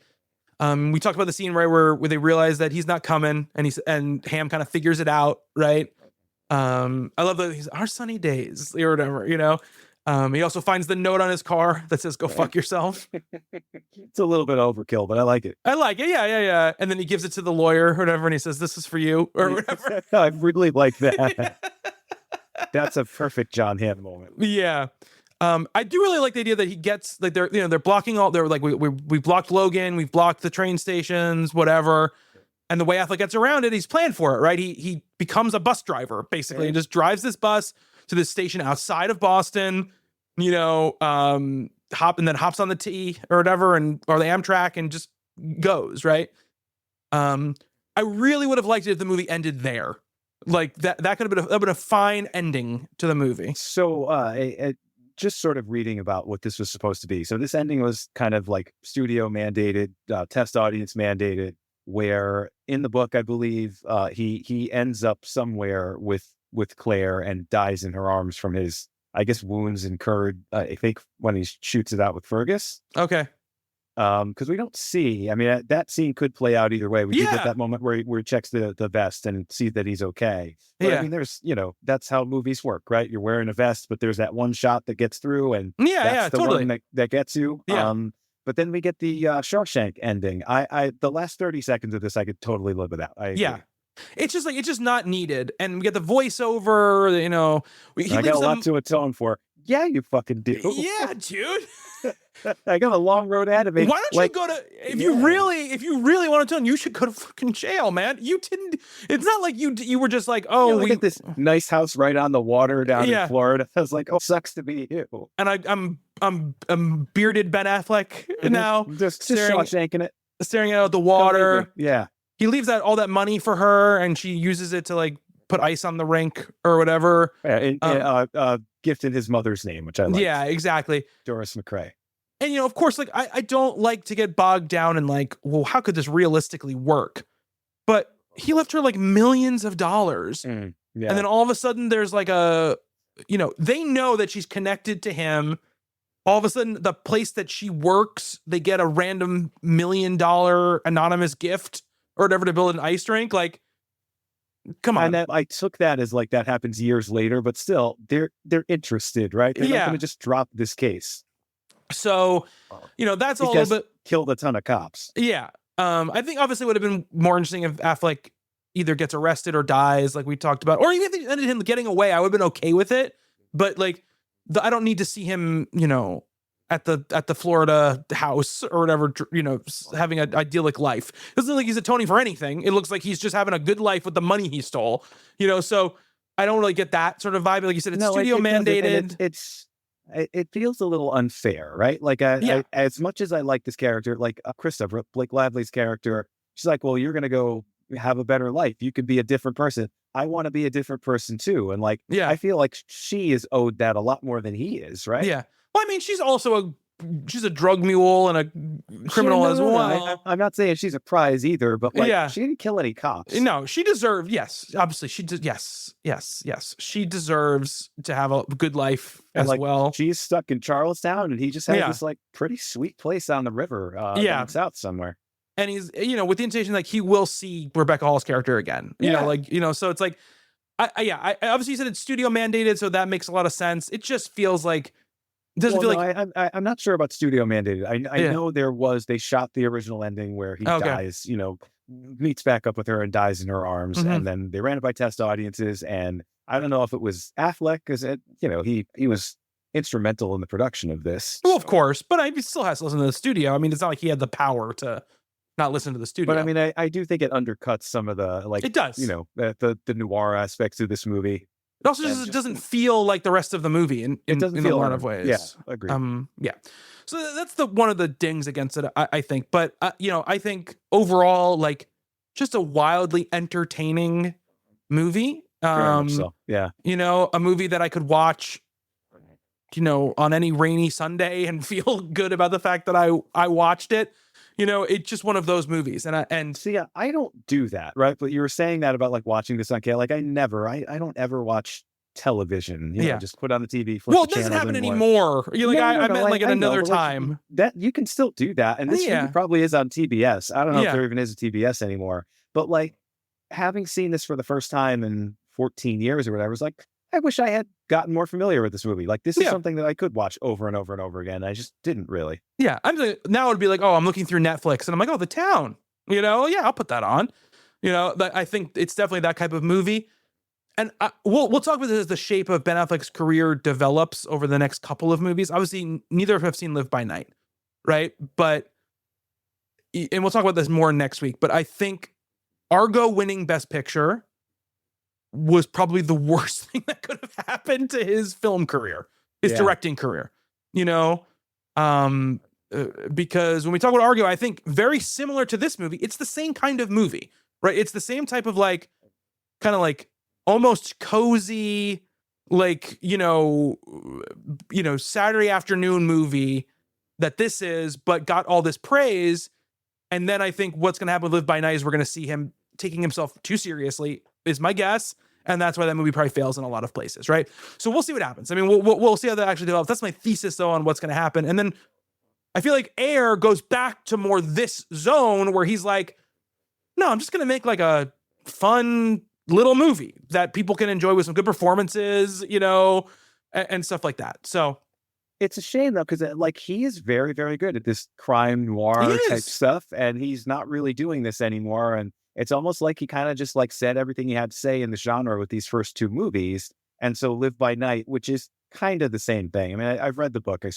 Speaker 1: we talked about the scene right where they realize that he's not coming, and Hamm kind of figures it out, right? I love that he's our sunny days or whatever, you know. He also finds the note on his car that says, "Go fuck yourself."
Speaker 2: It's a little bit overkill, but I like it.
Speaker 1: Yeah. And then he gives it to the lawyer or whatever, and he says, "This is for you," or whatever.
Speaker 2: I really like that. That's a perfect Jon Hamm moment.
Speaker 1: Yeah. I do really like the idea that he gets like they're blocking they're like we blocked Logan, we've blocked the train stations, whatever. And the way Affleck gets around it, he's planned for it, right? He becomes a bus driver basically and just drives this bus to this station outside of Boston, you know, hops on the T or whatever or the Amtrak and just goes, right? I really would have liked it if the movie ended there. Like that could have been a fine ending to the movie.
Speaker 2: So, just sort of reading about what this was supposed to be. So this ending was kind of like studio mandated, test audience mandated, where in the book, I believe, he ends up somewhere with Claire and dies in her arms from his, I guess, wounds incurred, I think, when he shoots it out with Fergus.
Speaker 1: Okay.
Speaker 2: Because we don't see, I mean, that scene could play out either way. We do get that moment where he checks the vest and see that he's okay. But I mean, there's, that's how movies work, right? You're wearing a vest, but there's that one shot that gets through, and that's the
Speaker 1: totally
Speaker 2: one that gets you.
Speaker 1: Yeah.
Speaker 2: But then we get the Shawshank ending. The last 30 seconds of this, I could totally live without.
Speaker 1: It's just not needed. And we get the voiceover,
Speaker 2: I got a lot to atone for. Yeah, you fucking do.
Speaker 1: Yeah, dude.
Speaker 2: I got a long road ahead of me.
Speaker 1: Why don't you go to, if you really want to tell him, you should go to fucking jail, man. You didn't, it's not like you were just like, oh,
Speaker 2: we get this nice house right on the water down in Florida. I was like, oh, sucks to be you.
Speaker 1: And I'm bearded Ben Affleck now.
Speaker 2: Just Shawshanking it.
Speaker 1: Staring out the water.
Speaker 2: Yeah.
Speaker 1: He leaves all that money for her, and she uses it to like put ice on the rink or whatever.
Speaker 2: Yeah, gift in his mother's name, which I like.
Speaker 1: Yeah, exactly.
Speaker 2: Doris McRae.
Speaker 1: And, of course, like, I don't like to get bogged down in like, well, how could this realistically work? But he left her like millions of dollars.
Speaker 2: Yeah.
Speaker 1: And then all of a sudden there's like they know that she's connected to him. All of a sudden, the place that she works, they get a random $1 million anonymous gift or whatever to build an ice rink. Like, come on.
Speaker 2: And I took that as like that happens years later, but still, they're interested, right? They're not going to just drop this case.
Speaker 1: So, that's a little bit
Speaker 2: killed a ton of cops.
Speaker 1: Yeah. I think obviously it would have been more interesting if Affleck either gets arrested or dies, like we talked about, or even if they ended him getting away, I would have been okay with it. But like, I don't need to see him, at the Florida house or whatever, having an idyllic life. It doesn't look like he's atoning for anything. It looks like he's just having a good life with the money he stole. So I don't really get that sort of vibe. Like you said, it's studio mandated.
Speaker 2: It feels a little unfair, right? Like, as much as I like this character, like Krista, Blake Lively's character, she's like, well, you're going to go have a better life. You could be a different person. I want to be a different person too. And like, I feel like she is owed that a lot more than he is, right?
Speaker 1: Yeah. Well, I mean, she's also she's a drug mule and a criminal as well.
Speaker 2: I'm not saying she's a prize either, but like, she didn't kill any cops.
Speaker 1: No, she deserved. Yes, obviously she did. Yes. She deserves to have a good life as well.
Speaker 2: She's stuck in Charlestown, and he just has this like pretty sweet place on the river, down south somewhere.
Speaker 1: And he's, with the intention like he will see Rebecca Hall's character again. So it's like, I obviously said it's studio mandated, so that makes a lot of sense. It just feels like.
Speaker 2: I'm not sure about studio mandated. I know they shot the original ending where he dies, meets back up with her and dies in her arms. Mm-hmm. And then they ran it by test audiences. And I don't know if it was Affleck, because he was instrumental in the production of this.
Speaker 1: Well, of course, but he still has to listen to the studio. I mean, it's not like he had the power to not listen to the studio.
Speaker 2: But I mean, I do think it undercuts some of the
Speaker 1: it does.
Speaker 2: The noir aspects of this movie.
Speaker 1: It also just doesn't feel like the rest of the movie in a lot of ways.
Speaker 2: Yeah, agreed.
Speaker 1: So that's one of the dings against it, I think. But I think overall, like, just a wildly entertaining movie.
Speaker 2: Yeah.
Speaker 1: A movie that I could watch, on any rainy Sunday and feel good about the fact that I watched it. It's just one of those movies. And
Speaker 2: see, I don't do that, right? But you were saying that about like watching this on cable. Like I don't ever watch television. Just put on the TV.
Speaker 1: Well, it doesn't happen anymore. I meant like at another time.
Speaker 2: That you can still do that, and this movie probably is on TBS. I don't know if there even is a TBS anymore. But like having seen this for the first time in 14 years or whatever, it's like, I wish I had gotten more familiar with this movie. Like, this is something that I could watch over and over and over again. I just didn't really.
Speaker 1: Yeah. Now it'd be like, oh, I'm looking through Netflix and I'm like, oh, The Town, I'll put that on. I think it's definitely that type of movie. And we'll talk about this as the shape of Ben Affleck's career develops over the next couple of movies. Obviously, neither of us have seen Live by Night, right? And we'll talk about this more next week. But I think Argo winning Best Picture was probably the worst thing that could have happened to his film career, his directing career. because when we talk about Argo, I think very similar to this movie, it's the same kind of movie, right? It's the same type of like, kind of like almost cozy, like, Saturday afternoon movie that this is, but got all this praise. And then I think what's going to happen with Live by Night is we're going to see him taking himself too seriously, is my guess. And that's why that movie probably fails in a lot of places, right? So we'll see what happens. I mean, we'll see how that actually develops. That's my thesis, though, on what's going to happen. And then I feel like Air goes back to more this zone where he's like, no, I'm just going to make like a fun little movie that people can enjoy with some good performances, and stuff like that. So
Speaker 2: it's a shame, though, because like he is very, very good at this crime noir type stuff, and he's not really doing this anymore. And it's almost like he kind of just like said everything he had to say in the genre with these first two movies. And so Live by Night, which is kind of the same thing. I mean, I've read the book. I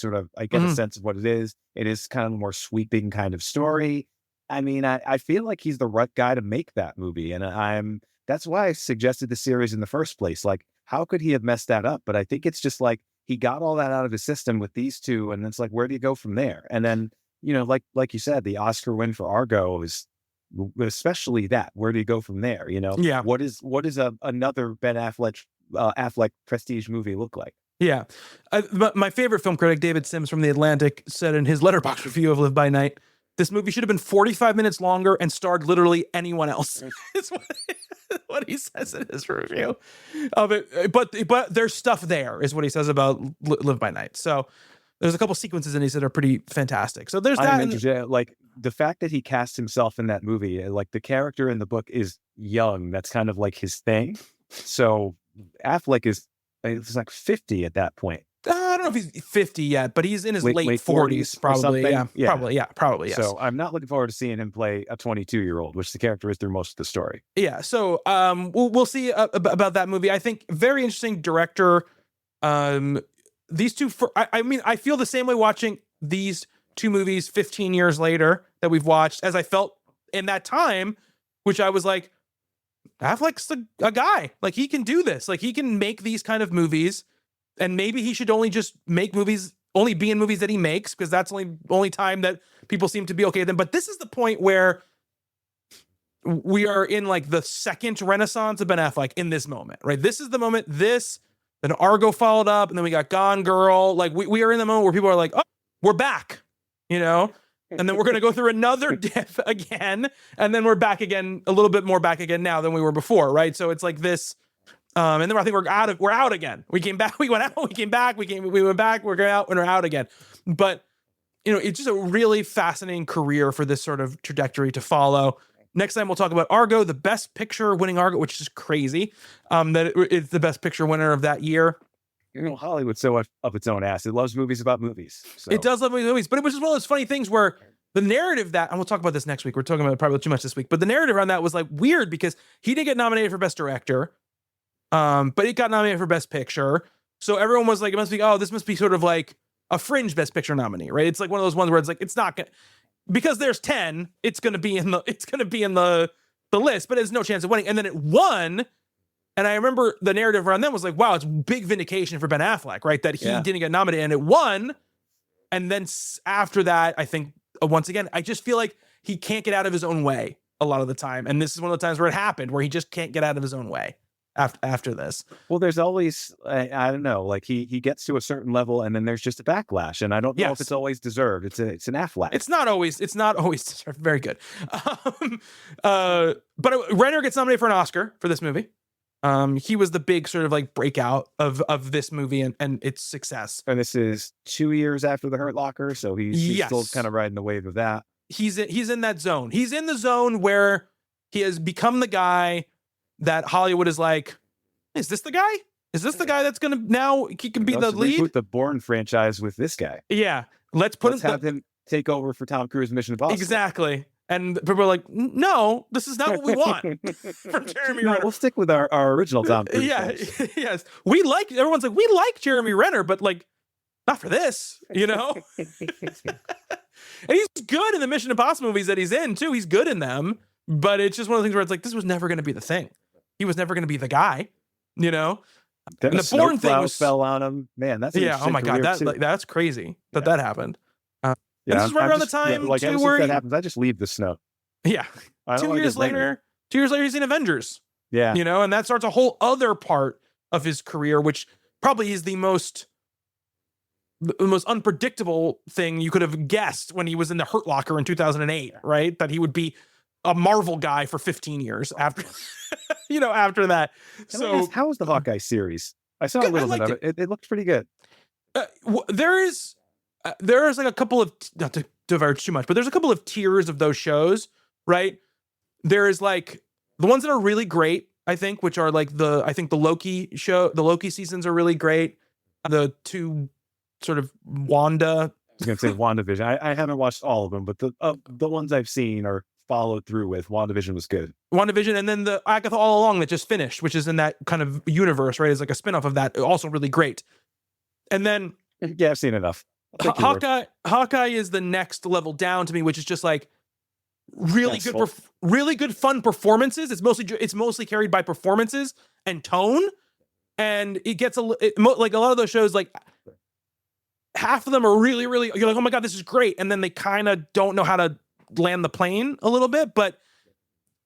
Speaker 2: get a sense of what it is. It is kind of a more sweeping kind of story. I mean, I feel like he's the right guy to make that movie. And that's why I suggested the series in the first place. Like, how could he have messed that up? But I think it's just like, he got all that out of his system with these two. And it's like, where do you go from there? And then, like you said, the Oscar win for Argo is especially that. Where do you go from there?
Speaker 1: Yeah.
Speaker 2: What is another Ben Affleck prestige movie look like?
Speaker 1: Yeah. My favorite film critic, David Sims from The Atlantic, said in his letterbox review of Live by Night, this movie should have been 45 minutes longer and starred literally anyone else. Is what he says in his review of it. But there's stuff there, is what he says about Live by Night. So there's a couple sequences in these that are pretty fantastic. So there's that.
Speaker 2: I'm interested, like the fact that he cast himself in that movie, like the character in the book is young. That's kind of like his thing. So Affleck is like 50 at that point.
Speaker 1: I don't know if he's 50 yet, but he's in his late 40s probably. Yeah, probably. Yes.
Speaker 2: So I'm not looking forward to seeing him play a 22-year-old, which the character is through most of the story.
Speaker 1: Yeah. So we'll see about that movie. I think very interesting director. These two, I feel the same way watching these two movies 15 years later that we've watched as I felt in that time, which I was like, Affleck's a guy. Like, he can do this. Like, he can make these kind of movies. And maybe he should only just make movies, only be in movies that he makes, because that's only time that people seem to be okay with him. But this is the point where we are in like the second renaissance of Ben Affleck in this moment, right? This is the moment, then Argo followed up, and then we got Gone Girl. Like, we are in the moment where people are like, oh, we're back, and then we're going to go through another dip again. And then we're back again, a little bit more back again now than we were before, right? So it's like this. And then I think we're out again. We came back, we went out, we came back, we went back, we're going out, and we're out again. But, it's just a really fascinating career for this sort of trajectory to follow. Next time we'll talk about Argo, the best picture winning Argo, which is crazy. That it's the best picture winner of that year.
Speaker 2: Hollywood's so up its own ass. It loves movies about movies. So.
Speaker 1: It does love movies, but it was just one of those funny things where the narrative and we'll talk about this next week. We're talking about probably too much this week, but the narrative around that was like weird because he did get nominated for Best Director. But it got nominated for Best Picture. So everyone was like, this must be sort of like a fringe Best Picture nominee, right? It's like one of those ones where it's like, it's not gonna, because there's 10, it's going to be in the list, but there's no chance of winning. And then it won. And I remember the narrative around them was like, wow, it's big vindication for Ben Affleck, right? That he didn't get nominated and it won. And then after that, I think once again, I just feel like he can't get out of his own way a lot of the time. And this is one of the times where it happened, where he just can't get out of his own way. After this,
Speaker 2: well, there's always I don't know, like he gets to a certain level and then there's just a backlash, and I don't know if it's always deserved. It's an Affleck.
Speaker 1: It's not always deserved. Very good. But Renner gets nominated for an Oscar for this movie. He was the big sort of like breakout of this movie and its success.
Speaker 2: And this is 2 years after The Hurt Locker, so he's still kind of riding the wave of that.
Speaker 1: He's in that zone. He's in the zone where he has become the guy that Hollywood is like, is this the guy? Is this the guy that's going to now, he can be the lead?
Speaker 2: Reboot the Bourne franchise with this guy.
Speaker 1: Yeah. Let's have him
Speaker 2: take over for Tom Cruise Mission Impossible.
Speaker 1: Exactly. And people are like, no, this is not what we want from Jeremy Renner.
Speaker 2: We'll stick with our original Tom Cruise.
Speaker 1: Yeah. Yes. Everyone's like, we like Jeremy Renner, but like, not for this, And he's good in the Mission Impossible movies that he's in too. He's good in them, but it's just one of the things where it's like, this was never going to be the thing. He was never going to be the guy, And
Speaker 2: the Bourne thing fell on him. Man, that's
Speaker 1: oh my God, that's crazy that happened.
Speaker 2: Yeah,
Speaker 1: and this is right around the time
Speaker 2: like
Speaker 1: too,
Speaker 2: ever
Speaker 1: where
Speaker 2: since that happens, I just leave the snow.
Speaker 1: Yeah. 2 years later, he's in Avengers.
Speaker 2: Yeah.
Speaker 1: You know, and that starts a whole other part of his career, which probably is the most unpredictable thing you could have guessed when he was in the Hurt Locker in 2008, right? That he would be a Marvel guy for 15 years after, after that. So
Speaker 2: how was the Hawkeye series? I saw a little bit of it. It looked pretty good.
Speaker 1: There is like a couple of, not to diverge too much, but there's a couple of tiers of those shows, right? There is like the ones that are really great, I think, which are like the Loki seasons are really great. The two sort of Wanda.
Speaker 2: I was going to say WandaVision. I haven't watched all of them, but the ones I've seen are followed through with. WandaVision was good.
Speaker 1: WandaVision, and then the Agatha All Along that just finished, which is in that kind of universe, right? It's like a spinoff of that, also really great. And then
Speaker 2: yeah, I've seen enough.
Speaker 1: Hawkeye is the next level down to me, which is just like really good fun performances. It's mostly carried by performances and tone, and it gets like a lot of those shows, like half of them are really, really, you're like, oh my God, this is great. And then they kind of don't know how to land the plane a little bit, but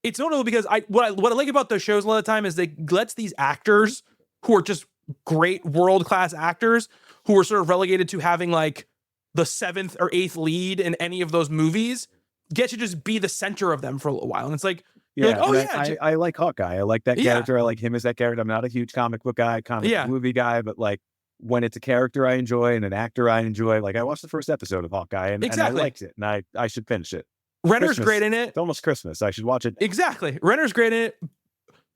Speaker 1: it's notable because what I like about those shows a lot of the time is they lets these actors who are just great world-class actors who are sort of relegated to having like the 7th or 8th lead in any of those movies get to just be the center of them for a little while. And it's like,
Speaker 2: I like Hawkeye. I like that character. I like him as that character. I'm not a huge comic book guy, movie guy, but like, when it's a character I enjoy and an actor I enjoy, like I watched the first episode of Hawkeye and I liked it, and I should finish it.
Speaker 1: Renner's great in it.
Speaker 2: It's almost Christmas. I should watch it.
Speaker 1: Exactly. Renner's great in it.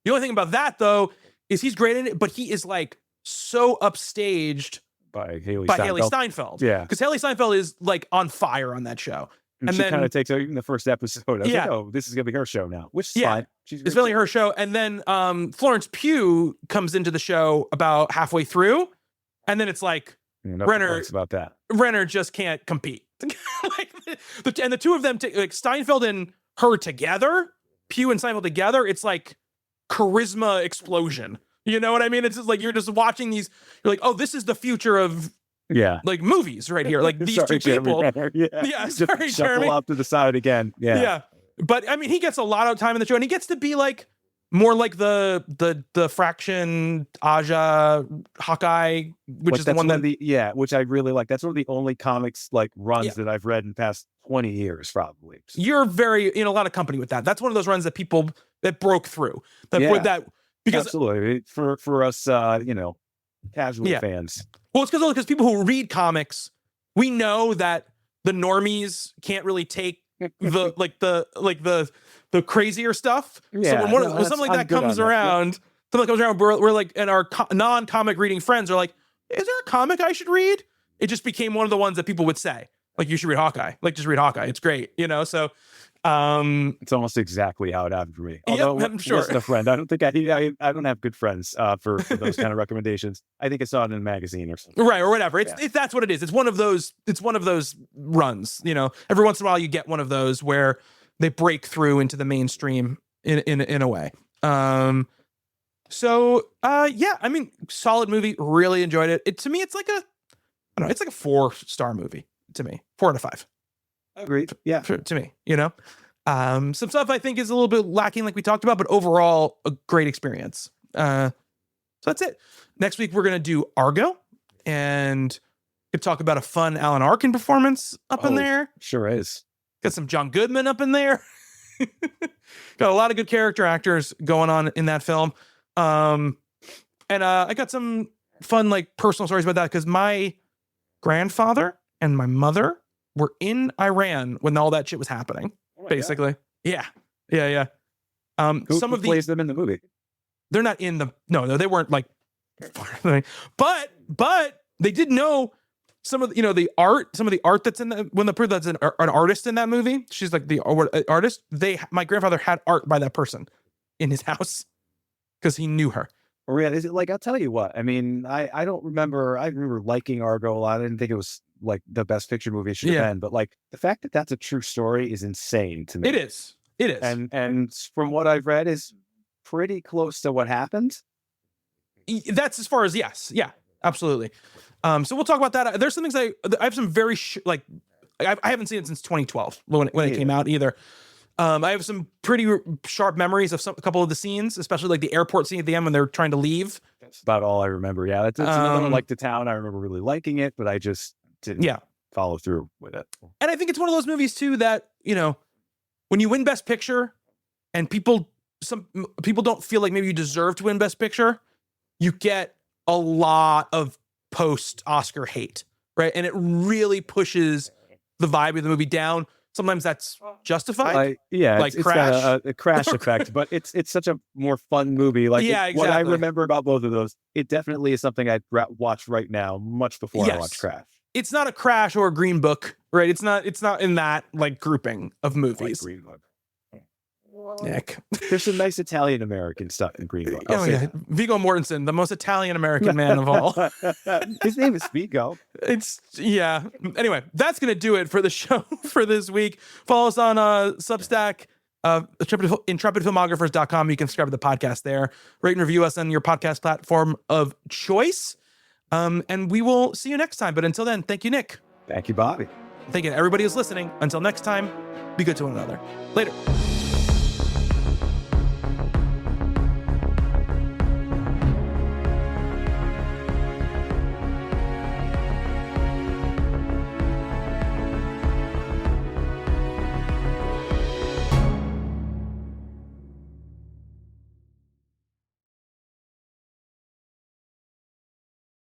Speaker 1: The only thing about that though is he's great in it, but he is like so upstaged
Speaker 2: by Haley
Speaker 1: Steinfeld.
Speaker 2: Yeah,
Speaker 1: because Haley Steinfeld is like on fire on that show,
Speaker 2: and she kind of takes over even the first episode. I was like, oh, this is gonna be her show now, which is fine.
Speaker 1: It's really her show. And then Florence Pugh comes into the show about halfway through. And then it's like Renner
Speaker 2: about that.
Speaker 1: Renner just can't compete. And the two of them, like Steinfeld and her together, Pugh and Steinfeld together, it's like charisma explosion. You know what I mean? It's just like you're just watching these. You're like, oh, this is the future of like movies right here. Like these two people.
Speaker 2: Sorry, Jeremy. Off to the side again. Yeah.
Speaker 1: But I mean, he gets a lot of time in the show, and he gets to be like more like the Fraction Aja Hawkeye, which is the one that
Speaker 2: which I really like. That's one of the only comics like runs that I've read in the past 20 years, probably.
Speaker 1: You're very in a lot of company with that. That's one of those runs that people that broke through. Because
Speaker 2: absolutely for us, casual fans.
Speaker 1: Well, it's because people who read comics, we know that the normies can't really take the crazier stuff.
Speaker 2: Yeah,
Speaker 1: so when something like that comes around, we're like, and our non-comic reading friends are like, is there a comic I should read? It just became one of the ones that people would say, like, you should read Hawkeye. Like, just read Hawkeye. It's great, So
Speaker 2: it's almost exactly how it happened for me. Although I'm sure wasn't a friend. I don't think I don't have good friends for those kind of recommendations. I think I saw it in a magazine or something.
Speaker 1: Right, or whatever. It's that's what it is. It's one of those runs. Every once in a while you get one of those where they break through into the mainstream in a way. I mean, solid movie. Really enjoyed it. To me, it's like it's like a 4-star movie to me. 4 out of 5.
Speaker 2: Agreed. Yeah.
Speaker 1: To me, some stuff I think is a little bit lacking, like we talked about, but overall a great experience. So that's it. Next week we're gonna do Argo, and could talk about a fun Alan Arkin performance up in there.
Speaker 2: Sure is.
Speaker 1: Got some John Goodman up in there. Got a lot of good character actors going on in that film. And I got some fun, like, personal stories about that, because my grandfather and my mother were in Iran when all that shit was happening. Basically. God. Yeah.
Speaker 2: Who plays them in the movie?
Speaker 1: They're not in the, no, they weren't like, but they did know some of the art, some of the art that's in when the person that's an artist in that movie, she's like the artist. My grandfather had art by that person in his house because he knew her.
Speaker 2: Is it like, I'll tell you what, I mean, I don't remember, I remember liking Argo a lot. I didn't think it was like the best picture movie it should have been, but like the fact that that's a true story is insane to me.
Speaker 1: It is.
Speaker 2: And from what I've read is pretty close to what happened.
Speaker 1: That's as far as, yes. Yeah, absolutely. So we'll talk about that. There's some things I have some very I haven't seen it since 2012 when it came out either. I have some pretty sharp memories of a couple of the scenes, especially like the airport scene at the end when they're trying to leave.
Speaker 2: That's about all I remember. Yeah, that's another one like The Town. I remember really liking it, but I just didn't follow through with it.
Speaker 1: And I think it's one of those movies too that, when you win Best Picture and some people don't feel like maybe you deserve to win Best Picture, you get a lot of post-Oscar hate, right? And it really pushes the vibe of the movie down. Sometimes that's justified.
Speaker 2: It's
Speaker 1: Crash.
Speaker 2: Got a Crash effect, but it's such a more fun movie. Like
Speaker 1: exactly.
Speaker 2: What I remember about both of those, it definitely is something I'd watch right now, much before I watch Crash.
Speaker 1: It's not a Crash or a Green Book, right? It's not in that like grouping of movies.
Speaker 2: Like Green Book.
Speaker 1: Nick.
Speaker 2: There's some nice Italian American stuff in Green Book.
Speaker 1: Viggo Mortensen, the most Italian American man of all.
Speaker 2: His name is Viggo.
Speaker 1: Anyway, that's gonna do it for the show for this week. Follow us on Substack, intrepidfilmographers.com. You can subscribe to the podcast there. Rate and review us on your podcast platform of choice. And we will see you next time. But until then, thank you, Nick.
Speaker 2: Thank you, Bobby.
Speaker 1: Thank you to everybody who's listening. Until next time, be good to one another. Later.